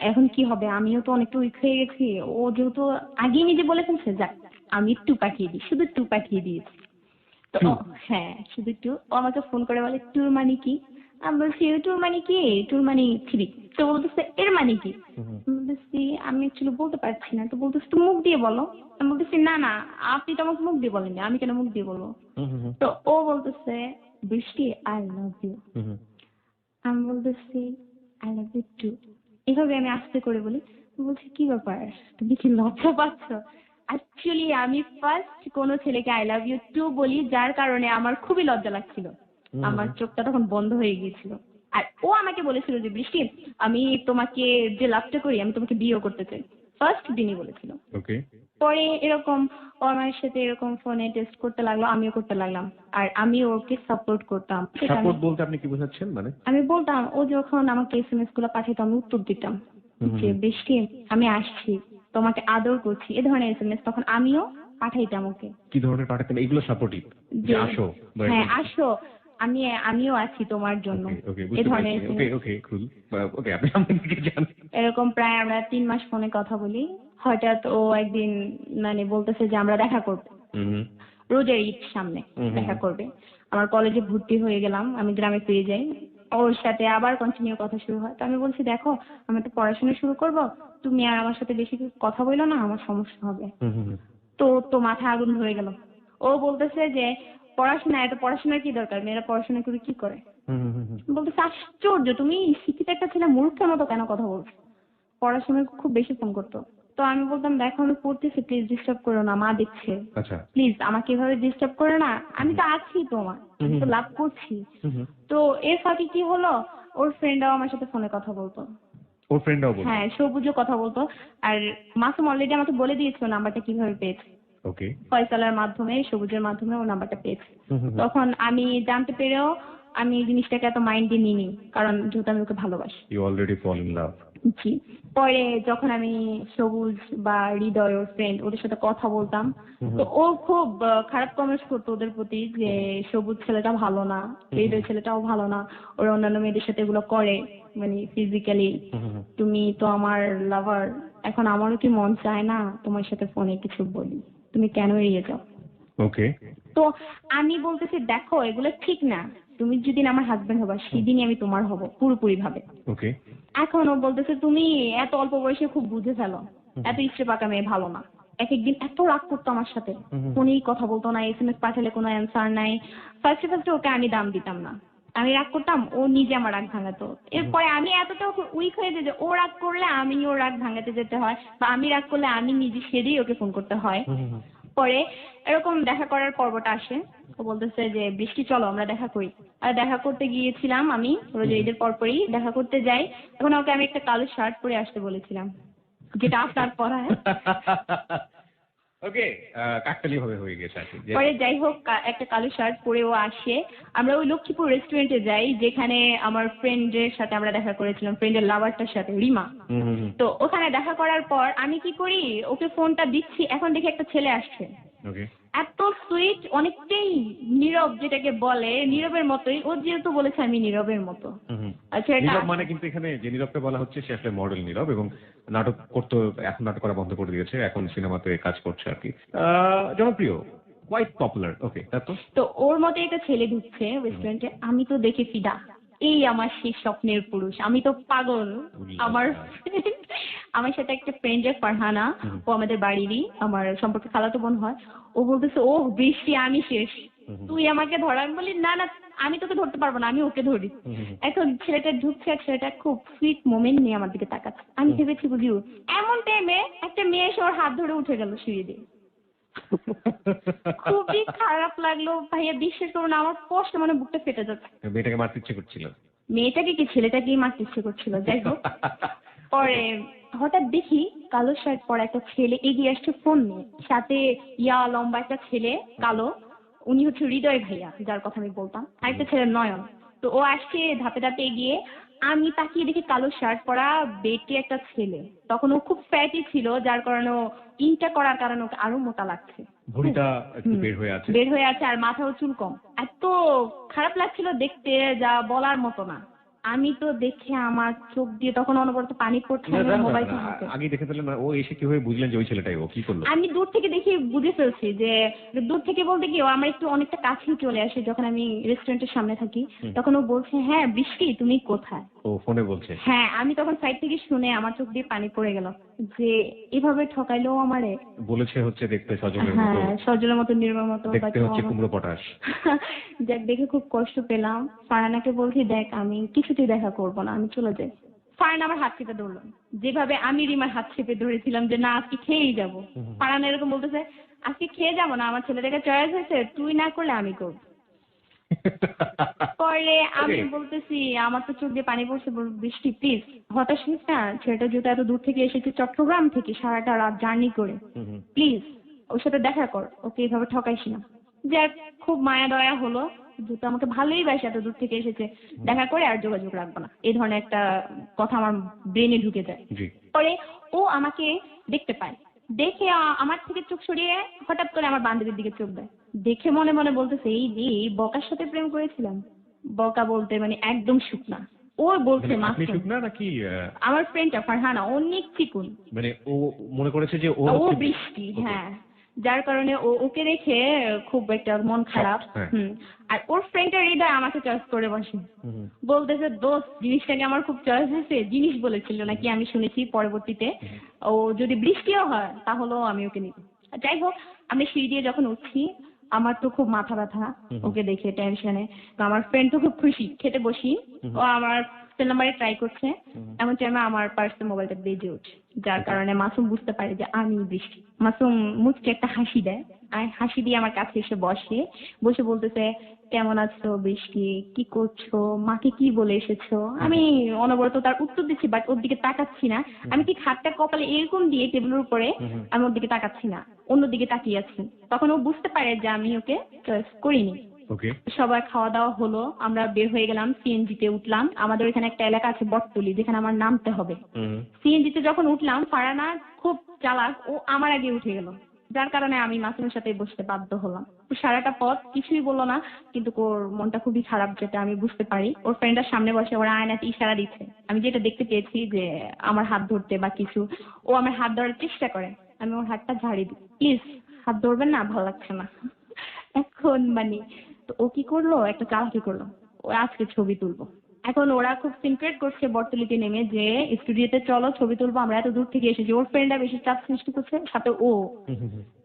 এখন কি হবে, আমিও তো অনেকটা উইক হয়ে গেছি। ও যেহেতু আগেই নিজে বলে ফেলছে, যাক আমি একটু পাঠিয়ে দিই, শুধু একটু পাঠিয়ে দিয়েছি। তো হ্যাঁ, শুধু একটু। ও আমাকে ফোন করে বলে টুর মানে কি। আমি বলছি টুর মানে কি, টুর মানে 3। তো বলতেছে এর মানে কি। আমি বলতেছি আমি অ্যাকচুয়ালি বলতে পারছি না। তো বলতেছে তুমি মুখ দিয়ে বলো। আমি বলতেছি না না, আপনি তো আমাকে মুখ দিয়ে বলেননি, আমি কেন মুখ দিয়ে বলবো। তো ও বলতেছে বৃষ্টি আই লাভ ইউ। আমি বলতেছি আই লাভ ইউ টু। এভাবে আমি আস্তে করে বলি। বলছি কি ব্যাপার, তুমি কি লজ্জা পাচ্ছ? অ্যাকচুয়ালি আমি ফার্স্ট কোনো ছেলেকে আই লাভ ইউ টু বলি, যার কারণে আমার খুবই লজ্জা লাগছিল, আমার চোখটা তখন বন্ধ হয়ে গিয়েছিল। আর ও আমাকে বলেছিল যে বৃষ্টি আমি তোমাকে যে লাভটা করি আমি তোমাকে বিয়েও করতে চাই, ফার্স্ট দিনই বলেছিল। ওকে। পরে এরকম ও আমার সাথে এরকম ফোনে টেস্ট করতে লাগলো, আমিও করতে লাগলাম, আর আমি ওকে সাপোর্ট করতাম। সাপোর্ট বলতে আপনি কি বোঝাচ্ছেন? মানে আমি বলতাম, ও যখন আমাকে এসএমএস গুলো পাঠাতো আমি উত্তর দিতাম যে বৃষ্টি আমি আসছি, তোমাকে আদর করছি, এ ধরনের এসএমএস তখন আমিও পাঠাইতাম ওকে। কি ধরনের পাঠাতেন এগুলো সাপোর্টিভ? যে আসো। হ্যাঁ আসো, আমিও আছি তোমার জন্য, ওকে, এ বুঝতে ধরনের পেরেছি। ওকে ওকে কুল। ওকে, আপনি আমাদেরকে জান। এরকম প্রায় আমরা 3 মাস ফোনে কথা বলি। হঠাৎ ও একদিন মানে বলতেছে যে আমরা দেখা করবো, রোজার ঈদ সামনে দেখা করবে। আমার কলেজে ভর্তি হয়ে গেলাম, আমি গ্রামে ফিরে যাই। ওর সাথে আবার কন্টিনিউ কথা শুরু হয়। তো আমি বলছি দেখো আমি তো পড়াশোনা শুরু করব, তুমি আর আমার সাথে বেশি কথা বলো না, আমার সমস্যা হবে। তো তো মাথায় আগুন ধরে গেল। ও বলতেছে যে পড়াশোনা, এত পড়াশোনার কি দরকার, মেয়েরা পড়াশোনা করে কি করে। বলতেছে আশ্চর্য, তুমি শিক্ষিত একটা ছেলে মূর্খের মতো কেন কথা বলছো, পড়াশোনায় খুব বেশি ফোন করতো। তো আমি বলতাম দেখো আমি পড়তেছি, প্লিজ ডিস্টার্ব করো না, মা দেখছে, প্লিজ আমাকে এভাবে ডিস্টার্ব করো না, আমি তো আছি তোমার, আমি তো লাভ করছি। তো এর ফাঁকে কি হলো, ওর ফ্রেন্ডরাও আমার সাথে ফোনে কথা বলতো। ওর ফ্রেন্ডরাও বলতো? হ্যাঁ, সবুজও কথা বলতো। আর মাসুম অলরেডি আমাকে বলে দিয়েছিল নাম্বারটা কিভাবে পেয়েছে। ওকে। ফয়সালার মাধ্যমে, সবুজের মাধ্যমে ও নাম্বারটা পেয়েছে। তখন আমি জানতে পেরেও আমি জিনিসটাকে এত মাইন্ড দিয়ে নিইনি, কারণ যেহেতু আমি ওকে ভালোবাসি। You already fall in love. জি। পরে যখন আমি সবুজ বা হৃদয় ওর ফ্রেন্ড ওদের সাথে কথা বলতাম, তো ও খুব খারাপ কমেন্টস করতো ওদের প্রতি, যে সবুজ ছেলেটা ভালো না, হৃদয় ছেলেটাও ভালো না, ওরা অন্যান্য মেয়েদের সাথে এগুলো করে, মানে ফিজিক্যালি, তুমি তো আমার লাভার, এখন আমারও কি মন চায় না তোমার সাথে ফোনে কিছু বলি, তুমি কেন এড়িয়ে যাও। ওকে। তো আমি বলতেছি দেখো এগুলো ঠিক না, তুমি যেদিন আমার হাজবেন্ড হবা সেদিনই আমি তোমার হব পুরোপুরি ভাবে। ওকে। এখন ও বলতেছে তুমি এত অল্প বয়সে খুব বুঝে ফেলো, এত ইচ্ছে পাকা মেয়ে ভালো না। এক একদিন এত রাগ করতো আমার সাথে, ফোনেই কথা বলতো না, SMS পাঠালে কোনো অ্যান্সার নাই। ফার্স্টে ফার্স্টে ওকে আমি দাম দিতাম না, আমি রাগ করতাম, ও নিজে আমার রাগ ভাঙাতো। এরপরে আমি এতটা উইক হয়ে যাই যে ও রাগ করলে আমি ওর রাগ ভাঙাতে যেতে হয়, বা আমি রাগ করলে আমি নিজে সেরেই ওকে ফোন করতে হয়। পরে এরকম দেখা করার পর্বটা আসে, ও বলতেছে যে বৃষ্টি চলো আমরা দেখা করি। আর দেখা করতে গিয়েছিলাম আমি রোজা ঈদের পরপরই দেখা করতে যাই। এখন ওকে আমি একটা কালো শার্ট পরে আসতে বলেছিলাম, যেটা আপনার পরায়। ওকে। কাকতালীয় ভাবে হয়ে গেছে আর কি। পরে যাই হোক একটা কালো শার্ট পরে ও আসে, আমরা ওই লক্ষ্মীপুর রেস্টুরেন্টে যাই যেখানে আমার ফ্রেন্ডের সাথে আমরা দেখা করেছিলাম, ফ্রেন্ডের লাভারটার সাথে, রিমা। তো ওখানে দেখা করার পর আমি কি করি, ওকে ফোনটা দিচ্ছি, এখন দেখি একটা ছেলে আসছে, এত সুইট, অনেকটাই নীরব, যেটাকে বলে নীরবের মতোই, ও যেহেতু বলেছে আমি নীরবের মতো। আচ্ছা, নীরব মানে কিন্তু এখানে যে নীরবকে বলা হচ্ছে সে আসলে মডেল নীরব, এবং নাটক করতে এখন নাটক করা বন্ধ করে দিয়েছে, এখন সিনেমাতে কাজ করছে আর কি। জনপ্রিয়, কোয়াইট পপুলার। ওকে, তারপর? তো ওর মতো একটা ছেলে ঢুকছে রেস্টুরেন্টে, আমি তো দেখে ফিদা, এই আমার সেই স্বপ্নের পুরুষ, আমি তো পাগল। আমার আমার সাথে একটা ফ্রেন্ড ফারহানা, ও আমাদের বাড়িরই, আমার সম্পর্কে খালাতো বোন হয়। ও বলতেছে ও বৃষ্টি আমি শেষ, তুই আমাকে ধর। আমি বলি না না, আমি তোকে ধরতে পারবো না, আমি ওকে ধরি। এখন ছেলেটা ঢুকছে আর ছেলেটা খুব সুইট মোমেন্ট নিয়ে আমার দিকে তাকাচ্ছে, আমি ভেবেছি বুঝিও। এমন টাইমে একটা মেয়ে এসে ওর হাত ধরে উঠে গেল সিঁড়ি দিয়ে। খুবই খারাপ লাগলো ভাইয়া, বিশ্বাস করুন আমার কষ্ট, মানে বুকটা ফেটে যাচ্ছে। মেয়েটাকে মারতে ইচ্ছে করছিল? মেয়েটাকে কি ছেলেটাকেই মারতে ইচ্ছে করছিল, যাই হোক। পরে হঠাৎ দেখি কালো শার্ট পরা একটা ছেলে এগিয়ে আসছে ফোন নিয়ে, সাথে লম্বা একটা ছেলে কালো, উনি হচ্ছে হৃদয় ভাইয়া যার কথা আমি বলতাম, আরেকটা ছেলে নয়ন। তো ও আসছে ধাপে ধাপে এগিয়ে, আমি তাকিয়ে দেখি কালো শার্ট পরা বেটে একটা ছেলে, তখন ও খুব ফ্যাটি ছিল, যার কারণে ও ইনটা করার কারণে ওকে আরো মোটা লাগছে, ভুঁড়িটা একটু বের হয়ে আছে, আর মাথাও চুল কম। এত খারাপ লাগছিল দেখতে, যা বলার মতো না। আমি তো দেখে আমার চোখ দিয়ে তখন অনবরত পানি পড়ছে, মোবাইল আগে দেখে ফেললেন না? ও এসে কিভাবে বুঝলেন যে ওই ছেলেটাই? ও কি করলো? আমি দূর থেকে দেখে বুঝে ফেলছি, যে দূর থেকে বলতে কি ও আমার একটু অনেকটা কাছেই চলে আসে, যখন আমি রেস্টুরেন্টের সামনে থাকি তখন ও বলছে হ্যাঁ বৃষ্টি তুমি কোথায়। ও ফোনে বলছে? হ্যাঁ। আমি তখন সাইড থেকে শুনে আমার চোখ দিয়ে পানি পড়ে গেল, যে এভাবে ঠকাইলো আমারে। বলেছে হচ্ছে দেখতে সজলের মতো। হ্যাঁ, সজলের মতো, নির্মল মতো, দেখতে হচ্ছে কুমড়ো পটাশ। যাক, দেখে খুব কষ্ট পেলাম। ফারহানাকে বলছি দেখ আমি কিছুতেই দেখা করবো না, আমি চলে যাই। ফারহানা আমার হাত চেপে ধরলো, যেভাবে আমি রিমার হাত চেপে ধরেছিলাম যে না আজকে খেয়েই যাবো। ফারহানা এরকম বলতেছে আজকে খেয়ে যাবো না, আমার ছেলেটাকে চয়েস হয়েছে, তুই না করলে আমি করবো। পরে আমি বলতেছি, আমার তো চোখ দিয়ে পানি পড়ছে, বৃষ্টি প্লিজ হতাশ হইস না, ছেলেটা যেহেতু এত দূর থেকে এসেছে, চট্টগ্রাম থেকে সারাটা রাত জার্নি করে, প্লিজ ওর সাথে দেখা কর, ওকে এভাবে ঠকাইস না। যাক, খুব মায়া দয়া হলো, যেহেতু আমাকে ভালোই বাসে, এত দূর থেকে এসেছে, দেখা করে আর যোগাযোগ রাখবো না, এই ধরনের একটা কথা আমার ব্রেনে ঢুকে যায়। পরে ও আমাকে দেখতে পায়, দেখে আমার থেকে চোখ সরিয়ে হঠাৎ করে আমার বান্ধবীর দিকে চোখ দেয়, দেখে মনে মনে বলতেছে এই যে বকার সাথে প্রেম করেছিলাম। বকা বলতে মানে একদম শুকনা। ও বলছে আপনি শুকনা নাকি? আমার ফ্রেন্ডটা ফারহানা অনেক চিকুন, মানে ও মনে করেছে যে ও বৃষ্টি। হ্যাঁ, যার কারণে ওকে দেখে খুব একটা মন খারাপ। হ্যাঁ। আর ওর ফ্রেন্ডের হৃদয় আমাকে চয়েস করে বসে, বলতেছে দোস্ত জিনিসটাকে আমার খুব চয়েস হয়েছে, জিনিস বলেছিল নাকি আমি শুনেছি পরবর্তীতে। ও যদি বৃষ্টিও হয় তাহলেও আমি ওকে নিব। যাই হোক, আমি সিঁড়ি দিয়ে যখন উঠছি আমার তো খুব মাথা ব্যথা ওকে দেখে টেনশনে। তো আমার ফ্রেন্ড তো খুব খুশি, খেতে বসি, ও আমার সেল নাম্বারে ট্রাই করছে, এমন টাইমে আমার পার্সের মোবাইলটা বেজে ওঠে, যার কারণে মাসুম বুঝতে পারে যে আমি বৃষ্টি। মাসুম মুচকে একটা হাসি দেয়, আর হাসি দিয়ে আমার কাছে এসে বসে, বসে বলতেছে কেমন আছো বৃষ্টি, কি করছো, মাকে কি বলে এসেছো। আমি অনবরত তার উত্তর দিচ্ছি, বাট ওর দিকে তাকাচ্ছি না। আমি ঠিক হাতটা কপালে এরকম দিয়ে টেবিলের উপরে আমি ওর দিকে তাকাচ্ছি না, অন্যদিকে তাকিয়ে আছি। তখন ও বুঝতে পারে যে আমি ওকে চয়েস করিনি। ওকে। সবাই খাওয়া দাওয়া হলো, আমরা বের হয়ে গেলাম, সিএনজি তে উঠলাম। আমাদের ওইখানে একটা এলাকা আছে বটতলি, যেখানে আমার নামতে হবে। সিএনজি তে যখন উঠলাম, ফারানা খুব চালাক, ও আমার আগে উঠে গেল, যার কারণে আমি মাসুমের সাথে বসতে বাধ্য হলাম। সারাটা পথ কিছুই বললো না, কিন্তু ওর মনটা খুবই খারাপ, যেটা আমি বুঝতে পারি। ওর ফ্রেন্ডের সামনে বসে ওরা আয়নাতে ইশারা দিচ্ছে, আমি যেটা দেখতে পেয়েছি যে আমার হাত ধরতে বা কিছু। ও আমার হাত ধরার চেষ্টা করে, আমি ওর হাতটা ঝাড়ি দিই, প্লিজ হাত ধরবেন না, ভালো লাগছে না। এখন মানে তো ও কি করলো, একটা চালাকি করলো, ও আজকে ছবি তুলবো। এখন ওরা খুব সিনক্রেট করছে বটতলিতে নেমে যে স্টুডিওতে চলো ছবি তুলবো, আমরা এত দূর থেকে এসেছি। ওর ফ্রেন্ডরা বেশি চাপ সৃষ্টি করছে, সাথে ও।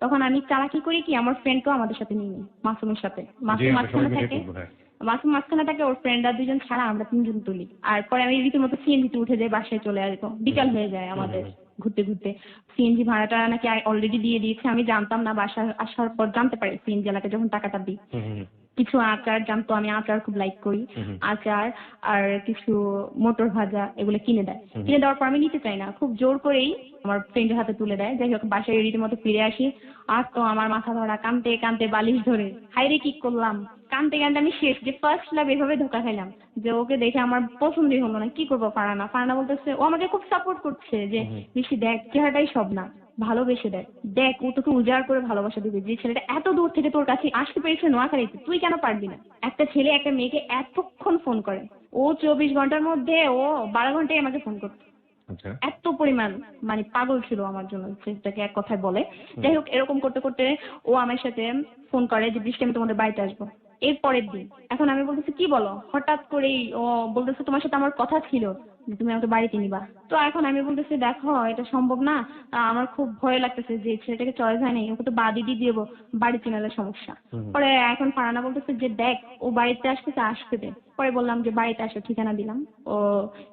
তখন আমি চালাকি করি কি, আমার ফ্রেন্ডকেও আমাদের সাথে নিয়ে নিই, মাসুমের সাথে। মাসুম মাঝখানে থাকে, মাসুম মাঝখানে থাকে, ওর ফ্রেন্ডরা দুজন ছাড়া আমরা তিনজন তুলি। আর পরে আমি রীতিমতো সিএনজিতে উঠে যাই, বাসায় চলে আসবো, বিকাল হয়ে যায় আমাদের ঘুরতে ঘুরতে। সিএনজি ভাড়াটা নাকি অলরেডি দিয়ে দিয়েছে, আমি জানতাম না, বাসা আসার পর জানতে পারি সিএনজি এলাকায় যখন টাকাটা দিই। কিছু আচার জানতো, আমি আচার খুব লাইক করি, আচার আর কিছু মোটর ভাজা এগুলো কিনে দেয়। কিনে দেওয়ার পর আমি নিতে চাই না, খুব জোর করেই আমার ফ্রেন্ডের হাতে তুলে দেয়। যাই হোক, বাসায় রীতিমতো ফিরে আসি, আর তো আমার মাথা ধরা, কানতে কানতে বালিশ ধরে, হাইরে কি করলাম, কানতে কানতে আমি শেষ। যে ফার্স্ট লাভ এভাবে ধোকা খাইলাম, যে ওকে দেখে আমার পছন্দই হলো না, কি করবো। ফারানা ফারানা বলতেছে, ও আমাকে খুব সাপোর্ট করছে যে বেশি দেখ, চেহারাটাই সব না, ভালোবেসে দেখ, দেখ ও তোকে উজাড় করে ভালোবাসা দিবে। যে ছেলেটা এত দূর থেকে তোর কাছে আসতে পেরেছে নোয়াখালীতে, তুই কেন পারবি না। একটা ছেলে একটা মেয়েকে এতক্ষণ ফোন করে, ও 24 ঘন্টার মধ্যে ও 12 ঘন্টায় আমাকে ফোন করতো। এত পরিমাণ মানে পাগল ছিল আমার জন্য, সেটাকে এক কথায় বলে। যাই হোক, এরকম করতে করতে ও আমার সাথে ফোন করে যে বৃষ্টি আমি তোমাদের বাড়িতে আসবো এর পরের দিন। এখন আমি বলতেছি কি বলো, হঠাৎ করেই ও বলতেছে তোমার সাথে আমার কথা ছিল যে তুমি আমাকে বাড়িতে নিবা। তো এখন আমি বলতেছি দেখো এটা সম্ভব না, আমার খুব ভয় লাগতেছে যে ছেলেটাকে চয়েস হয় নাই, ওকে তো বাড়ি দিয়ে দেবো, বাড়ি চিনালে সমস্যা। পরে এখন ফারানা বলতেছে যে দেখ ও বাড়িতে আসতেছে, আসতে দে। পরে বললাম যে বাড়িতে আসো, ঠিকানা দিলাম। ও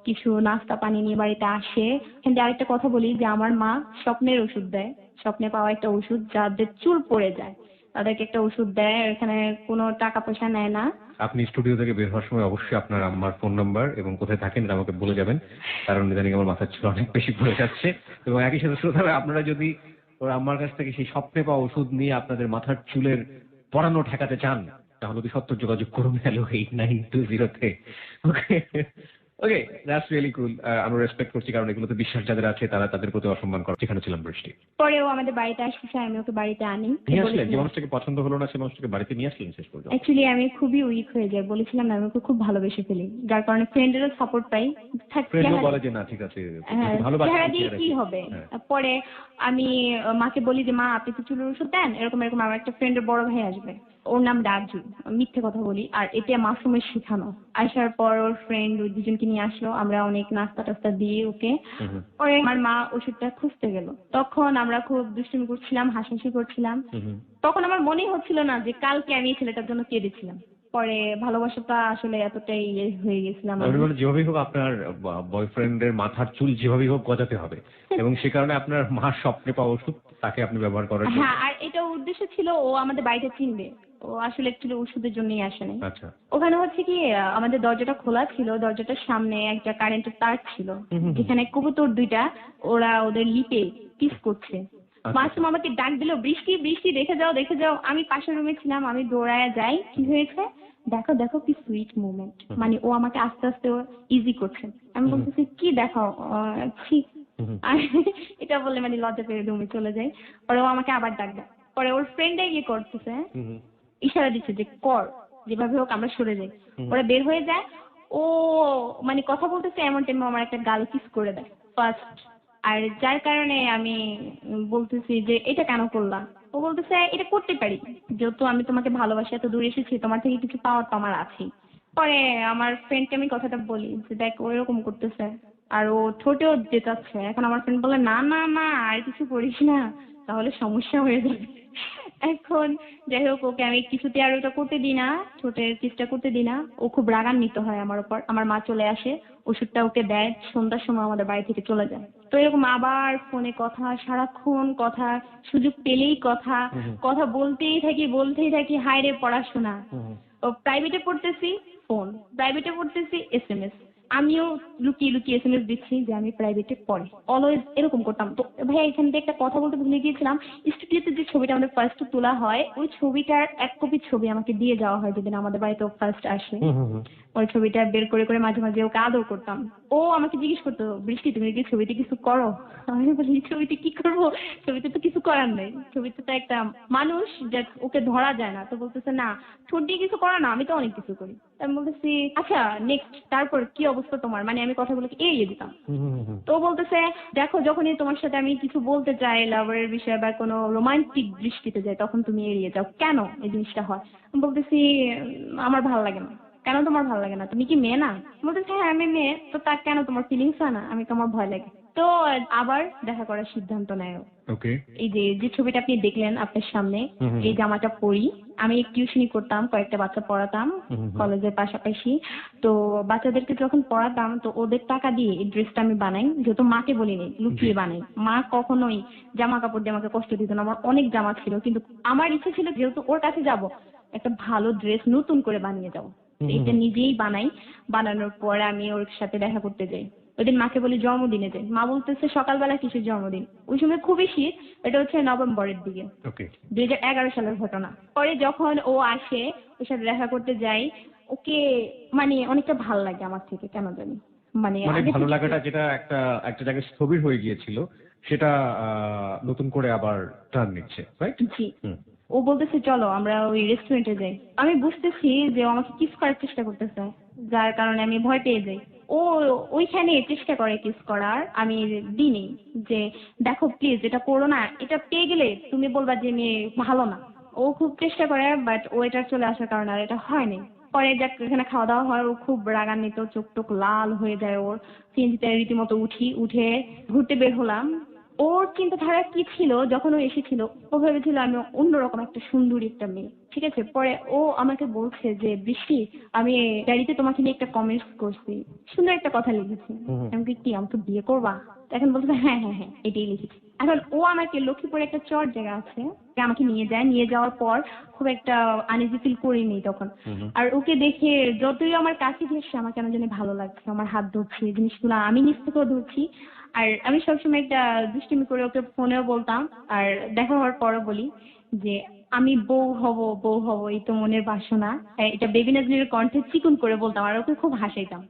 কিছু নাস্তা পানি নিয়ে বাড়িতে আসে। কিন্তু আরেকটা কথা বলি যে আমার মা স্বপ্নের ওষুধ দেয়, স্বপ্নে পাওয়া একটা ওষুধ, যাদের চুল পড়ে যায় তাদেরকে একটা ওষুধ দেয়, এখানে কোনো টাকা পয়সা নেয় না। আপনি স্টুডিও থেকে বের হওয়ার সময় অবশ্যই আপনার আম্মার ফোন নাম্বার এবং কোথায় থাকেন এটা আমাকে বলে যাবেন, কারণ ইদানিং আমার মাথার চুল অনেক বেশি পড়ে যাচ্ছে। এবং একই সাথে শ্রোতারা, আপনারা যদি ওর আম্মার কাছ থেকে সেই স্বপ্নে পাওয়া ওষুধ নিয়ে আপনাদের মাথার চুলের পড়ানো ঠেকাতে চান, তাহলে অতি সত্ত্বর যোগাযোগ করুন হ্যালো 8920-তে। Okay okay, that's really cool. আমরা রেসপেক্ট করছি, কারণ এগুলোতে বিশ্বাস যাদের আছে তারা তাদের প্রতি অসম্মান করে। যেখানে ছিলাম বৃষ্টি, পরেও আমাদের বাড়িতে আসছে, আমি ওকে বাড়িতে আনি। নিয়ে আসলেন, যে মানুষটাকে পছন্দ হলো না সে মানুষটাকে বাড়িতে নিয়ে আসলেন শেষ পর্যন্ত। অ্যাকচুয়ালি আমি খুবই উইক হয়ে যাই, বলেছিলাম না আমি ওকে খুব ভালোবেসে ফেলি, যার কারণে ফ্রেন্ডেরও সাপোর্ট পাই। ফ্রেন্ডও বলে যে না ঠিক আছে, চেহারা দিয়ে কি হবে। পরে আমি মাকে বলি যে মা আপনি কি চুলের ওষুধ দেন, এরকম এরকম আমার একটা ফ্রেন্ডের বড় ভাই আসবে, ওর নাম রাজু, মিথ্যে কথা বলি। আর এটা মাসুমের শিখানো। আসার পর ওর ফ্রেন্ড ওই দুজনকে নিয়ে আসলো, আমরা অনেক নাস্তা টাস্তা দিয়ে ওকে। পরে আমার মা ওষুধটা খুঁজতে গেল, তখন আমরা খুব দুষ্টুমি করছিলাম, হাসাহাসি করছিলাম। তখন আমার মনেই হচ্ছিল না যে কালকে আমি এই ছেলেটার জন্য কেঁদেছিলাম। পরে ভালোবাসাটা আসলে এতটাই হয়ে গেছিলাম। যেভাবেই হোক আপনার বয়ফ্রেন্ডের মাথার চুল যেভাবেই হোক গজাতে হবে, এবং সে কারণে আপনার মার স্বপ্নে পাওয়া ওষুধ তাকে আপনি ব্যবহার করার। হ্যাঁ, আর এটা উদ্দেশ্য ছিল ও আমাদের বাড়িতে চিনবে, ও আসলে একচুয়ালি ওষুধের জন্যই আসে নাই। আচ্ছা। ওখানে হচ্ছে কি আমাদের দরজাটা খোলা ছিল, দরজাটার সামনে একটা কারেন্টের তার ছিল, যেখানে কবুতর দুইটা ওরা ওদের লিপে কিস করছে। মাসুম আমাকে ডাক দিল, বৃষ্টি বৃষ্টি দেখে যাও দেখে যাও। আমি পাশের রুমে ছিলাম, আমি দৌড়ায় যাই, কি হয়েছে দেখো দেখো কি সুইট মোমেন্ট। মানে ও আমাকে আস্তে আস্তে ইজি করছে। আমি বলতেছি কি দেখাও, আর এটা বললে মানে লজ্জা পেয়ে রুমে চলে যাই। পরে ও আমাকে আবার ডাক দেয়। পরে ওর ফ্রেন্ডে গিয়ে করতেছে, ইশারা দিচ্ছে যে কর, যেভাবে হোক আমরা সরে যাই। ওরা বের হয়ে যায়, ও মানে কথা বলতেছে, এমন টাইমে আমার একটা গাল কিস করে দেয় ফার্স্ট। আর যার কারণে আমি বলতেছি যে এটা কেন করলা। ও ও বলতেছে এটা করতে পারি, যেহেতু আমি তোমাকে ভালোবাসি, এত দূরে এসেছি, তোমার থেকে কিছু পাওয়ার তো আমার আছেই। পরে আমার ফ্রেন্ডকে আমি কথাটা বলি যে দেখ ও এরকম করতেছে, আর ও ঠোঁটেও জেতাচ্ছে। এখন আমার ফ্রেন্ড বলে না না না আর কিছু করিস না, তাহলে সমস্যা হয়ে যাবে। এখন যাই হোক ওকে আমি কিছুতে আর ওটা করতে দিই না, ঠোঁটের কিসটা করতে দিই না। ও খুব রাগান্বিত হয় আমার উপর। আমার মা চলে আসে, ওষুধটা ওকে দেয়, সন্ধ্যার সময় আমাদের বাড়ি থেকে চলে যায়। তো এরকম আবার ফোনে কথা, সারাক্ষণ কথা, সুযোগ পেলেই কথা, কথা বলতেই থাকি হায় রে পড়াশোনা। ও প্রাইভেটে পড়তেছি, ফোন, প্রাইভেটে পড়তেছি, এসএমএস। আমিও লুকিয়ে লুকিয়ে এসএমএস দিচ্ছি যে আমি প্রাইভেটে পড়ে, অলওয়েজ এরকম করতাম। তো ভাইয়া এখান থেকে একটা কথা বলতে ভুলে গিয়েছিলাম, স্টুডিওতে যে ছবিটা আমাদের ফার্স্ট তোলা হয়, ওই ছবিটার এক কপি ছবি আমাকে দিয়ে যাওয়া হয় যেদিন আমাদের বাড়িতে ফার্স্ট আসে। ওই ছবিটা বের করে করে মাঝে মাঝে ওকে আদর করতাম। ও আমাকে জিজ্ঞেস করতো, বৃষ্টি তুমি কি ছবিতে কিছু করো? আমি বলি ছবিতে কি করবো, ছবিতে তো কিছু করার নেই, ছবিতে তো একটা মানুষ যে ওকে ধরা যায় না। তো বলতেছে না ঠোঁট দিয়ে কিছু করা না, আমি তো অনেক কিছু করি। তা আমি বলতেছি আচ্ছা নেক্সট, তারপর কি অবস্থা তোমার, মানে আমি কথাগুলোকে এড়িয়ে দিতাম। তো ও বলতেছে দেখো যখনই তোমার সাথে আমি কিছু বলতে চাই লাভারের বিষয়ে বা কোনো রোমান্টিক দৃষ্টিতে যাই, তখন তুমি এড়িয়ে যাও, কেন এই জিনিসটা হয়? আমি বলতেছি আমার ভালো লাগে না। কেন তোমার ভালো লাগে না, তুমি কি মেয়ে না? বলতেছে হ্যাঁ আমি মেয়ে, তো তার কেন তোমার ফিলিংস হয় না? আমি তো আমার ভয় লাগে। তো আবার দেখা করার সিদ্ধান্ত নেয় ও। ওকে। এই যে যে ছবিটা আপনি দেখলেন আপনার সামনে, এই জামাটা পরি, আমি টিউশনি করতাম, কয়েকটা বাচ্চা পড়াতাম কলেজের পাশাপাশি। তো বাচ্চাদেরকে যখন পড়াতাম তো ওদের টাকা দিয়ে এই ড্রেসটা আমি বানাই, যেহেতু মাকে বলিনি, লুকিয়ে বানাই। মা কখনোই জামা কাপড় দিয়ে আমাকে কষ্ট দিত না, আমার অনেক জামা ছিল, কিন্তু আমার ইচ্ছে ছিল যেহেতু ওর কাছে যাব, একটা ভালো ড্রেস নতুন করে বানিয়ে যাবো। এটা নিজেই বানাই। বানানোর পরে আমি ওর সাথে দেখা করতে যাই। ওইদিন মাকে বলি জন্মদিনে যাই, মা বলতেছে সকালবেলা কিসের জন্মদিন? ওই সময় খুবই শীত, এটা হচ্ছে নভেম্বরের দিকে, ওকে। 2011 সালের ঘটনা। পরে যখন ও আসে, ওর সাথে দেখা করতে যাই, ওকে মানে অনেকটা ভাল লাগে আমার থেকে, কেন জানি মানে মানে আগে ভালো থেকে। লাগাটা যেটা একটা একটা জায়গায় স্থবির হয়ে গিয়েছিল, সেটা নতুন করে আবার টার্ন নিচ্ছে, রাইট? জি। ও বলতেছে চলো আমরা ওই রেস্টুরেন্টে যাই। আমি বুঝতেছি যে ও আমাকে কিস করার চেষ্টা করতেছে, যার কারণে আমি ভয় পেয়ে যাই। ও ওইখানে চেষ্টা করে কিস করার, আমি দিইনি, যে দেখো প্লিজ এটা করো না, এটা পেয়ে গেলে তুমি বলবা যে মেয়ে ভালো না। ও খুব চেষ্টা করে, বাট ও এটা চলে আসার কারণে আর এটা হয়নি। পরে যাক এখানে খাওয়া দাওয়া হয়, ও খুব রাগান্বিত, চোখ টোক লাল হয়ে যায় ওর। সিএনজিতে রীতিমতো উঠে ঘুরতে বের হলাম। ওর চিন্তাধারা কি ছিল, যখন ও এসেছিল ও ভেবেছিল আমি অন্যরকম একটা সুন্দরী একটা মেয়ে, ঠিক আছে? পরে ও আমাকে বলছে যে বৃষ্টি, আমি ডায়েরিতে তোমাকে নিয়ে একটা কমেন্টস করছি, সুন্দর একটা কথা লিখেছি। আমি কি কি আমাকে বিয়ে করবা? এখন বলছে হ্যাঁ হ্যাঁ হ্যাঁ এটাই লিখেছি। এখন ও আমাকে লক্ষ্মীপুরে একটা চর জায়গা আছে, আমাকে নিয়ে যায়, নিয়ে যাওয়ার পর খুব একটা আনইজি ফিল করিনি তখন। আর ওকে দেখে যতই আমার কাছে ঘেসছে আমার কেন জানি ভালো লাগছে, আমার হাত ধরছি, জিনিসগুলো আমি নিচ থেকেও ধরছি। আর আমি সবসময় একটা দুষ্টুমি করে ওকে ফোনেও বলতাম, আর দেখা হওয়ার পরও বলি যে আমি বউ হব এই তো মনের বাসনা। এটা বেবি নাজনীর কণ্ঠে চিকুন করে বলতাম, আর ওকে খুব হাসাইতাম।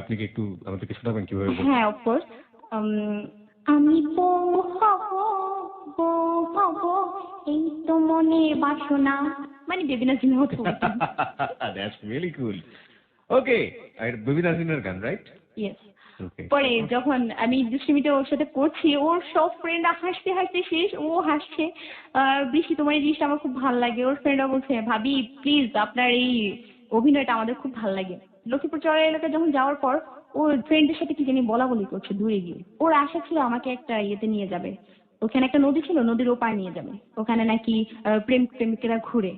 আপনি কি একটু আমাদেরকে শোনাবেন কিভাবে বলছেন? হ্যাঁ অফকোর্স। আমি বউ হব এই তো মনের বাসনা, মানে বেবি নাজনীর মতো বলতাম। That's really cool. ওকে, আর বেবি নাজরিনের গান, রাইট? ইয়েস। ওকে। পরে যখন আমি দুষ্টুমিটা ওর সাথে করছি, ওর সব ফ্রেন্ডরা হাসতে হাসতে শেষ, ও হাসছে। বৃষ্টি তোমার এই জিনিসটা আমার খুব ভালো লাগে। ওর ফ্রেন্ডরা বলছে ভাবি প্লিজ আপনার এই অভিনয়টা আমাদের খুব ভালো লাগে। লক্ষ্মীপুর চড়া এলাকায় যখন যাওয়ার পর ওর ফ্রেন্ডদের সাথে কি জানি বলা বলি করছে দূরে গিয়ে। ওর আশা ছিল আমাকে একটা ইয়েতে নিয়ে যাবে, ওখানে একটা নদী ছিল, নদীর ওপার নিয়ে যাবে, ওখানে নাকি প্রেম প্রেমিকেরা ঘুরে।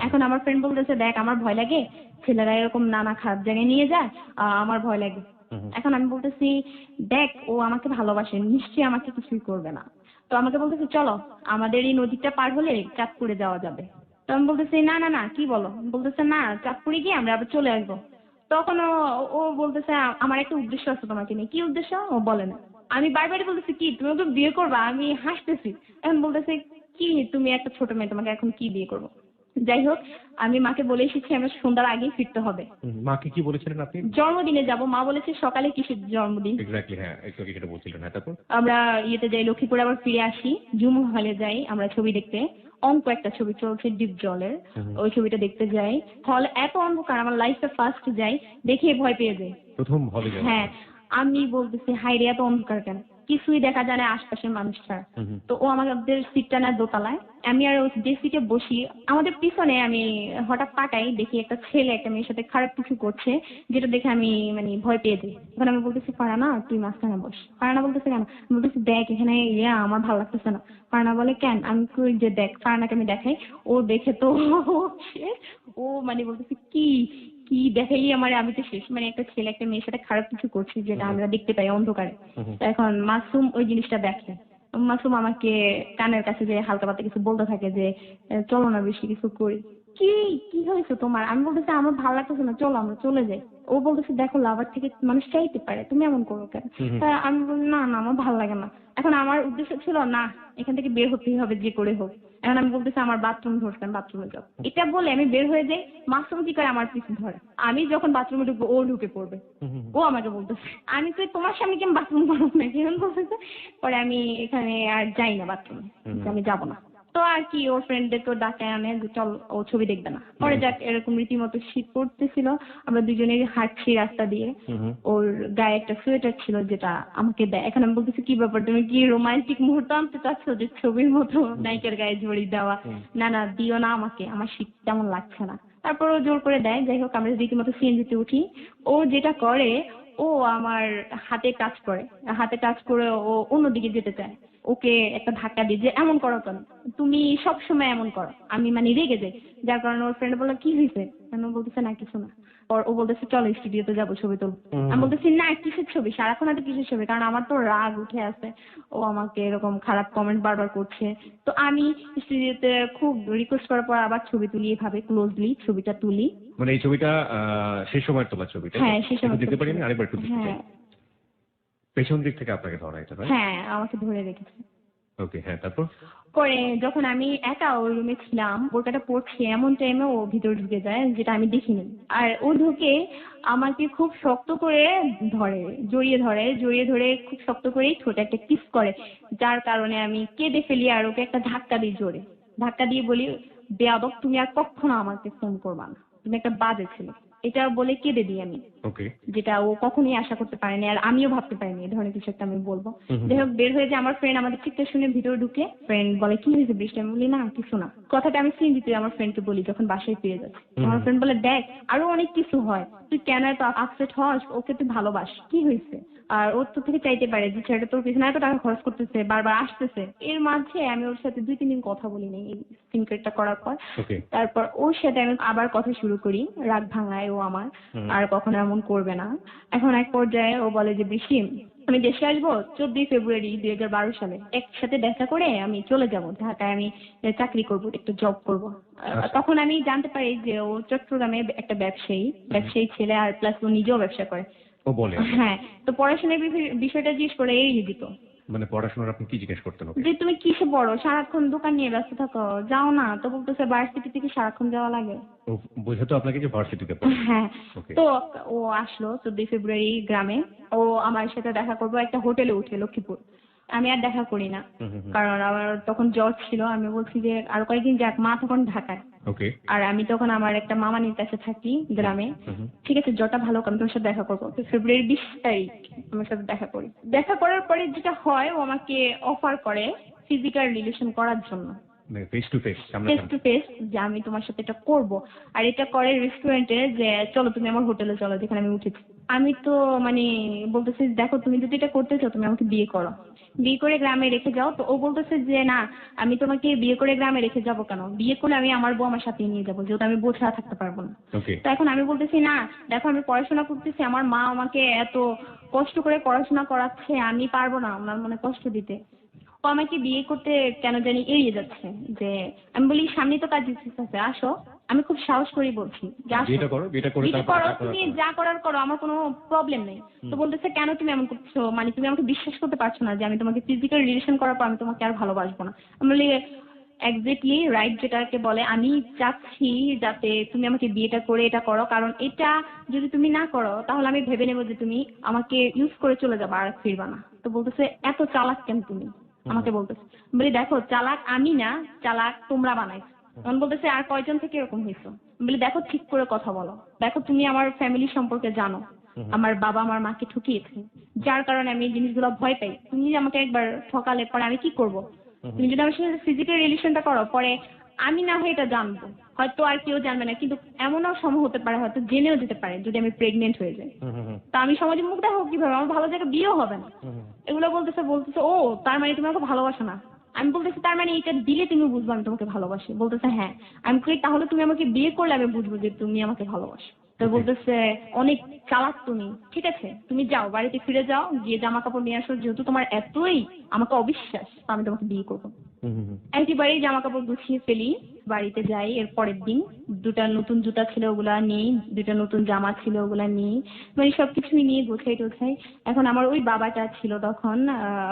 এখন আমার ফ্রেন্ড বলতেছে দেখ আমার ভয় লাগে, ছেলেরা এরকম নানা খারাপ জায়গায় নিয়ে যায়, আমার ভয় লাগে। এখন আমি বলতেছি দেখ ও আমাকে ভালোবাসে, নিশ্চয়ই আমাকে কিছুই করবে না। তো আমাকে বলতেছে চলো আমাদের এই নদীটা পার হলে চাঁদপুরে যাওয়া যাবে। তো আমি বলতেছি না না না কি বলো? বলতেছে না চাঁদপুরে গিয়ে আমরা আবার চলে আসবো। তখন ও ও বলতেছে আমার একটা উদ্দেশ্য আছে তোমাকে নিয়ে। কি উদ্দেশ্য ও বলে না। আমি বারবারই বলতেছি কি তুমি ওকে বিয়ে করবা? আমি হাসতেছি। এখন বলতেছে কি তুমি একটা ছোট মেয়ে, তোমাকে এখন কি বিয়ে করবো? যাই হোক আমি মাকে বলে এসেছি আমরা সন্ধ্যার আগেই ফিরতে হবে। মাকে কি বলেছিলেন আপনি? জন্মদিনে যাব, মা বলেছে সকালে কিসের জন্মদিন। এক্স্যাক্টলি, হ্যাঁ একটু আগে সেটা বলছিলেন, হ্যাঁ তারপর? আমরা ইয়েতে যাই, লক্ষ্মীপুরে আবার ফিরে আসি, জুম হলে যাই আমরা ছবি দেখতে। অঙ্ক একটা ছবি চলছে ডিপ জলের, ওই ছবিটা দেখতে যাই। হল এত অন্ধকার, আমার লাইফে ফার্স্ট যাই, দেখে ভয় পেয়ে যাই। প্রথম হলে যাওয়া। হ্যাঁ আমি বলতেছি হাই রে এত অন্ধকার কেন? কিছুই দেখা যায় না আশপাশের মানুষ ছাড়া। তো ও আমাদের সিটটা না দোতলায়, আমি আর ও যে সিটে বসি আমাদের পিছনে আমি হঠাৎ তাকাই, দেখি একটা ছেলে একটা মেয়ের সাথে খারাপ কিছু করছে, যেটা দেখে আমি মানে ভয় পেয়ে যাই। তখন আমি বলতেছি ফারহানা তুই মাঝখানে বস। ফারহানা বলতেছে কেন? আমি বলতেছি দেখ এখানে আমার ভালো লাগতেছে না। ফারহানা বলে কেন? আমি কই যে দেখ, ফারহানাকে আমি দেখাই, ও দেখে তো ও মানে বলতেছে কি কি দেখাই আমার, আমি তো শেষ। মানে একটা ছেলে একটা মেয়ের সাথে খারাপ কিছু করছে যেটা আমরা দেখতে পাই অন্ধকারে। তো এখন মাসুম ওই জিনিসটা দেখে। মাসুম আমাকে কানের কাছে যে হালকা পাতলা কিছু বলতে থাকে যে চলো না বেশি কিছু করি। কি কি হয়েছে তোমার? আমি বলতেছি আমার ভালো লাগতেছে না, চলো আমরা চলে যাই। ও বলতেছে দেখো লাভার থেকে মানুষ চাইতে পারে, তুমি এমন করো কেন? তা আমি বলি না না আমার ভালো লাগে না। এখন আমার উদ্দেশ্য ছিল না এখান থেকে বের হতেই হবে যে করে হোক। এখন আমি বলতেছি আমার বাথরুম ধরছে, আমি বাথরুমে যাবো। এটা বলে আমি বের হয়ে যাই, মাসুম কি করে আমার পিছু ধরে। আমি যখন বাথরুমে ঢুকবো ও ঢুকে পড়বে। ও আমাকে বলতেছে আমি তো তোমার সামনে কি বাথরুম করবো না কেমন বলতেছে। পরে আমি এখানে আর যাই না বাথরুমে, আমি যাবো না। তো আর কি ওর ফ্রেন্ডদেরকে ডাকে আনে যে চল ও ছবি দেখবে না। পরে যাক এরকম রীতিমতো শীত পড়তেছিল, আমরা দুজনেই হাঁটছি রাস্তা দিয়ে। ওর গায়ে একটা সোয়েটার ছিল যেটা আমাকে দেয়। এখন আমি বলতেছি কি ব্যাপার, তুমি কি রোমান্টিক মুহূর্ত আনতে চাচ্ছ যে ছবির মতো নায়িকার গায়ে জড়ি দেওয়া? না না দিও না আমাকে, আমার শীত তেমন লাগছে না। তারপর ও জোর করে দেয়। যাই হোক আমরা রীতিমতো সিএনজিতে উঠি। ও যেটা করে ও আমার হাতে টাচ করে, হাতে টাচ করে ও অন্যদিকে যেতে চায়। ওকে একটা ধাক্কা দিয়ে যে এমন করো কেন, তুমি সব সময় এমন করো। আমি মানে রেগে যাই, যার কারণে ওর ফ্রেন্ড বললো কি হয়েছে, কেন বলতেছে না কিছু না। ও বলতেছে চলো স্টুডিওতে যাবো ছবি তুলবো। আমি বলতেছি না কিসের ছবি, সারাক্ষণ এত কিসের ছবি, কারণ আমার তো রাগ উঠে আছে। ও আমাকে এরকম খারাপ কমেন্ট বারবার করছে। তো আমি স্টুডিওতে খুব রিকোয়েস্ট করার পর আবার ছবি তুলি, এভাবে ক্লোজলি ছবিটা তুলি। মানে এই ছবিটা সেই সময়ের তোলা ছবিটা? হ্যাঁ সেই সময় দেখতে পারিনি, আরেকবার একটু দেখতে চাই। হ্যাঁ পেছন দিক থেকে আপনাকে ধরা এটা, তাই? হ্যাঁ আমাকে ধরে রেখেছে। ওকে, হ্যাঁ, তারপর? পরে যখন আমি একা ওই রুমে ছিলাম, বোরকাটা পড়ছি, এমন টাইমে ও ভিতরে ঢুকে যায় যেটা আমি দেখিনি। আর ও ঢুকে আমাকে খুব শক্ত করে ধরে, জড়িয়ে ধরে খুব শক্ত করেই ঠোঁটে একটা কিস করে, যার কারণে আমি কেঁদে ফেলি আর ওকে একটা ধাক্কা দিই জোরে। ধাক্কা দিয়ে বলি বেয়াদব তুমি আর কখনো আমাকে ফোন করবা না, তুমি একটা বাজে ছেলে। এটা বলে কেঁদে দিই আমি। ওকে। যেটা ও কখনোই আশা করতে পারেনি আর আমিও ভাবতে পারিনি এই ধরনের কিছু একটা আমি বলবো। যাই হোক বের হয়ে যে আমার ফ্রেন্ড আমাদের চিৎকার শুনে ভিতরে ঢুকে, ফ্রেন্ড বলে কি হয়েছে বৃষ্টি? আমি বলি না কিছু না। কথাটা আমি সিনজিতে আমার ফ্রেন্ডকে বলি যখন বাসায় ফিরে যাচ্ছি। আমার ফ্রেন্ড বলে দেখ আরো অনেক কিছু হয়, তুই কেন এত আপসেট হস, ওকে তুই ভালোবাস, কি হয়েছে? আর ওর তো থেকে চাইতে পারে যে ছেলেটা তোর পিছনে এত টাকা খরচ করতেছে, বারবার আসতেছে। এর মাঝে আমি ওর সাথে 2-3 দিন কথা বলিনি এই সিনক্রেটটা করার পর। তারপর ওর সাথে আমি আবার কথা শুরু করি, রাগ ভাঙায় ও আমার, আর কখনো এমন করবে না। এখন এক পর্যায়ে ও বলে যে বৃষ্টি আমি দেশে আসবো 14ই ফেব্রুয়ারি 2012 সালে, একসাথে দেখা করে আমি চলে যাব ঢাকায়, আমি চাকরি করব, একটা জব করব। তখন আমি জানতে পারি যে ও চট্টগ্রামে একটা ব্যবসায়ী ছেলে, আর প্লাস ও নিজেও ব্যবসা করে। ও বলে? হ্যাঁ, তো পড়াশোনার বিষয়টা জিজ্ঞেস করে এড়িয়ে দিত। মানে পড়াশোনার আপনি কি জিজ্ঞেস করতেন ওকে? যে তুমি কিসে পড়ো, সারাক্ষণ দোকান নিয়ে ব্যস্ত থাকো, যাও না? তো বলতেছে ভার্সিটি থেকে সারাক্ষণ যাওয়া লাগে। ও বোঝাতো আপনাকে যে ভার্সিটিতে পড়ে? হ্যাঁ। তো ও আসলো 14 ফেব্রুয়ারি গ্রামে, ও আমার সাথে দেখা করবো একটা হোটেলে উঠে লক্ষ্মীপুর। আমি আর দেখা করি না, কারণ আমার তখন জ্বর ছিল। আমি বলছি যে আর কয়েকদিন যাক, মা তখন ঢাকায়। ওকে। আর আমি তখন আমার একটা মামানির কাছে থাকি গ্রামে। ঠিক আছে জ্বরটা ভালো, আমি তোমার সাথে দেখা করবো। তো ফেব্রুয়ারি 20 তারিখ আমার সাথে দেখা করি। দেখা করার পরে যেটা হয়, ও আমাকে অফার করে ফিজিক্যাল রিলেশন করার জন্য, ফেস টু ফেস যে আমি তোমার সাথে এটা করব। আর এটা করে রেস্টুরেন্টে, যে চলো তুমি আমার হোটেলে চলো যেখানে আমি উঠেছি। আমি তো মানে বলতেছি দেখো তুমি যদি এটা করতে চাও তুমি আমাকে বিয়ে করো, বিয়ে করে গ্রামে রেখে যাও। তো ও বলতেছে যে না আমি তোমাকে বিয়ে করে গ্রামে রেখে যাবো কেন, বিয়ে করলে আমি আমার বউ আমার সাথে নিয়ে যাবো, যেহেতু আমি বউ ছাড়া থাকতে পারবো না। তো এখন আমি বলতেছি না দেখো আমি পড়াশোনা করতেছি, আমার মা আমাকে এত কষ্ট করে পড়াশোনা করাচ্ছে, আমি পারবো না ওনার মনে কষ্ট দিতে। ও আমাকে বিয়ে করতে কেন জানি এড়িয়ে যাচ্ছে। যে আমি বলি সামনে তো কাজ আছে, আসো। আমি খুব সাহস করে বলছি যে আসো, বিয়েটা করো, তুমি যা করার করো, আমার কোনো প্রবলেম নেই। তো বলতেছে কেন তুমি এমন করছো, মানে তুমি আমাকে বিশ্বাস করতে পারছো না যে আমি তোমাকে ফিজিক্যাল রিলেশন করার পর আমি তোমাকে আর ভালোবাসবো না? আমি বলি এক্স্যাক্টলি রাইট, যেটাকে বলে আমি চাচ্ছি যাতে তুমি আমাকে বিয়েটা করে এটা করো, কারণ এটা যদি তুমি না করো তাহলে আমি ভেবে নেবো যে তুমি আমাকে ইউজ করে চলে যাবে আর ফিরবা না। তো বলতেছে এত চালাক কেন তুমি আমাকে বলতেছে। বলি দেখো চালাক আমি না, চালাক তোমরা বানাইছো। তখন বলতেছে আর কয়জন থেকে এরকম হয়েছো? বলি দেখো ঠিক করে কথা বলো, দেখো তুমি আমার ফ্যামিলি সম্পর্কে জানো, আমার বাবা আমার মাকে ঠকিয়েছে, যার কারণে আমি এই জিনিসগুলো ভয় পাই। তুমি যদি আমাকে একবার ঠকালে পরে আমি কি করব? তুমি যদি আমার সাথে ফিজিক্যাল রিলেশনটা করো পরে আমি না হয় এটা জানবো, হয়তো আর কেউ জানবে না, কিন্তু এমনও সময় হতে পারে হয়তো জেনেও যেতে পারে যদি আমি প্রেগনেন্ট হয়ে যাই। তা আমি সমাজে মুখ দেখাবো কিভাবে? আমার ভালো জায়গায় বিয়েও হবে না। এগুলো বলতেছে ও তার মানে তুমি আমাকে ভালোবাসো না। আমি বলতেছি তার মানে এটা দিলে তুমি বুঝবো আমি তোমাকে ভালোবাসি। বলতেছে হ্যাঁ। আমি কই তাহলে তুমি আমাকে বিয়ে করলে আমি বুঝবো যে তুমি আমাকে ভালোবাসো। তো বলতেছে অনেক চালাক তুমি, ঠিক আছে তুমি যাও বাড়িতে ফিরে যাও, গিয়ে জামা কাপড় নিয়ে আসো, যেহেতু তোমার এতই আমাকে অবিশ্বাস তো আমি তোমাকে বিয়ে করবো। একেবারেই জামা কাপড় গুছিয়ে ফেলি, বাড়িতে যাই। এর পরের দিন দুটা নতুন জুতা ছিল ওগুলা নিই, দুটা নতুন জামা ছিল ওগুলা নিই, মানে সবকিছুই নিয়ে গোছাই টোছাই। এখন আমার ওই বাবাটা ছিল তখন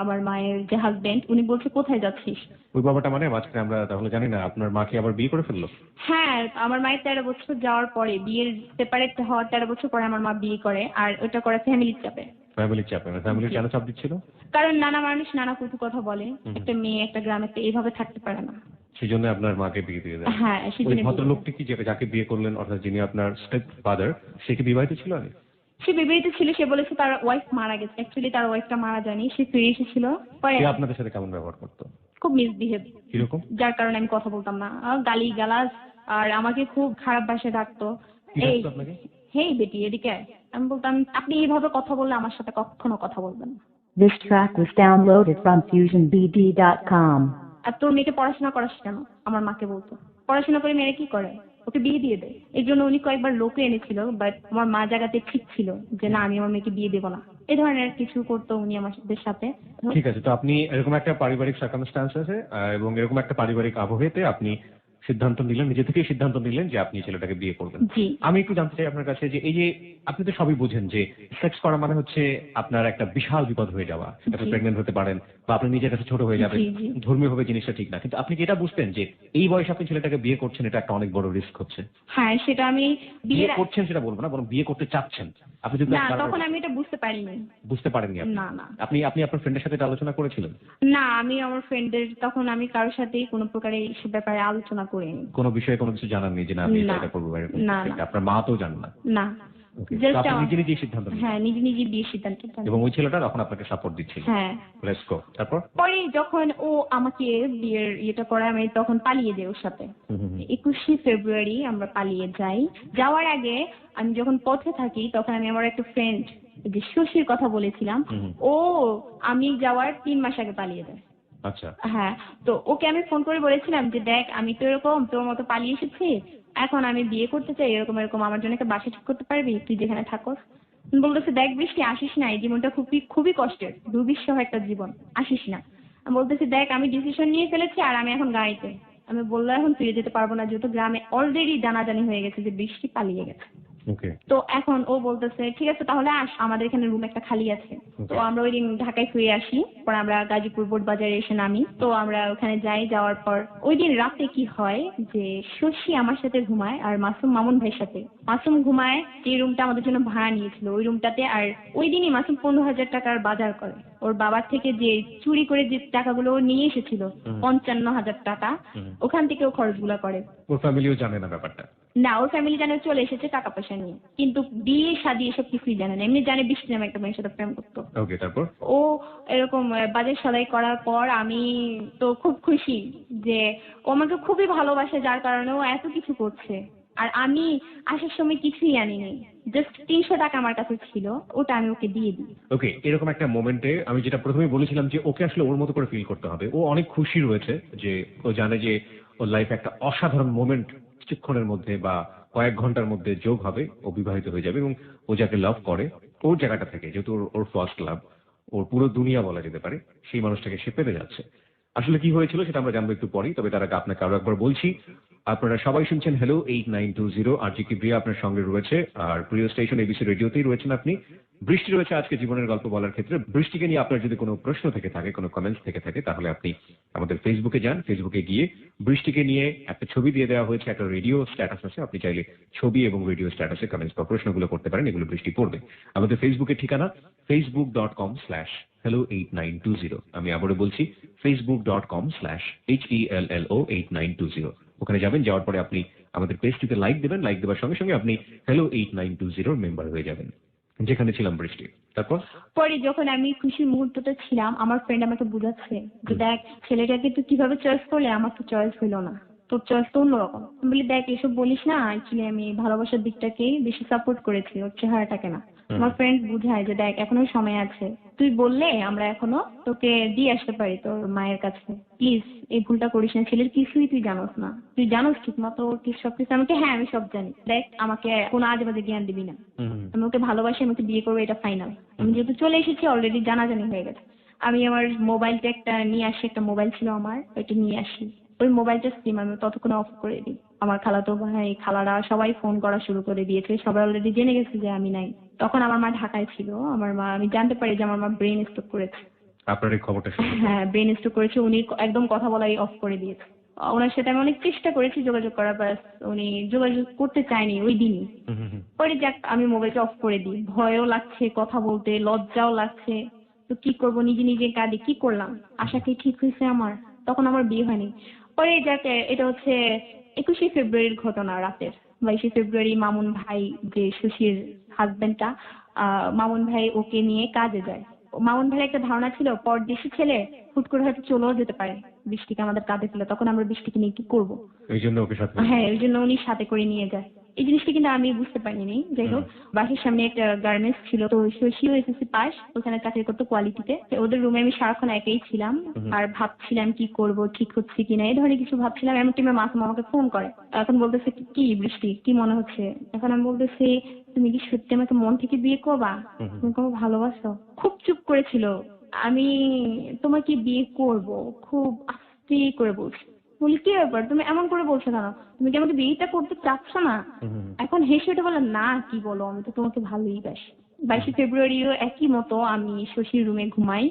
আমার মায়ের যে হাজবেন্ড, উনি বলছে কোথায় যাচ্ছিস? ওই বাবাটা মানে মাঝখানে আমরা তাহলে জানি না আপনার মাকে আবার বিয়ে করে ফেললো? হ্যাঁ, আমার মায়ের 13 বছর যাওয়ার পরে, বিয়ের সেপারেট হওয়ার 13 বছর পরে আমার মা বিয়ে করে, আর ওটা করে ফ্যামিলির চাপে। ফ্যামিলির চাপে? ফ্যামিলির কেন চাপ দিচ্ছিল? কারণ নানা মানুষ নানা কটু কথা বলে, একটা মেয়ে একটা গ্রামে তো এইভাবে থাকতে পারে না। সেই জন্য আপনার মাকে বিয়ে দিয়ে দেন? হ্যাঁ, ওই সেজন্য ভদ্রলোকটি কি যাকে বিয়ে করলেন, অর্থাৎ যিনি আপনার স্টেপ ফাদার, সে কি বিবাহিত ছিল আগে? সে বিবাহিত ছিল। সে বলেছে তার ওয়াইফ মারা গেছে, অ্যাকচুয়ালি তার ওয়াইফটা মারা যায়নি, সে ফিরে এসেছিল। পরে সে আপনাদের সাথে কেমন ব্যবহার করতো? খুব মিসবিহেভ, কিরকম? যার কারণে আমি কথা বলতাম না, গালি গালাজ, আর আমাকে খুব খারাপ ভাষায় ডাকতো। কি এই ডাকতো আপনাকে? হেই বেটি এদিকে আয়। আমি বলতাম আপনি এইভাবে কথা বললে আমার সাথে কখনো কথা বলবেন না। This track was downloaded from FusionBD.com. আর তোর মেয়েকে পড়াশোনা করাস কেন? আমার মাকে বলতো। পড়াশোনা করে মেয়েরা কি করে? ওকে বিয়ে দিয়ে দেয়। এর জন্য উনি কয়েকবার লোকে এনেছিল, বাট আমার মা জায়গাতে ঠিক ছিল যে না আমি আমার মেয়েকে বিয়ে দেবো না। এই ধরনের কিছু করতো উনি আমাদের সাথে। ঠিক আছে, তো আপনি এরকম একটা পারিবারিক সার্কামস্ট্যান্স আছে এবং এরকম একটা পারিবারিক আবহেতে আপনি সিদ্ধান্ত নিলেন, নিজে থেকেই সিদ্ধান্ত নিলেন যে আপনি ছেলেটাকে বিয়ে করবেন। জি। আমি একটু জানতে চাই আপনার কাছে যে এই যে আপনি তো সবই বুঝেন যে সেক্স করা মানে হচ্ছে আপনার একটা বিশাল বিপদ হয়ে যাওয়া, সেটাতে জি। প্রেগনেন্ট হতে পারেন বা আপনি নিজের কাছে ছোট হয়ে যাবেন, জি, জি। ধর্মীয়ভাবে জিনিসটা ঠিক না, কিন্তু আপনি কি এটা বুঝতেন যে এই বয়সে আপনি ছেলেটাকে বিয়ে করছেন, এটা একটা অনেক বড় রিস্ক হচ্ছে? হ্যাঁ, সেটা আমি বিয়ে করছেন সেটা বলবো না, বরং বিয়ে করতে চাচ্ছেন আপনি যদি না, তখন আমি এটা বুঝতে পারিনি। বুঝতে পারেননি আপনি? না, না। আপনি আপনার ফ্রেন্ডের সাথে এটা আলোচনা করেছিলেন? না, আমি আমার ফ্রেন্ডদের তখন আমি কারোর সাথেই কোনো প্রকারে এই ব্যাপারে আলোচনা করিনি। কোনো বিষয়ে কোনো কিছু জানাননি যে না আমি না। এটা করবো এরকম? না, ঠিক, না। আপনার মা তো জানেন না? না। Okay, তো জাস্ট আপনি নিজে নিজেই সিদ্ধান্ত নিলেন? হ্যাঁ, নিজে নিজে বিয়ের সিদ্ধান্ত নিলাম। এবং ওই ছেলেটা তখন আপনাকে সাপোর্ট দিচ্ছিল? হ্যাঁ। লেটস গো, তারপর? পরে যখন ও আমাকে বিয়ের ইয়েটা করে আমি তখন পালিয়ে যাই ওর সাথে। 21শে ফেব্রুয়ারি আমরা পালিয়ে যাই। যাওয়ার আগে আমি যখন পথে থাকি তখন আমি আমার একটা ফ্রেন্ড যে শশীর কথা বলেছিলাম, ও আমি যাওয়ার 3 মাস আগে পালিয়ে যায়। আচ্ছা। হ্যাঁ, তো ওকে আমি ফোন করে বলেছিলাম যে দেখ আমি তো এরকম তোর মতো পালিয়ে এসেছি, এখন আমি বিয়ে করতে চাই, এরকম এরকম আমার জন্য একটা বাসা ঠিক করতে পারবি তুই যেখানে থাকোস? বলতেছে দেখ বৃষ্টি আসিস না, এই জীবনটা খুবই খুবই কষ্টের, দুর্বিষহ একটা জীবন, আসিস না। আমি বলতেছি দেখ আমি ডিসিশন নিয়ে ফেলেছি আর আমি এখন গাড়িতে। আমি বললাম এখন ফিরে যেতে পারবো না, যেহেতু গ্রামে অলরেডি জানাজানি হয়ে গেছে যে বৃষ্টি পালিয়ে গেছে। ওকে। তো এখন ও বলতেছে ঠিক আছে তাহলে আস, আমাদের এখানে রুম একটা খালি আছে। তো আমরা ওই দিন ঢাকায় ফিরে আসি, পরে আমরা গাজীপুর বোট বাজারে এসে নামি। তো আমরা ওখানে যাই, যাওয়ার পর ওই দিন রাতে কি হয় যে শশী আমার সাথে ঘুমায় আর মাসুম মামুন ভাইয়ের সাথে। মাসুম ঘুমায় যে রুমটা আমাদের জন্য ভাড়া নিয়েছিল ওই রুমটাতে, আর ওই দিনই মাসুম 15,000 টাকার বাজার করে। ওর বাবার থেকে যে চুরি করে যে টাকাগুলো ও নিয়ে এসেছিল 55,000 টাকা, ওখান থেকে ও খরচগুলো করে। ওর ফ্যামিলিও জানে না ব্যাপারটা? না, ওর ফ্যামিলি জানে চলে এসেছে টাকা পয়সা নিয়ে, কিন্তু বিয়ে শাদী এসব কিছুই জানে না। এমনি জানে বৃষ্টি নামে একটা মেয়ের সাথে প্রেম করতো। ওকে, তারপর? ও এরকম বাজার সদাই করার পর আমি তো খুব খুশি যে ও আমাকে খুবই ভালোবাসে, যার কারণে ও এত কিছু করছে। আর আমি আসার সময় কিছুই আনিনি, জাস্ট 300 টাকা আমার কাছে ছিল, ওটা আমি ওকে দিয়ে দিই। ওকে, এরকম একটা মোমেন্টে আমি যেটা প্রথমেই বলেছিলাম যে ওকে আসলে ওর মতো করে ফিল করতে হবে। ও অনেক খুশি রয়েছে যে ও জানে যে ওর লাইফে একটা অসাধারণ মোমেন্ট কিছুক্ষণের মধ্যে বা কয়েক ঘন্টার মধ্যে যোগ হবে, ও বিবাহিত হয়ে যাবে এবং ও যাকে লাভ করে ওর জায়গাটা থেকে, যেহেতু ওর ফার্স্ট লাভ, ওর পুরো দুনিয়া বলা যেতে পারে, সেই মানুষটাকে সে পেতে যাচ্ছে। আসলে কি হয়েছিল সেটা আমরা জানবো একটু পরেই, তবে তার আগে আপনাকে আরো একবার বলছি, আপনারা সবাই শুনছেন হ্যালো 8920, আর জি কি প্রিয়া আপনার সঙ্গে রয়েছে, আর প্রিয় স্টেশন এবিসি রেডিওতেই রয়েছেন আপনি। বৃষ্টি রয়েছে আজকে জীবনের গল্প বলার ক্ষেত্রে। বৃষ্টিকে নিয়ে আপনার যদি কোনো প্রশ্ন থেকে থাকে, কোনো কমেন্টস থেকে থাকে, তাহলে আপনি আমাদের ফেসবুকে যান, ফেসবুকে গিয়ে বৃষ্টিকে নিয়ে একটা ছবি দিয়ে দেওয়া হয়েছে, একটা রেডিও স্ট্যাটাস আছে, আপনি চাইলে ছবি এবং রেডিও স্ট্যাটাসে কমেন্টস বা প্রশ্নগুলো করতে পারেন, এগুলো বৃষ্টি পড়বে। আমাদের ফেসবুকের ঠিকানা facebook.com/hello8920। আমি আবারও বলছি facebook.com/HELLO8920। ওখানে যাবেন, যাওয়ার পরে আপনি আমাদের পেজটিতে লাইক দেবেন, লাইক দেওয়ার সঙ্গে সঙ্গে আপনি hello8920 মেম্বার হয়ে যাবেন। যেখানে ছিলাম বৃষ্টি। তারপর? পরে যখন আমি খুশির মুহূর্তটা ছিলাম, আমার ফ্রেন্ড আমাকে বুঝাচ্ছে যে দেখ ছেলেটাকে তুই কিভাবে চয়েস করলে, আমার তো চয়েস হইলো না, তোর চয়েস তো অন্যরকম। আমি বলি দেখ এসব বলিস না, অ্যাকচুয়ালি আমি ভালোবাসার দিকটাকেই বেশি সাপোর্ট করেছি, ওর চেহারাটাকে না। আমার ফ্রেন্ড বুঝায় যে দেখ এখনো সময় আছে, তুই বললে আমরা এখনো তোকে দিয়ে আসতে পারি তোর মায়ের কাছে, প্লিজ এই ভুলটা করিস না, ছেলের কিছুই তুই জানোস না, তুই জানোস ঠিক মতো ওর কি সবকিছু। আমাকে হ্যাঁ আমি সব জানি, দেখ আমাকে কোনো আজে বাজে জ্ঞান দিবি না, আমি ওকে ভালোবাসি, আমাকে বিয়ে করবো, এটা ফাইনাল। আমি যেহেতু চলে এসেছি অলরেডি জানাজানি হয়ে গেছে, আমি আমার মোবাইলটা একটা নিয়ে আসি, একটা মোবাইল ছিল আমার, ওইটা নিয়ে আসি। ওই মোবাইলটা সিম আমি ততক্ষণে অফ করে দিই। আমার খালাতো ভাই খালারা সবাই ফোন করা শুরু করে দিয়েছে, সবাই অলরেডি জেনে গেছে যে আমি নাই। তখন আমার মা ঢাকায় ছিল, আমার মা, আমি জানতে পারি যে আমার মা ব্রেন স্ট্রোক করেছে। আপনার এই খবরটা শুনে? হ্যাঁ ব্রেন স্ট্রোক করেছে, উনি একদম কথা বলাই অফ করে দিয়েছে। ওনার সাথে আমি অনেক চেষ্টা করেছি যোগাযোগ করার, বাস উনি যোগাযোগ করতে চায়নি ওই দিনই। পরে যাক আমি মোবাইলটা অফ করে দিই, ভয়ও লাগছে কথা বলতে, লজ্জাও লাগছে, তো কি করব, নিজে নিজে কাঁদি, কি করলাম, আশা কি ঠিক হয়েছে আমার? তখন আমার বিয়ে হয়নি। পরে যাক এটা হচ্ছে 21শে ফেব্রুয়ারির ঘটনা রাতের। 22শে ফেব্রুয়ারি মামুন ভাই, যে শশীর হাজবেন্ডটা, মামুন ভাই ওকে নিয়ে কাজে যায়। মামুন ভাইয়ের একটা ধারণা ছিল পরদেশি ছেলে হুট করে হয়তো চলেও যেতে পারে বৃষ্টিকে আমাদের কাঁধে ফেলে, তখন আমরা বৃষ্টিকে নিয়ে কি করবো। এই জন্য ওকে সাথে? হ্যাঁ ওই জন্য উনি সাথে করে নিয়ে যায়। এই জিনিসটা কিন্তু আমি বুঝতে পারিনি। যাই হোক, বাসার সামনে একটা গার্মেন্টস ছিল, তো শশীও এসএসসি পাস, ওখানে চাকরি করতো কোয়ালিটিতে। ওদের রুমে আমি সারাক্ষণ একাই ছিলাম, আর ভাবছিলাম কি করব, ঠিক হচ্ছে কিনা, এই ধরনের কিছু ভাবছিলাম। এমন টাইমে মাসুম আমাকে ফোন করে, এখন বলতেছে কি বৃষ্টি কি মনে হচ্ছে? এখন আমি বলতেছি তুমি কি সত্যি আমাকে মন থেকে বিয়ে করবা, তুমি আমাকে ভালোবাসো? খুব চুপ করেছিল। আমি তোমাকে বিয়ে করব খুব আস্তে করে বলছি। বলি কি ব্যাপার তুমি এমন করে বলছো কেন, তুমি কি আমাকে বিয়েটা করতে চাচ্ছ না? এখন হেসে উঠে বললাম না কি বলো, আমি তো তোমাকে ভালোই বাসি। 22শে ফেব্রুয়ারিও একই মতো আমি শশীর রুমে ঘুমাই,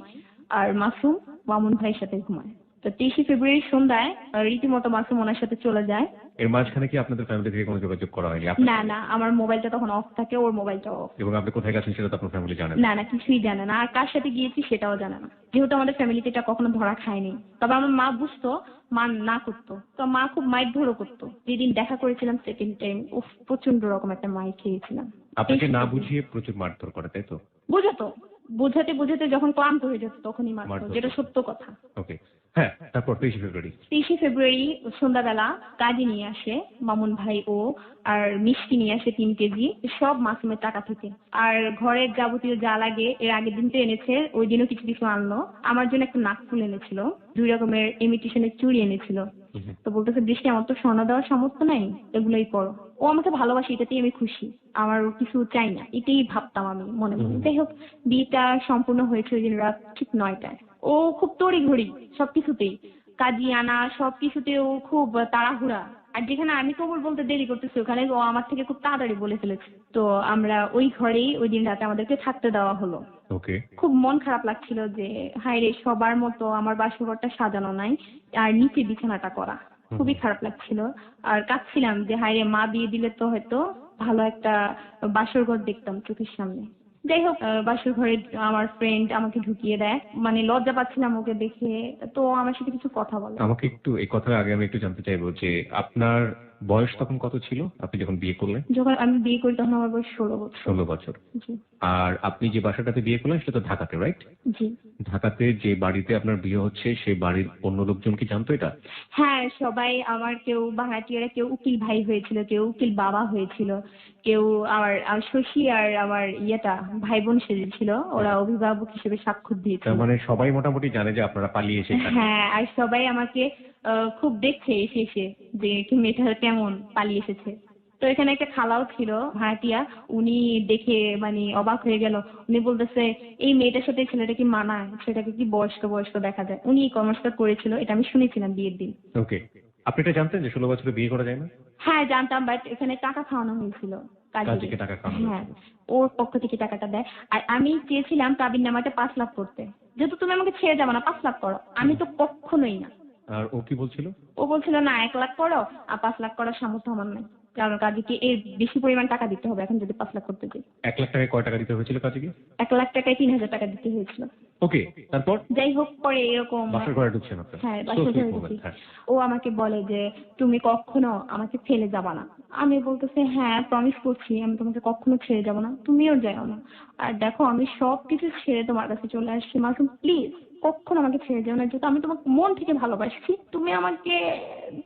আর মাসুম মামুন ভাইয়ের সাথে ঘুমায়। তো 23শে ফেব্রুয়ারি সন্ধ্যায় রীতিমতো মাসুম ওনার সাথে চলে যায়। এর মাঝখানে কি আপনাদের ফ্যামিলি থেকে কোনো যোগাযোগ করা হয়নি? না না, আমার মোবাইলটা তখন অফ থাকে, ওর মোবাইলটা অফ। এবং আপনি কোথায় গেছেন সেটা তো আপনার ফ্যামিলি জানেন? না না, কিছুই জানে না, আর কার সাথে গিয়েছি সেটাও জানে না, যেহেতু আমাদের ফ্যামিলিতে এটা কখনো ধরা খায়নি। তবে আমার মা বুঝতো, মা না করতো, তো মা খুব মাইর ধরো করতো। যেদিন দেখা করেছিলাম সেকেন্ড টাইম, উফ প্রচন্ড রকম একটা মাইর খেয়েছিলাম। আপনাকে না বুঝিয়ে প্রচুর মারধর করে, তাই তো? বুঝাতো, বোঝাতে বোঝাতে যখন ক্লান্ত হয়ে যেত তখনই মারতো, মারধর যেটা করতো। সত্য কথা। ওকে, হ্যাঁ, তারপর 23শে ফেব্রুয়ারি? 23শে ফেব্রুয়ারি সন্ধ্যাবেলা কাজে নিয়ে আসে মামুন ভাই ও, আর মিষ্টি নিয়ে আসে 3 কেজি, সব মাসুমের টাকা থেকে। আর ঘরের যাবতীয় যা লাগে এর আগের দিন তো এনেছে, ওই দিনও কিছু কিছু আনলো। আমার জন্য একটা নাকফুল এনেছিল, 2 রকমের ইমিটেশনের চুড়ি এনেছিল। তো বলতেছে বৃষ্টি আমার তো স্বর্ণ দেওয়ার সামর্থ্য নাই, এগুলোই পরো। ও আমাকে ভালোবাসে, এটাতেই আমি খুশি, আমার ওর কিছু চাই না, এটাই ভাবতাম আমি মনে মনে। যাই হোক, বিয়েটা সম্পূর্ণ হয়েছে ওই দিন রাত ঠিক 9টায়। ও খুব তড়িঘড়ি সবকিছুতেই, কাজী আনা সবকিছুতেও খুব তাড়াহুড়া। আর যেখানে আমি কবুল বলতে দেরি করতেছি, ওখানে ও আমার থেকে খুব তাড়াতাড়ি বলে ফেলেছে। তো আমরা ওই ঘরেই ওই দিন রাতে আমাদেরকে থাকতে দেওয়া হলো। ওকে। খুব মন খারাপ লাগছিল যে হায় রে, সবার মতো আমার বাসরঘরটা সাজানো নাই, আর নিচে বিছানাটা করা, খুবই খারাপ লাগছিল। আর কাঁদছিলাম যে হায় রে, মা বিয়ে দিলে তো হয়তো ভালো একটা বাসরঘর দেখতাম চোখের সামনে। যাই হোক, বাসর ঘরে আমার ফ্রেন্ড আমাকে ঢুকিয়ে দেয়, মানে লজ্জা পাচ্ছিলাম ওকে দেখে, তো আমার সাথে কিছু কথা বলে। আমাকে একটু এই কথার আগে আমি একটু জানতে চাইবো যে আপনার বয়স তখন কত ছিল আপনি যখন বিয়ে করলেন? যখন আমি বিয়ে করি তখন আমার বয়স 16 বছর। 16 বছর। জি আর আপনি যে বাসাটাতে বিয়ে করলেন সেটা তো ঢাকাতে, রাইট? জি। ঢাকাতে যে বাড়িতে আপনার বিয়ে হচ্ছে সেই বাড়ির অন্য লোকজন কি জানতো এটা? হ্যাঁ সবাই, আমার কেউ ভাড়াটিয়ারা, কেউ উকিল ভাই হয়েছিল, কেউ উকিল বাবা হয়েছিল, কেউ আমার শশী আর আমার ভাই বোন সেজেছিল, ওরা অভিভাবক হিসেবে স্বাক্ষর দিয়েছিল। তার মানে সবাই মোটামুটি জানে যে আপনারা পালিয়ে এসেছেন। হ্যাঁ, আর সবাই আমাকে খুব দেখছে এসে এসে যে কি মেয়েটা কেমন পালিয়ে এসেছে। তো এখানে একটা খালাও ছিল ভাড়াটিয়া, উনি দেখে মানে অবাক হয়ে গেল। উনি বলতেছে এই মেয়েটার সাথে ছেলেটা কি মানায়, ছেলেটাকে কি বয়স্ক বয়স্ক দেখা যায়। উনি এই কমার্সটা করেছিল, এটা আমি শুনেছিলাম বিয়ের দিন। ওকে, আপনি এটা জানতেন যে 16 বছরে বিয়ে করা যায় না? হ্যাঁ জানতাম, বাট এখানে টাকা খাওয়ানো হয়েছিল কাজীকে টাকা খাওয়ানো হ্যাঁ, হয়েছিল। ওর পক্ষ থেকে টাকাটা দেয়। আর আমি চেয়েছিলাম কাবিন নামাটা 5 লাখ করতে, যেহেতু তুমি আমাকে ছেড়ে যাবো না 5 লাখ করো। আমি তো কখনোই না। আর ও কি বলছিল? ও বলছিল না 1 লাখ করো, আর 5 লাখ করার সামর্থ্য আমার নাই, কারণ কাজীকে এর বেশি পরিমাণ টাকা দিতে হবে এখন যদি 5 লাখ করতে চাই। 1 লাখ টাকায় কয় টাকা দিতে হয়েছিল কাজীকে? 1 লাখ টাকায় 3,000 টাকা দিতে হয়েছিল। ওকে, তারপর যাই হোক পরে এরকম বাসার ঘরে ঢুকছেন আপনার? হ্যাঁ So বাসার sweet ঘরে moment, ঢুকি। হ্যাঁ। ও আমাকে বলে যে তুমি কখনো আমাকে ফেলে যাবা না। আমি বলতেছি হ্যাঁ প্রমিস করছি আমি তোমাকে কখনো ছেড়ে যাবো না, তুমিও যাও না। আর দেখো আমি সবকিছু ছেড়ে তোমার কাছে চলে আসছি মাসুম, প্লিজ কখনো আমাকে ছেড়ে যাও না, যেহেতু আমি তোমাকে মন থেকে ভালোবাসছি। তুমি আমাকে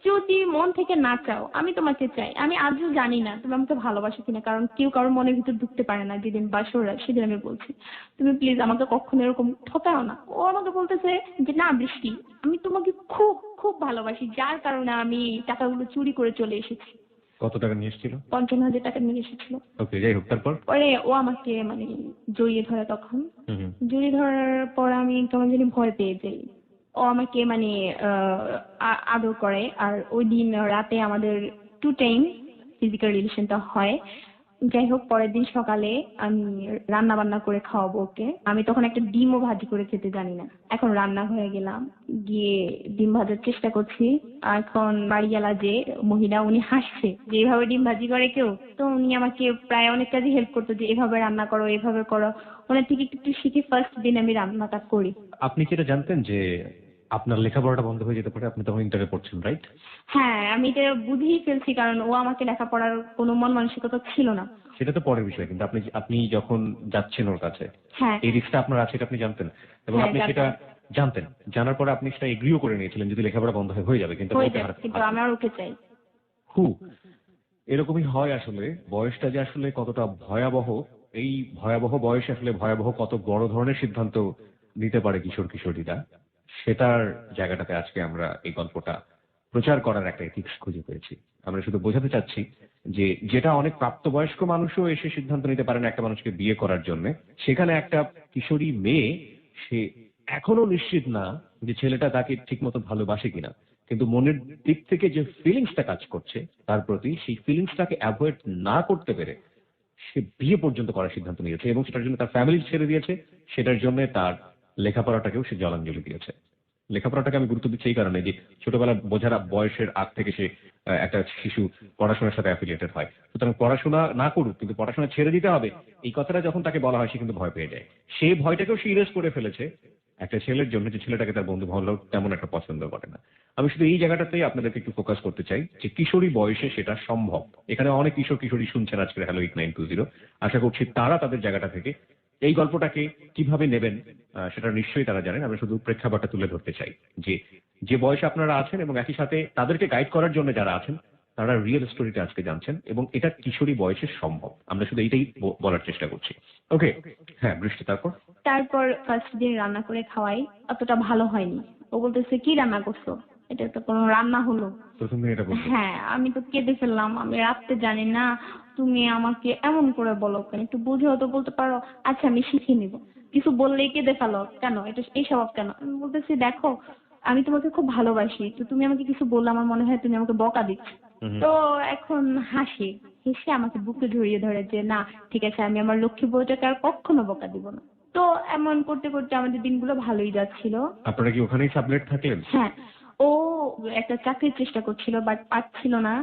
যদি মন থেকে না চাও, আমি তোমাকে চাই। আমি আজও জানি না তুমি আমাকে ভালোবাসো কিনা, কারণ কেউ কারোর মনের ভিতর ঢুকতে পারে না। যেদিন বাসরা সেদিন আমি বলছি তুমি প্লিজ আমাকে কখনো এরকম ঠকাও না। ও আমাকে বলতেছে যে না বৃষ্টি, আমি তোমাকে খুব খুব ভালোবাসি, যার কারণে আমি টাকাগুলো চুরি করে চলে এসেছি। কত টাকা নিয়ে এসেছিল? 55,000 টাকা নিয়ে এসেছিল। ওকে, যাই হোক, তারপর? পরে ও আমাকে মানে জড়িয়ে ধরে তখন। হুম হুম। জড়িয়ে ধরার পর আমি কেমন জানি ভয় পেয়ে যাই। ও আমাকে মানে আদর করে। আর ওই দিন রাতে আমাদের 2 টাইম ফিজিক্যাল রিলেশনটা হয়। যাই হোক পরের দিন সকালে আমি রান্না বান্না করে খাওয়াবো ওকে। আমি তখন একটা ডিমও ভাজি করে খেতে জানি না। এখন রান্না হয়ে গেলাম, গিয়ে ডিম ভাজার চেষ্টা করছি। এখন বাড়িওয়ালা যে মহিলা উনি হাসছে যে এভাবে ডিম ভাজি করে কেউ, তো উনি আমাকে প্রায় অনেক কাজে হেল্প করতো যে এভাবে রান্না করো এভাবে করো। ওনার থেকে একটু একটু শিখে ফার্স্ট দিন আমি রান্নাটা করি। আপনি কি এটা জানতেন যে আপনার লেখাপড়াটা বন্ধ হয়ে যেতে পারে? আপনি তখন ইন্টারে পড়ছেন, রাইট? হ্যাঁ আমি এটা বুঝেই ফেলছি, কারণ ও আমাকে লেখাপড়ার কোনো মন মানসিকতা ছিল না। সেটা তো পরের বিষয়, কিন্তু আপনি আপনি যখন যাচ্ছেন ওর কাছে, হ্যাঁ এই রিস্কটা আপনার আছে এটা আপনি জানতেন, এবং হ্যাঁ, আপনি সেটা জানতেন। জানার পরে আপনি সেটা এগ্রিও করে নিয়েছিলেন যদি লেখাপড়া বন্ধ হয়ে যাবে, কিন্তু হয়ে ওকে যায়, কিন্তু আমি আর ওকে চাই। এরকমই হয় আসলে। বয়সটা যে আসলে কতটা ভয়াবহ, এই ভয়াবহ বয়সে আসলে ভয়াবহ কত বড় ধরনের সিদ্ধান্ত নিতে পারে কিশোর কিশোরীরা, সেটার জায়গাটাতে আজকে আমরা এই গল্পটা প্রচার করার একটা এথিক্স খুঁজে পেয়েছি। আমরা শুধু বোঝাতে চাচ্ছি যে যেটা অনেক প্রাপ্তবয়স্ক মানুষও এসে সিদ্ধান্ত নিতে পারে না একটা মানুষকে বিয়ে করার জন্য, সেখানে একটা কিশোরী মেয়ে সে এখনো নিশ্চিত না যে ছেলেটা তাকে ঠিক মতো ভালোবাসে কিনা, কিন্তু মনের দিক থেকে যে ফিলিংসটা কাজ করছে তার প্রতি, সেই ফিলিংসটাকে অ্যাভয়েড না করতে পেরে সে বিয়ে পর্যন্ত করার সিদ্ধান্ত নিয়েছে, এবং সেটার জন্য তার ফ্যামিলি ছেড়ে দিয়েছে, সেটার জন্য তার লেখাপড়াটাকেও সে জলাঞ্জলি দিয়েছে। লেখাপড়াটাকে আমি গুরুত্ব দিচ্ছি এই কারণে যে ছোটবেলা বোঝার বয়সের আগ থেকে সে একটা শিশু পড়াশোনার সাথে অ্যাফিলিয়েটেড হয়। সুতরাং পড়াশোনা না করুক, কিন্তু পড়াশোনা ছেড়ে দিতে হবে, এই কথাটা যখন তাকে বলা হয় সে কিন্তু ভয় পেয়ে যায়। সেই ভয়টাকেও সে ইরেজ করে ফেলেছে একটা ছেলের জন্য, যে ছেলেটাকে তার বন্ধু মহল্লাও তেমন একটা পছন্দ করে না। আমি শুধু এই জায়গাটাতেই আপনাদেরকে একটু ফোকাস করতে চাই যে কিশোরী বয়সে সেটা সম্ভব। এখানে অনেক কিশোর কিশোরী শুনছেন আজকের হ্যালো 8920। আশা করছি তারা তাদের জায়গাটা থেকে এই গল্পটাকে কিভাবে নেবেন সেটা নিশ্চয়ই তারা জানেন। আমি শুধু প্রেক্ষাপটটা তুলে ধরতে চাই যে যে বয়সে আপনারা আছেন এবং একই সাথে তাদেরকে গাইড করার জন্য যারা আছেন তারা রিয়েল স্টোরিটা আজকে জানছেন, এবং এটা কিশোরী বয়সে সম্ভব। আমরা শুধু এইটাই বলার চেষ্টা করছি। ওকে, হ্যাঁ বৃষ্টি, তারপর? তারপর ফার্স্ট দিন রান্না করে খাওয়াই, অতটা ভালো হয়নি। ও বলতেছে কি রান্না করছো, এটা তো কোনো রান্না হলো? প্রথম দিন এটা বলতে? হ্যাঁ আমি তো কেঁদে ফেললাম, আমি রাখতে জানি না, তুমি আমাকে এমন করে বলো কেন, একটু বুঝেও তো বলতে পারো। আচ্ছা আমি শিখে নিব। কিছু বললেই কেঁদে ফেলো কেন, এটা এই স্বভাব কেন? আমি বলতেছি দেখো আমি তোমাকে খুব ভালোবাসি, তো তুমি আমাকে কিছু বললে আমার মনে হয় তুমি আমাকে বকা দিচ্ছ। তো এখন হাসি, হেসে আমাকে বুকে জড়িয়ে ধরে যে না ঠিক আছে আমি আমার লক্ষ্মী বউটাকে আর কখনো বকা দিব না। তো এমন করতে করতে আমাদের দিনগুলো ভালোই যাচ্ছিল। আপনারা কি ওখানেই সাবলেট থাকলেন? হ্যাঁ ও একটা চাকরির চেষ্টা করছিল বাট পাচ্ছিল না।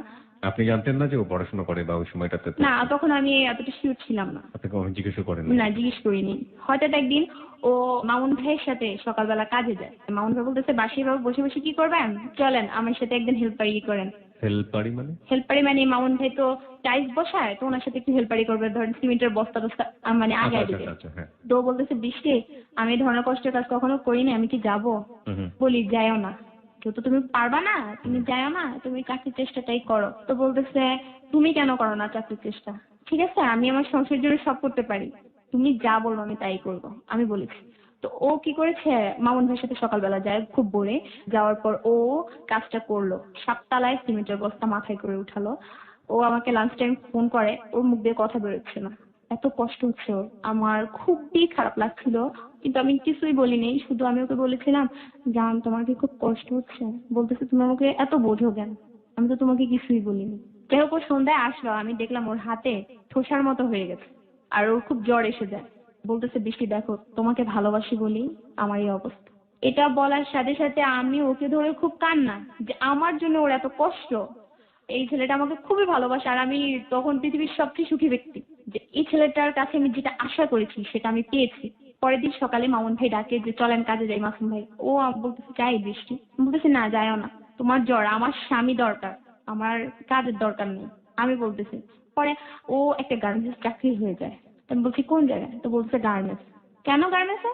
আপনি জানতেন না যে ও পড়াশোনা করে বা ওই সময়টাতে? না তখন আমি এতটা শিওর ছিলাম না। আপনাকে অনেক জিজ্ঞেস করেন না জিজ্ঞেস করিনি। হঠাৎ একদিন ও মামুন ভাইয়ের সাথে সকালবেলা কাজে যায়। মামুন ভাই বলতেছে বাসায় বাবু বসে বসে কি করবেন, চলেন আমার সাথে একদিন হেল্পারি করেন। হেল্পারি মানে? হেল্পারি মানে মামুন ভাই তো টাইলস বসায়, তো ওনার সাথে একটু হেল্পারি করবে, ধরেন সিমেন্টের বস্তা টস্তা মানে আগায় দিবে। হ্যাঁ। তো ও বলতেছে বৃষ্টি আমি এই ধরনের কষ্টের কাজ কখনো করিনি, আমি কি যাবো? বলি যাইও না, যেহেতু তুমি পারবা না তুমি যাইও না, তুমি চাকরির চেষ্টাটাই করো। তো বলতেছে তুমি কেন করো না চাকরির চেষ্টা? ঠিক আছে আমি আমার সংসারের জন্য সব করতে পারি, তুমি যা বলবো আমি তাই করবো, আমি বলেছি। তো ও কি করেছে, মামুন ভাইয়ের সাথে সকালবেলা যায় খুব ভোরে, যাওয়ার পর ও কাজটা করলো, 7 তলায় সিমেন্টের বস্তা মাথায় করে উঠালো। ও আমাকে লাঞ্চ টাইম ফোন করে, ওর মুখ দিয়ে কথা বেরোচ্ছে না, এত কষ্ট হচ্ছে ওর। আমার খুবই খারাপ লাগছিল, কিন্তু আমি কিছুই বলিনি, শুধু আমি ওকে বলেছিলাম জান তোমার কি খুব কষ্ট হচ্ছে? বলতেছে তুমি আমাকে এত বোঝো কেন, আমি তো তোমাকে কিছুই বলিনি। যাই হোক ও সন্ধ্যায় আসলো, আমি দেখলাম ওর হাতে ঠোসার মতো হয়ে গেছে, আর ওর খুব জ্বর এসে যায়। বলতেছে বৃষ্টি দেখো তোমাকে ভালোবাসি বলি আমার এই অবস্থা। এটা বলার সাথে সাথে আমি ওকে ধরে খুব কান্না, যে আমার জন্য ওর এত কষ্ট। এই ছেলেটা আমাকে খুবই ভালোবাসে, আর আমি তখন পৃথিবীর সবচেয়ে সুখী ব্যক্তি, যে এই ছেলেটার কাছে আমি যেটা আশা করেছি সেটা আমি পেয়েছি। পরের দিন সকালে মামুন ভাই ডাকে যে চলেন কাজে যাই মাসুম ভাই। ও বলতেছে যাই বৃষ্টি, বলতেছে না যাইও না, তোমার জ্বর, আমার স্বামী দরকার, আমার কাজের দরকার নেই। আমি বলতেছি পরে ও একটা গার্মেন্টস চাকরি হয়ে যায়। তো আমি বলছি কোন জায়গায়, তো বলছে গার্মেন্টস। কেন গার্মেন্টস?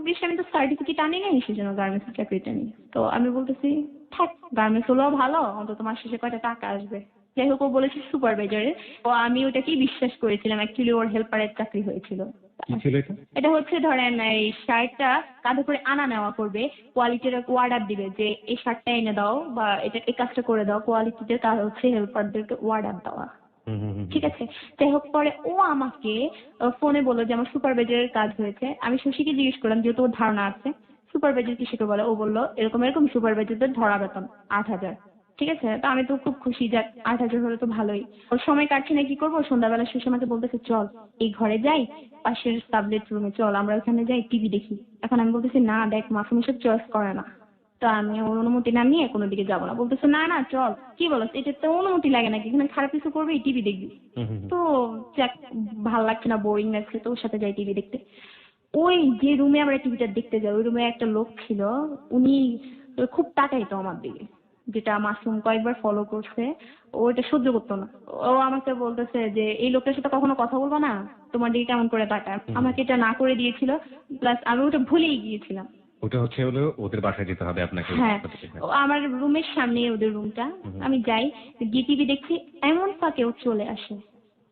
বৃষ্টি আমি তো সার্টিফিকেট আনি নাই সেজন্য গার্মেন্টস চাকরিটা নিই। তো আমি বলতেছি থাক, গার্মেন্টস হলেও ভালো, অন্তত মাস শেষে কয়টা টাকা আসবে। যাই হোক, ও বলেছে সুপারভাইজারে। ও আমি ওটাকেই বিশ্বাস করেছিলাম, অ্যাকচুয়ালি ওর হেল্পারের চাকরি হয়েছিল। কি ছিল এটা? এটা হচ্ছে ধরেন এই শার্টটা কাঁধে করে আনা নেওয়া করবে, কোয়ালিটির অর্ডার দিবে যে এই শার্টটা এনে দাও বা এটা এই কাজটা করে দাও, কোয়ালিটিতে কাজ হচ্ছে হেল্পারদেরকে অর্ডার দেওয়া। ঠিক আছে, যাই হোক পরে ও আমাকে ফোনে বললো যে আমার সুপারভাইজারের কাজ হয়েছে। আমি শশীকে জিজ্ঞেস করলাম যেহেতু ওর ধারণা আছে সুপারভাইজার কিসেকে বলে, ও বললো এরকম এরকম সুপারভাইজারদের ধরা বেতন 8,000। ঠিক আছে, তো আমি তো খুব খুশি, যাক 8,000 হলে তো ভালোই। ওর সময় কাটছে না, কি করবো, সন্ধ্যাবেলা শেষে আমাকে বলতেছে চল এই ঘরে যাই, পাশের সাবলেট রুমে চল, আমরা ওখানে যাই টিভি দেখি। এখন আমি বলতেছি না দেখ, মাসুম এসব চয়েস করে না। তো আমি ওর অনুমতি না নিয়ে কোনো দিকে যাবো না। বলতেছে না না চল। কি বলো, এটা তো অনুমতি লাগে নাকি, এখানে খারাপ কিছু করবি, টিভি দেখবি। তো যাক, ভাল লাগছে না, বোরিং লাগছে, তো ওর সাথে যাই টিভি দেখতে। ওই যে রুমে আমরা টিভিটা দেখতে যাই, ওই রুমে একটা লোক ছিল, উনি খুব তাকাইতো আমার দিকে, যেটা মাসুম কয়েকবার ফলো করছে। ও এটা সহ্য করতো না। ও আমাকে বলতেছে যে এই লোকের সাথে কখনো কথা বলবো না, তোমার দিকে কেমন করে তাকায়। আমাকে এটা না করে দিয়েছিল, প্লাস আমি ওটা ভুলেই গিয়েছিলাম। ওটা হলো ওদের বাসায় যেতে হবে আপনাকে। হ্যাঁ, ও আমার রুমের সামনে ওদের রুমটা। আমি যাই, গিয়ে টিভি দেখছি, এমন ফাঁকে ও চলে আসে।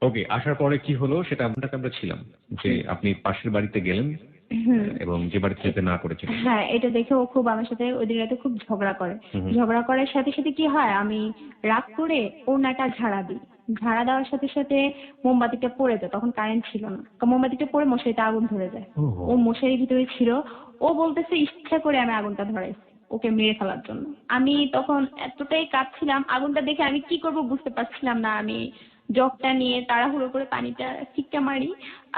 ওকে, আসার পরে কি হলো সেটা আমরা ছিলাম যে আপনি পাশের বাড়িতে গেলেন এবং যে বাড়িতে যেতে না করেছিলেন। হ্যাঁ, এটা দেখে ও খুব আমার সাথে ওই দিন রাতে খুব ঝগড়া করে। ঝগড়া করার সাথে সাথে কি হয়, আমি রাগ করে ওড়নাটা ঝাড়া দিই। ঝাড়া দেওয়ার সাথে সাথে মোমবাতিটা পড়ে যায়, তখন কারেন্ট ছিল না, তো মোমবাতিটা পড়ে মশারিতে আগুন ধরে যায়। ও মশারির ভিতরে ছিল। ও বলতেছে ইচ্ছা করে আমি আগুনটা ধরাইছি ওকে মেরে ফেলার জন্য। আমি তখন এতটাই কাঁদছিলাম, আগুনটা দেখে আমি কি করব বুঝতে পারছিলাম না। আমি জগটা নিয়ে তাড়াহুড়ো করে পানিটা ছিটকা মারি,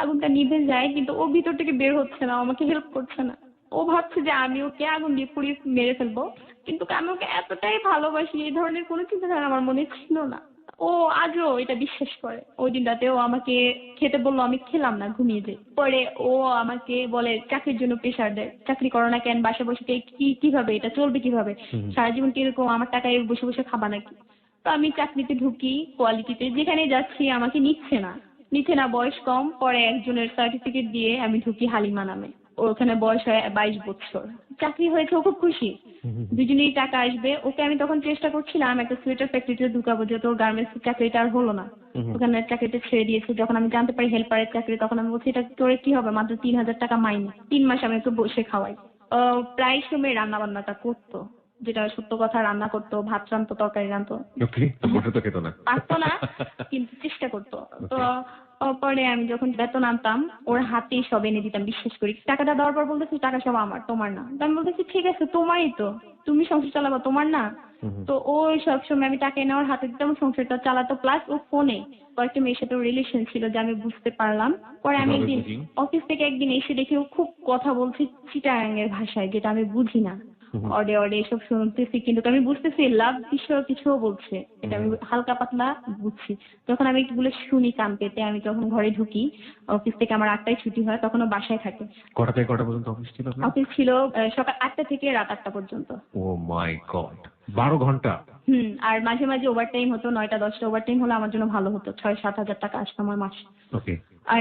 আগুনটা নিভে যায়, কিন্তু ও ভিতর থেকে বের হচ্ছে না, আমাকে হেল্প করছে না। ও ভাবছে যে আমি ওকে আগুন দিয়ে পুড়িয়ে মেরে ফেলবো, কিন্তু আমি ওকে এতটাই ভালোবাসি, এই ধরনের কোনো চিন্তাধারা আমার মনে ছিল না। ও আজও এটা বিশ্বাস করে। ওই দিন রাতে ও আমাকে খেতে বললো, আমি খেলাম না, ঘুমিয়ে যাই। পরে ও আমাকে বলে চাকরির জন্য প্রেশার দেয়, চাকরি করো না কেন, বাসা বসে কিভাবে এটা চলবে, কিভাবে সারা জীবন কিরকম, আমার টাকায় বসে বসে খাবা নাকি। তো আমি চাকরিতে ঢুকি, কোয়ালিটিতে, যেখানে যাচ্ছি আমাকে নিচ্ছে না, বয়স কম। পরে একজনের সার্টিফিকেট দিয়ে আমি ঢুকি হালিমা নামে, ওখানে বয়স হয় 22 বছর। চাকরি হয়েছে, ও খুব খুশি, দুজনেই টাকা আসবে। ওকে আমি তখন চেষ্টা করছিলাম একটা সোয়েটার ফ্যাক্টরিতে ঢুকাবো, যেহেতু ওর গার্মেন্টস চাকরিটা আর হলো না, ওখানে চাকরিটা ছেড়ে দিয়েছে। যখন আমি জানতে পারি হেল্পারের চাকরি, তখন আমি বলছি এটা করে কি হবে, মাত্র 3,000 টাকা মাইনে, 3 মাস আমি একটু বসে খাওয়াই। প্রায় সময় রান্না বান্নাটা করতো, যেটা সত্য কথা, রান্না করতো, ভাত রান্তো, তরকারি রান্তো। পারতো না, কিন্তু চেষ্টা করতো। তো পরে আমি যখন বেতন আনতাম ওর হাতেই সব এনে দিতাম, বিশ্বাস করি। টাকাটা দেওয়ার পর বলতেছি টাকা সব আমার, তোমার না। তো আমি বলতেছি ঠিক আছে, তোমারই তো, তুমি সংসার চালাবো, তোমার না। তো ওই সব সময় আমি টাকা এনে ওর হাতে দিতাম, সংসারটা চালাতো। প্লাস ও ফোনে কয়েকটা মেয়ের সাথে রিলেশন ছিল, যে আমি বুঝতে পারলাম। পরে আমি একদিন অফিস থেকে একদিন এসে দেখি ও খুব কথা বলছে চিটাগাঙের ভাষায়, যেটা আমি বুঝি না। অডে অডে এসব শুনতেছি, কিন্তু আমি বুঝতেছি লাভ বিষয় কিছুও বলছে, এটা আমি হালকা পাতলা বুঝছি। যখন আমি এগুলো শুনি কান পেতে, আমি যখন ঘরে ঢুকি, অফিস থেকে আমার 8টায় ছুটি হয়, তখন ও বাসায় থাকে। কটা থেকে কটা পর্যন্ত অফিস ছিল? অফিস ছিল সকাল 8টা থেকে রাত 8টা পর্যন্ত। ও মাই গড, 12 ঘন্টা। আর মাঝে মাঝে ওভারটাইম হতো, 9টা 10টা ওভারটাইম হলে আমার জন্য ভালো হতো, 6-7 হাজার টাকা আসতো আমার মাসে। ওকে, আর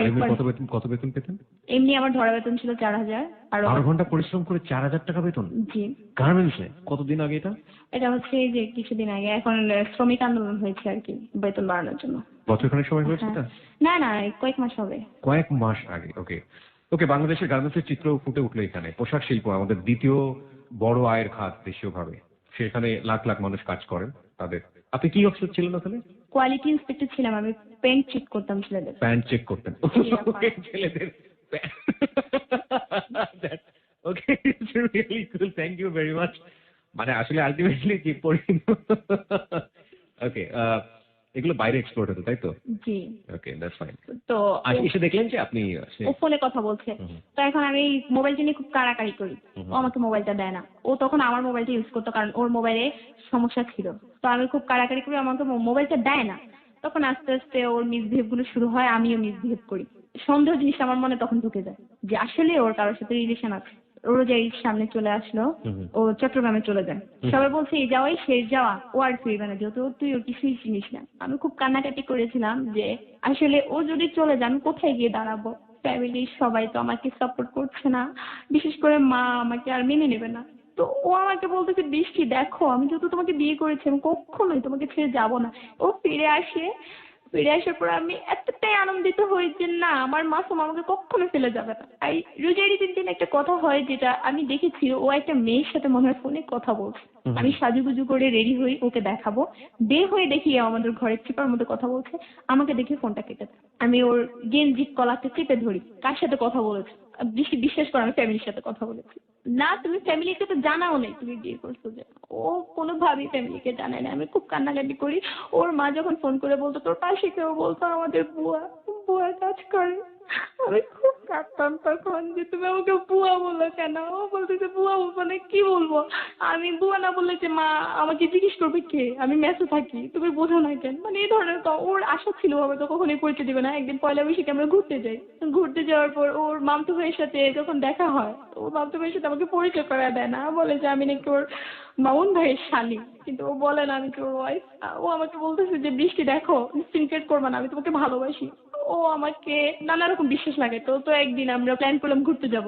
কত বেতন পেতেন? এমনি আমার ধরা বেতন ছিল 4,000। আর 12 ঘন্টা পরিশ্রম করে 4,000 টাকা বেতন? জি। গার্মেন্টসে? কতদিন আগে এটা? এটা হচ্ছে এই যে কিছুদিন আগে, এখন শ্রমিক আন্দোলন হয়েছে আর কি, বেতন বাড়ানোর জন্য। বছরখানেক সময় হয়েছে এটা? না না, কয়েক মাস হবে। কয়েক মাস আগে। ওকে ওকে, বাংলাদেশের গার্মেন্টসের চিত্র ফুটে উঠলো এখানে। পোশাক শিল্প আমাদের দ্বিতীয় বড় আয়ের খাত দেশীয় ভাবে, সেখানে লাখ লাখ মানুষ কাজ করেন। তাদের, আপনি কি অফিসার ছিলেন ওখানে? কোয়ালিটি ইন্সপেক্টর ছিলাম, আমি প্যান্ট চেক করতাম ছেলেদের। প্যান্ট চেক করতেন ছেলেদের? Okay, it's really cool, thank you very much. মানে আসলে আলটিমেটলি কি পড়ি। ওকে, এগুলো বাইরে এক্সপোর্ট হতো তাই তো? জি। ওকে, দ্যাটস ফাইন। তো এসে দেখলেন যে আপনি ও ফোনে কথা বলছে, তো এখন আমি মোবাইলটা নিয়ে খুব কাড়াকাড়ি করি। ও আমাকে মোবাইলটা দেয় না, ও তখন আমার মোবাইলটা ইউজ করতো, কারণ ওর মোবাইলে সমস্যা ছিল। তো আমি খুব কাড়াকাড়ি করি, আমাকে মোবাইলটা দেয় না। তখন আস্তে আস্তে ওর মিসবিহেভ গুলো শুরু হয়, আমিও মিসবিহেভ করি। সন্দেহ জিনিসটা আমার মনে তখন ঢুকে যায় যে আসলে ওর কারোর সাথে রিলেশন আছে। রোজাই সামনে চলে আসলো, ও চট্টগ্রামে চলে যায়। সবাই বলছে এই যাওয়াই শেষ যাওয়া, ও আর ফিরবে না, যেহেতু তুই ওর কিছুই চিনিস না। আমি খুব কান্নাকাটি করেছিলাম যে আসলে ও যদি চলে যায় আমি কোথায় গিয়ে দাঁড়াবো। ফ্যামিলির সবাই তো আমাকে সাপোর্ট করছে না, বিশেষ করে মা আমাকে আর মেনে নেবে না। তো ও আমাকে বলতেছে বৃষ্টি দেখো আমি যেহেতু তোমাকে বিয়ে করেছি আমি কখনোই তোমাকে ছেড়ে যাবো না। ও ফিরে আসে, ফিরে আসার পর আমি এতটাই আনন্দিত হই যে না আমার মাসুম আমাকে কখনো ফেলে যাবে না। এই রোজারি দিন একটা কথা হয় যেটা আমি দেখেছি, ও একটা মেয়ের সাথে মনে হয় ফোনে কথা বলছে। আমি সাজুগুজু করে রেডি হই ওকে দেখাবো, বের হয়ে দেখি আমাদের ঘরের চিপার মধ্যে কথা বলছে। আমাকে দেখে ফোনটা কেটে দেয়। আমি ওর গেঞ্জি কলারটা চেপে ধরি, কার সাথে কথা বলেছে। বিশ্বাস করো আমি ফ্যামিলির সাথে কথা বলেছি। না তুমি ফ্যামিলিকে তো জানাও নেই তুমি বিয়ে করছো যে। ও কোনোভাবেই ফ্যামিলিকে জানায় না। আমি খুব কান্নাকাটি করি। ওর মা যখন ফোন করে বলতো তোর পাশে কেউ, বলতো আমাদের বুয়া, বুয়া কাজ করে। আমি খুব কাঁদতাম তখন যে তুমি আমাকে বুয়া বললো কেন। ও বলতেছে বুয়া মানে কি বলবো, আমি বুয়া না বললে যে মা আমাকে জিজ্ঞেস করবে কে, আমি মেসে থাকি, তুমি বোঝো না কেন, মানে এই ধরনের। ওর আশা ছিল হবে তো কখনোই পরিচয় দিবে না। একদিন পয়লা বৈশাখে আমরা ঘুরতে যাই, ঘুরতে যাওয়ার পর ওর মামতো ভাইয়ের সাথে যখন দেখা হয়, ওর মামতো ভাইয়ের সাথে আমাকে পরিচয় করা দেয় না, বলে যে আমি নাকি ওর মামুন ভাইয়ের শালী, কিন্তু ও বলে না আমি কি ওর ওয়াইফ। ও আমাকে বলতেছে যে বৃষ্টি দেখো সিনক্রেট করবে না, আমি তোমাকে ভালোবাসি। ও আমাকে নানা রকম বিশ্বাস লাগে। তো তো একদিন আমরা প্ল্যান করলাম ঘুরতে যাব।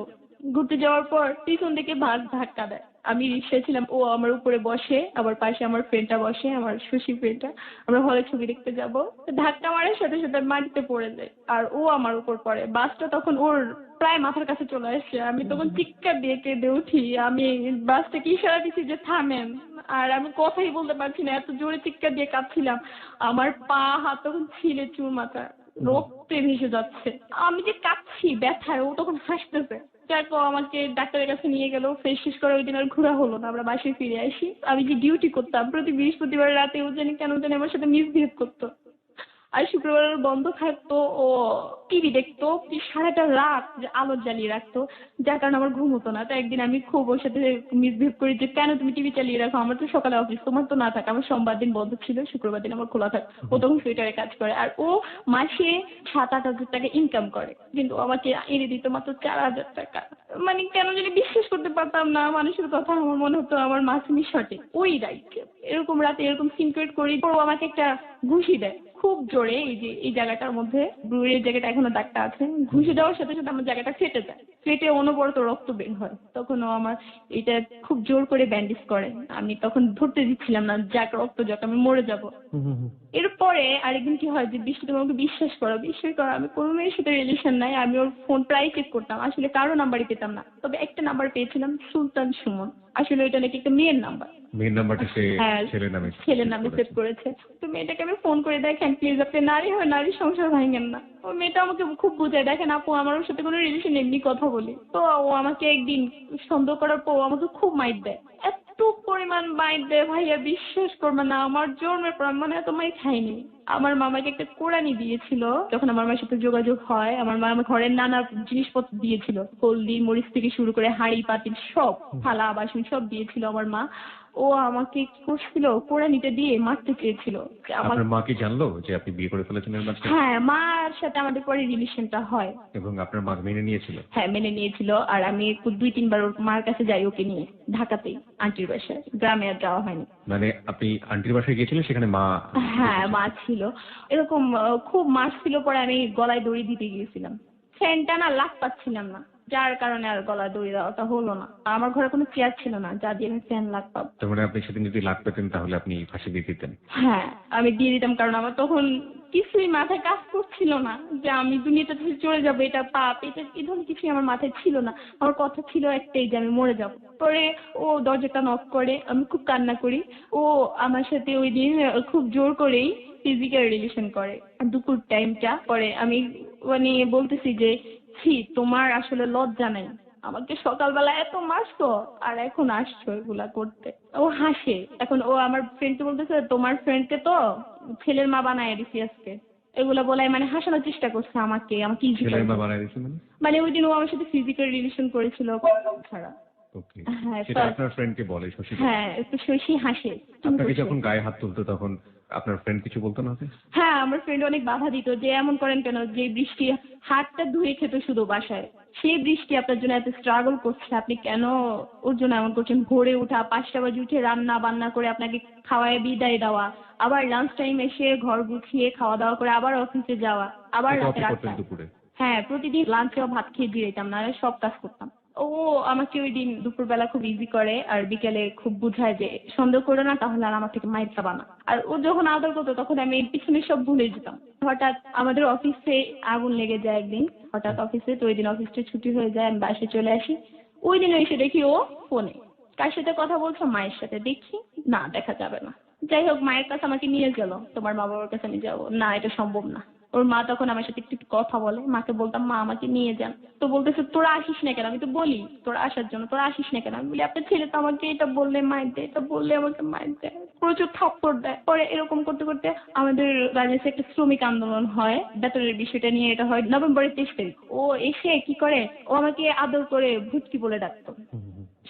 ঘুরতে যাওয়ার পর পিছন থেকে বাস ধাক্কা দেয়। আমি রিক্সায় ছিলাম, ও আমার উপরে বসে, আবার পাশে আমার ফ্রেন্ডটা বসে, আমার সুশী ফ্রেন্ডটা। আমরা হলে ছবি দেখতে যাব, ধাক্কা মারার সাথে সাথে মাটিতে পড়ে যায় আর ও আমার উপর পড়ে। বাসটা তখন ওর প্রায় মাথার কাছে চলে আসছে। আমি তখন চিৎকার দিয়ে কেঁদে উঠি। আমি বাসটাকে ইশারা দিচ্ছি যে থামেন, আর আমি কথাই বলতে পারছি না, এত জোরে চিৎকার দিয়ে কাঁদছিলাম। আমার পা হাত তখন ছিলে চুর মাথা, রক্তে ভেসে যাচ্ছে। আমি যে কাঁদছি ব্যথায়, ও তখন হাসতেছে। তারপর আমাকে ডাক্তারের কাছে নিয়ে গেল, ফেস করে ওই দিন আর ঘোরা হলো না, আমরা বাসায় ফিরে আসি। আমি যে ডিউটি করতাম প্রতি বৃহস্পতিবার রাতে, ও জানি কেন জানি আমার সাথে মিসবিহেভ করতো। আর শুক্রবার বন্ধ থাকতো, ও টিভি দেখতো, সারাটা রাত আলো জ্বালিয়ে রাখতো, যার কারণে আমার ঘুম হতো না। তো একদিন আমি খুব ওর সাথে মিসবিহেভ করি যে কেন তুমি টিভি চালিয়ে রাখো, আমার তো সকালে অফিস, তোমার তো না থাকে। আমার সোমবার দিন বন্ধ ছিল, শুক্রবার দিন আমার খোলা থাকে। ও তখন সুইটারে কাজ করে আর ও মাসে 7-8 হাজার টাকা ইনকাম করে, কিন্তু আমাকে এনে দিত মাত্র 4,000 টাকা। মানে কেন জানি বিশ্বাস করতে পারতাম না মানুষের কথা। আমার মনে হতো আমার মাসুমি সঠিক, ওই রাইট। এরকম রাতে এরকম সিনক্রেট করি। ও আমাকে একটা ঘুষি দেয় খুব জোরে, এই যে এই জায়গাটার মধ্যে ব্রুয়ের জায়গাটা এখনো দাগটা আছে। ঘুষি দেওয়ার সাথে সাথে আমার জায়গাটা ফেটে যায়, ফেটে অনবরত রক্ত বের হয়। তখন ও আমার এটা খুব জোর করে ব্যান্ডেজ করে। আমি তখন ধরতে দিচ্ছিলাম না, যাক রক্ত যাক, আমি মরে যাব। এরপরে আরেকদিন কি হয় যে বৃষ্টি, তুমি আমাকে বিশ্বাস করো, আমি কোনো মেয়ের সাথে রিলেশন নাই। আমি ওর ফোন প্রায় চেক করতাম, আসলে কারো নাম্বারই পেতাম না। তবে একটা নাম্বার পেয়েছিলাম, সুলতান সুমন। আসলে ওইটা নাকি একটা মেয়ের নাম্বার। মেয়ের নাম্বারটা সে ছেলের নামে সেভ করেছে। তো মেয়েটাকে আমি ফোন করে দেখেন প্লিজ আপনি নারী হয়ে নারীর সংসার ভাঙেন না। ও মেয়েটা আমাকে খুব বুঝায়, দেখেন আপু আমার ওর সাথে কোনো রিলেশন, এমনি কথা বলি। তো ও আমাকে একদিন সন্দেহ করার পর আমাকে খুব মাইট দেয়, এত পরিমাণ মাইট দেয় ভাইয়া বিশ্বাস করবে না। আমার জন্মের পর মানে এত মাইট খাইনি। আমার মামাকে একটা কোরআনি দিয়েছিল যখন আমার মায়ের সাথে যোগাযোগ হয়। আমার মা আমার ঘরের নানা জিনিসপত্র দিয়েছিল, হলদি মরিচ থেকে শুরু করে হাঁড়ি পাতিল সব, থালা বাসন সব দিয়েছিল আমার মা। ও আমাকে কি করছিল, কোরআনিটা দিয়ে মারতে চেয়েছিল। আপনার মা কি জানলো যে আপনি বিয়ে করে ফেলেছেন এর মাঝে? হ্যাঁ, মার সাথে আমাদের পরে রিলেশনটা হয়। এবং আপনার মা মেনে নিয়েছিল? হ্যাঁ মেনে নিয়েছিল। আর আমি 2-3 বার ওর মার কাছে যাই ওকে নিয়ে, ঢাকাতেই আন্টির বাসায়, গ্রামে আর যাওয়া হয়নি। মানে আপনি আন্টির বাসায় গিয়েছিলেন, সেখানে মা? হ্যাঁ মা ছিল। এরকম খুব মারছিল, পরে আমি গলায় দড়ি দিতে গিয়েছিলাম। ফ্যানটা না লাগ পাচ্ছিলাম না, যার কারণে আর গলায় দড়ি দেওয়াটা হলো না। আমার ঘরে কোনো চেয়ার ছিল না যা দিয়ে আমি ফ্যান লাগ পাবো। তার মানে আপনি সেদিন যদি লাগ পেতেন তাহলে আপনি ফাঁসি দিয়ে দিতেন? হ্যাঁ আমি দিয়ে দিতাম, কারণ আমার তখন কিছুই মাথায় কাজ করছিল না যে আমি দুনিয়াটা থেকে চলে যাবো, এটা পাপ, এটা এই ধরনের কিছুই আমার মাথায় ছিল না। আমার কথা ছিল একটাই যে আমি মরে যাব। পরে ও দরজাটা নক করে, আমি খুব কান্না করি। ও আমার সাথে ওই দিন খুব জোর করেই ফিজিক্যাল রিলেশন করে দুপুর টাইমটা। পরে আমি মানে বলতেছি যে ছি তোমার আসলে লজ্জা নাই, আমাকে সকালবেলা এত মারছো আর এখন আসছো এগুলা করতে। ও হাসে। এখন ও আমার ফ্রেন্ডকে বলতেছে তোমার ফ্রেন্ডকে তো ছেলের মা বানায় দিছি আজকে, এগুলা বলে মানে হাসানোর চেষ্টা করছে আমাকে ইজি ছেলের মা বানায় দিয়েছে? মানে ওই দিন ও আমার সাথে ফিজিক্যাল রিলেশন করেছিল ছাড়া। ওকে, হ্যাঁ সেটা আপনার ফ্রেন্ডকে বলে শশী? হ্যাঁ একটু শশী হাসে। আপনাকে যখন গায়ে হাত তুলতো তখন আপনার ফ্রেন্ড কিছু বলতো না ওকে? হ্যাঁ, আমার ফ্রেন্ড অনেক বাধা দিত যে এমন করেন কেন, যে বৃষ্টি হাতটা ধুয়ে খেত শুধু বাসায়, সেই বৃষ্টি আপনার জন্য এত স্ট্রাগল করছে, আপনি কেন ওর জন্য এমন করছেন? ভোরে উঠা 5টা বাজে উঠে রান্না বান্না করে আপনাকে খাওয়ায় বিদায় দেওয়া, আবার লাঞ্চ টাইম এসে ঘর গুছিয়ে খাওয়া দাওয়া করে আবার অফিসে যাওয়া, আবার এটা রাতে আপনি করতেন 8টা। দুপুরে? হ্যাঁ, প্রতিদিন লাঞ্চেও ভাত খেয়ে দিয়ে যেতাম, না সব কাজ করতাম। ও আমাকে ওই দিন দুপুরবেলা খুব ইজি করে আর বিকেলে খুব বুঝায় যে সন্দেহ করো না, তাহলে আর আমার থেকে মাইর খাবা না। আর ও যখন আদর করতো তখন আমি পিছনে সব ভুলে যেতাম। হঠাৎ আমাদের অফিসে আগুন লেগে যায় একদিন, হঠাৎ অফিসে, তো ওই দিন অফিসটা ছুটি হয়ে যায়, আমি বাসায় চলে আসি। ওই দিন এসে দেখি ও ফোনে কার সাথে কথা বলছো, মায়ের সাথে। দেখি না, দেখা যাবে না। যাই হোক, মায়ের কাছে আমাকে নিয়ে গেল, তোমার মা বাবার কাছে আমি যাবো না, এটা সম্ভব না। ওর মা তখন আমার সাথে একটু একটু কথা বলে, মাকে বলতাম মা আমাকে নিয়ে যান, তো বলতেছে তোরা আসিস না কেন? আমি তো বলি তোরা আসার জন্য, তোরা আসিস না কেন? আমি বলি আপনার ছেলে তো আমাকে এটা বললে মাইর দেয়, এটা বললে আমাকে মাইর দেয়, প্রচুর থাপ্পড় দেয়। পরে এরকম করতে করতে আমাদের রাজনীতি একটা শ্রমিক আন্দোলন হয়, বেতনের বিষয়টা নিয়ে, এটা হয় নভেম্বরের 23 তারিখ। ও এসে কি করে, ও আমাকে আদর করে ভুটকি বলে ডাকতো।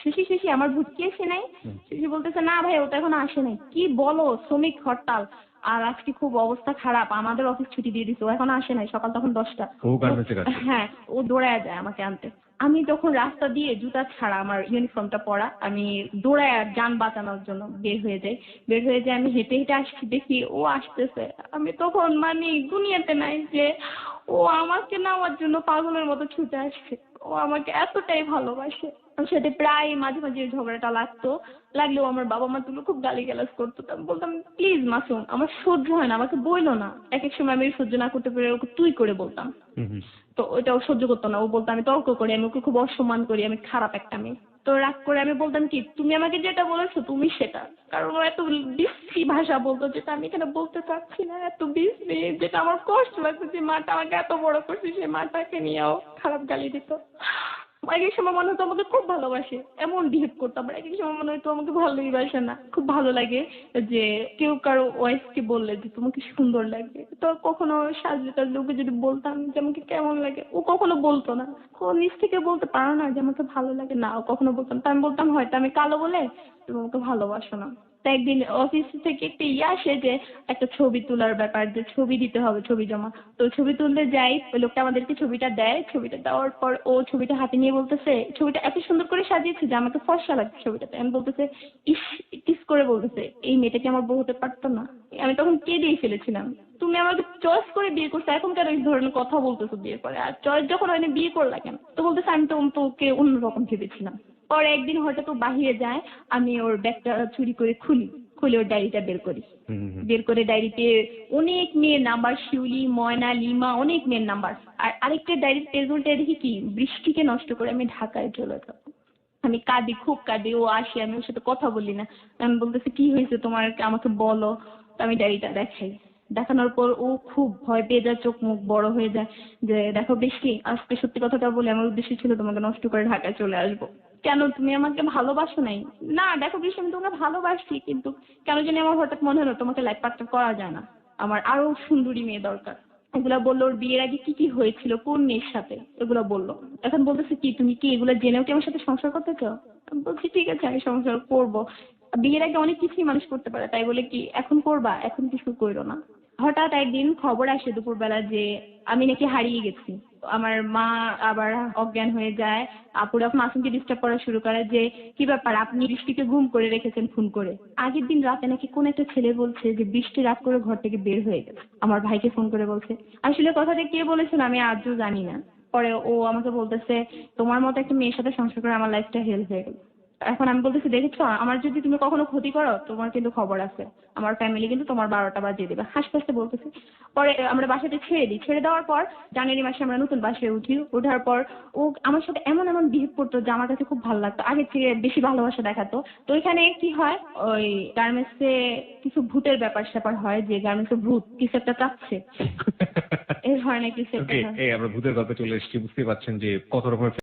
শশী শশী আমার ভুটকি এসে নাই? শশী বলতেছে না ভাই, ও তো এখন আসে নাই। কি বলো, শ্রমিক হরতাল আর আজকে খুব অবস্থা খারাপ, আমাদের অফিস ছুটি দিয়ে দিচ্ছে, ও এখন আসে নাই, সকাল তখন 10টা। ও গার্মেন্টসে কাজ করে? হ্যাঁ, ও দৌড়ায় যায় আমাকে আনতে। আমি তখন রাস্তা দিয়ে জুতা ছাড়া, আমার ইউনিফর্মটা পরা, আমি দৌড়ায় যান বাঁচানোর জন্য বের হয়ে যাই। বের হয়ে যাই, আমি হেঁটে হেঁটে আসছি, দেখি ও আসতেছে। আমি তখন মানে দুনিয়াতে নাই যে ও আমাকে নেওয়ার জন্য পাগলের মতো ছুটে আসছে। ও আমাকে এতটাই ভালোবাসে। ওর সাথে প্রায় মাঝে মাঝে ঝগড়াটা লাগতো, লাগলেও আমার বাবা মা তুলো খুব গালিগালাজ করতো। তো আমি বলতাম প্লিজ মাসুম, আমার সহ্য হয় না, আমাকে বইলো না। এক এক সময় আমি সহ্য না করতে পেরে ওকে তুই করে বলতাম, তো ওইটা ও সহ্য করতো না। ও বলতো আমি তর্ক করি, আমি ওকে খুব অসম্মান করি, আমি খারাপ একটা মেয়ে। তো রাগ করে আমি বলতাম কি, তুমি আমাকে যেটা বলেছো তুমি সেটা। কারণ ও এত বিশ্রী ভাষা বলতো যেটা আমি এখানে বলতে চাচ্ছি না, এত বিশ্রী, যেটা আমার কষ্ট লাগতো, যে মাটা আমাকে এত বড় করছে সেই মাটাকে নিয়েও খারাপ গালি দিত। এক এক সময় মনে হতো আমাকে খুব ভালোবাসে, এমন বিহেভ করতাম। আর এক এক সময় মনে হতো আমাকে ভালোই বাসে না। খুব ভালো লাগে যে কেউ কারো ওয়াইফকে বললে যে তোমাকে সুন্দর লাগে, তো কখনো সাজলে টাজলে ওকে যদি বলতাম যে আমাকে কেমন লাগে, ও কখনো বলতো না। ও নিজ থেকে বলতে পারো না যে আমাকে ভালো লাগে না, ও কখনো বলতাম। তা আমি বলতাম হয়তো আমি কালো বলে তুমি আমাকে ভালোবাসো না। তা একদিন অফিস থেকে একটা ইয়ে আসে যে একটা ছবি তোলার ব্যাপার, যে ছবি দিতে হবে, ছবি জমা। তো ছবি তুলতে যাই, ওই লোকটা আমাদেরকে ছবিটা দেয়। ছবিটা দেওয়ার পর ও ছবিটা হাতে নিয়ে বলতেছে, ছবিটা এত সুন্দর করে সাজিয়েছে যে আমাকে ফর্সা লাগছে ছবিটাতে। আমি বলতেছে ইস, কিস করে বলতেছে এই মেয়েটা কি আমার বউ হতে পারতো না? আমি তখন কেঁদেই ফেলেছিলাম। তুমি আমাকে চয়েস করে বিয়ে করছো, এখন কেন এই ধরনের কথা বলতেছো বিয়ের পরে? আর চয়েস যখন হয়নি বিয়ে করলা কেন? তো বলতেছে আমি তো ওকে অন্যরকম ভেবেছিলাম। পরে একদিন হঠাৎ ও বাহিরে যায়, আমি ওর ব্যাগটা চুরি করে খুলে ওর ডায়েরিটা বের করি। বের করে ডায়েরিতে অনেক মেয়ের নাম্বার, শিউলি, ময়না, লিমা, অনেক মেয়ের নাম্বার। আর আরেকটা ডায়েরির পেজ উল্টে দেখি কি, বৃষ্টিকে নষ্ট করে আমি ঢাকায় চলে যাবো। আমি কাঁদি, খুব কাঁদি। ও আসে, আমি ওর সাথে কথা বলি না। আমি বলতেছি কি হয়েছে তোমার, আমাকে বলো। তো আমি ডায়েরিটা দেখাই। দেখানোর পর ও খুব ভয় পেয়ে যায়, চোখ মুখ বড় হয়ে যায় যে দেখো বৃষ্টি, আজকে সত্যি কথাটা বলে আমার উদ্দেশ্য ছিল তোমাকে নষ্ট করে ঢাকায় চলে আসবো। কেন, তুমি আমাকে ভালোবাসো নাই? না দেখো বৃষ্টি, আমি তোমাকে ভালোবাসি, কিন্তু কেন জানি আমার হঠাৎ মনে হলো তোমাকে লাইফ পার্টনার করা যায় না, আমার আরো সুন্দরী মেয়ে দরকার। এগুলা বললো। ওর বিয়ের আগে কি কি হয়েছিল, কোন মেয়ের সাথে, এগুলো বললো। এখন বলতেছে কি তুমি কি এগুলো জেনেও কি আমার সাথে সংসার করতে চাও? আমি বলছি ঠিক আছে, আমি সংসার করবো। বিয়ের আগে অনেক কিছুই মানুষ করতে পারে, তাই বলে কি এখন করবা? এখন কিছু করো না। হঠাৎ একদিন খবর আসে দুপুরবেলা যে আমি নাকি হারিয়ে গেছি। আমার মা আবার অজ্ঞান হয়ে যায়। আপুরা মাসুমকে ডিস্টার্ব করা শুরু করে যে কি ব্যাপার, আপনি বৃষ্টিকে গুম করে রেখেছেন খুন করে। আগের দিন রাতে নাকি কোন একটা ছেলে বলছে যে বৃষ্টি রাত করে ঘর থেকে বের হয়ে গেছে। আমার ভাইকে ফোন করে বলছে। আসলে কথাটা কে বলেছিল আমি আজও জানি না। পরে ও আমাকে বলতেছে তোমার মতো একটা মেয়ের সাথে সংসার করে আমার লাইফটা হেল হয়ে গেল। এখন আমি বলতেছি দেখেছো, আমার যদি তুমি কখনো ক্ষতি করো তোমার কিন্তু খবর আছে, আমার ফ্যামিলি কিন্তু তোমার 12টা বাজিয়ে দেবে, হাসতে হাসতে বলতেছি। পরে আমরা বাসাতে ছেড়ে দিই। ছেড়ে দেওয়ার পর জানুয়ারি মাসে আমরা নতুন বাসায় উঠি। ওঠার পর ও আমার সাথে এমন এমন বিহেভ করতো যে আমার কাছে খুব ভালো লাগতো, আগের থেকে বেশি ভালোবাসা দেখাতো। তো ওইখানে কি হয়, ওই গার্মেন্টসে কিছু ভূতের ব্যাপার স্যাপার হয়, যে গার্মেন্টসে ভূত কিছু একটা চাচ্ছে, এই ধরনের কিছু একটা ওকে, হয়। এই আমরা ভূতের গল্পে চলে এসেছি, বুঝতে পারছেন যে কত রকমের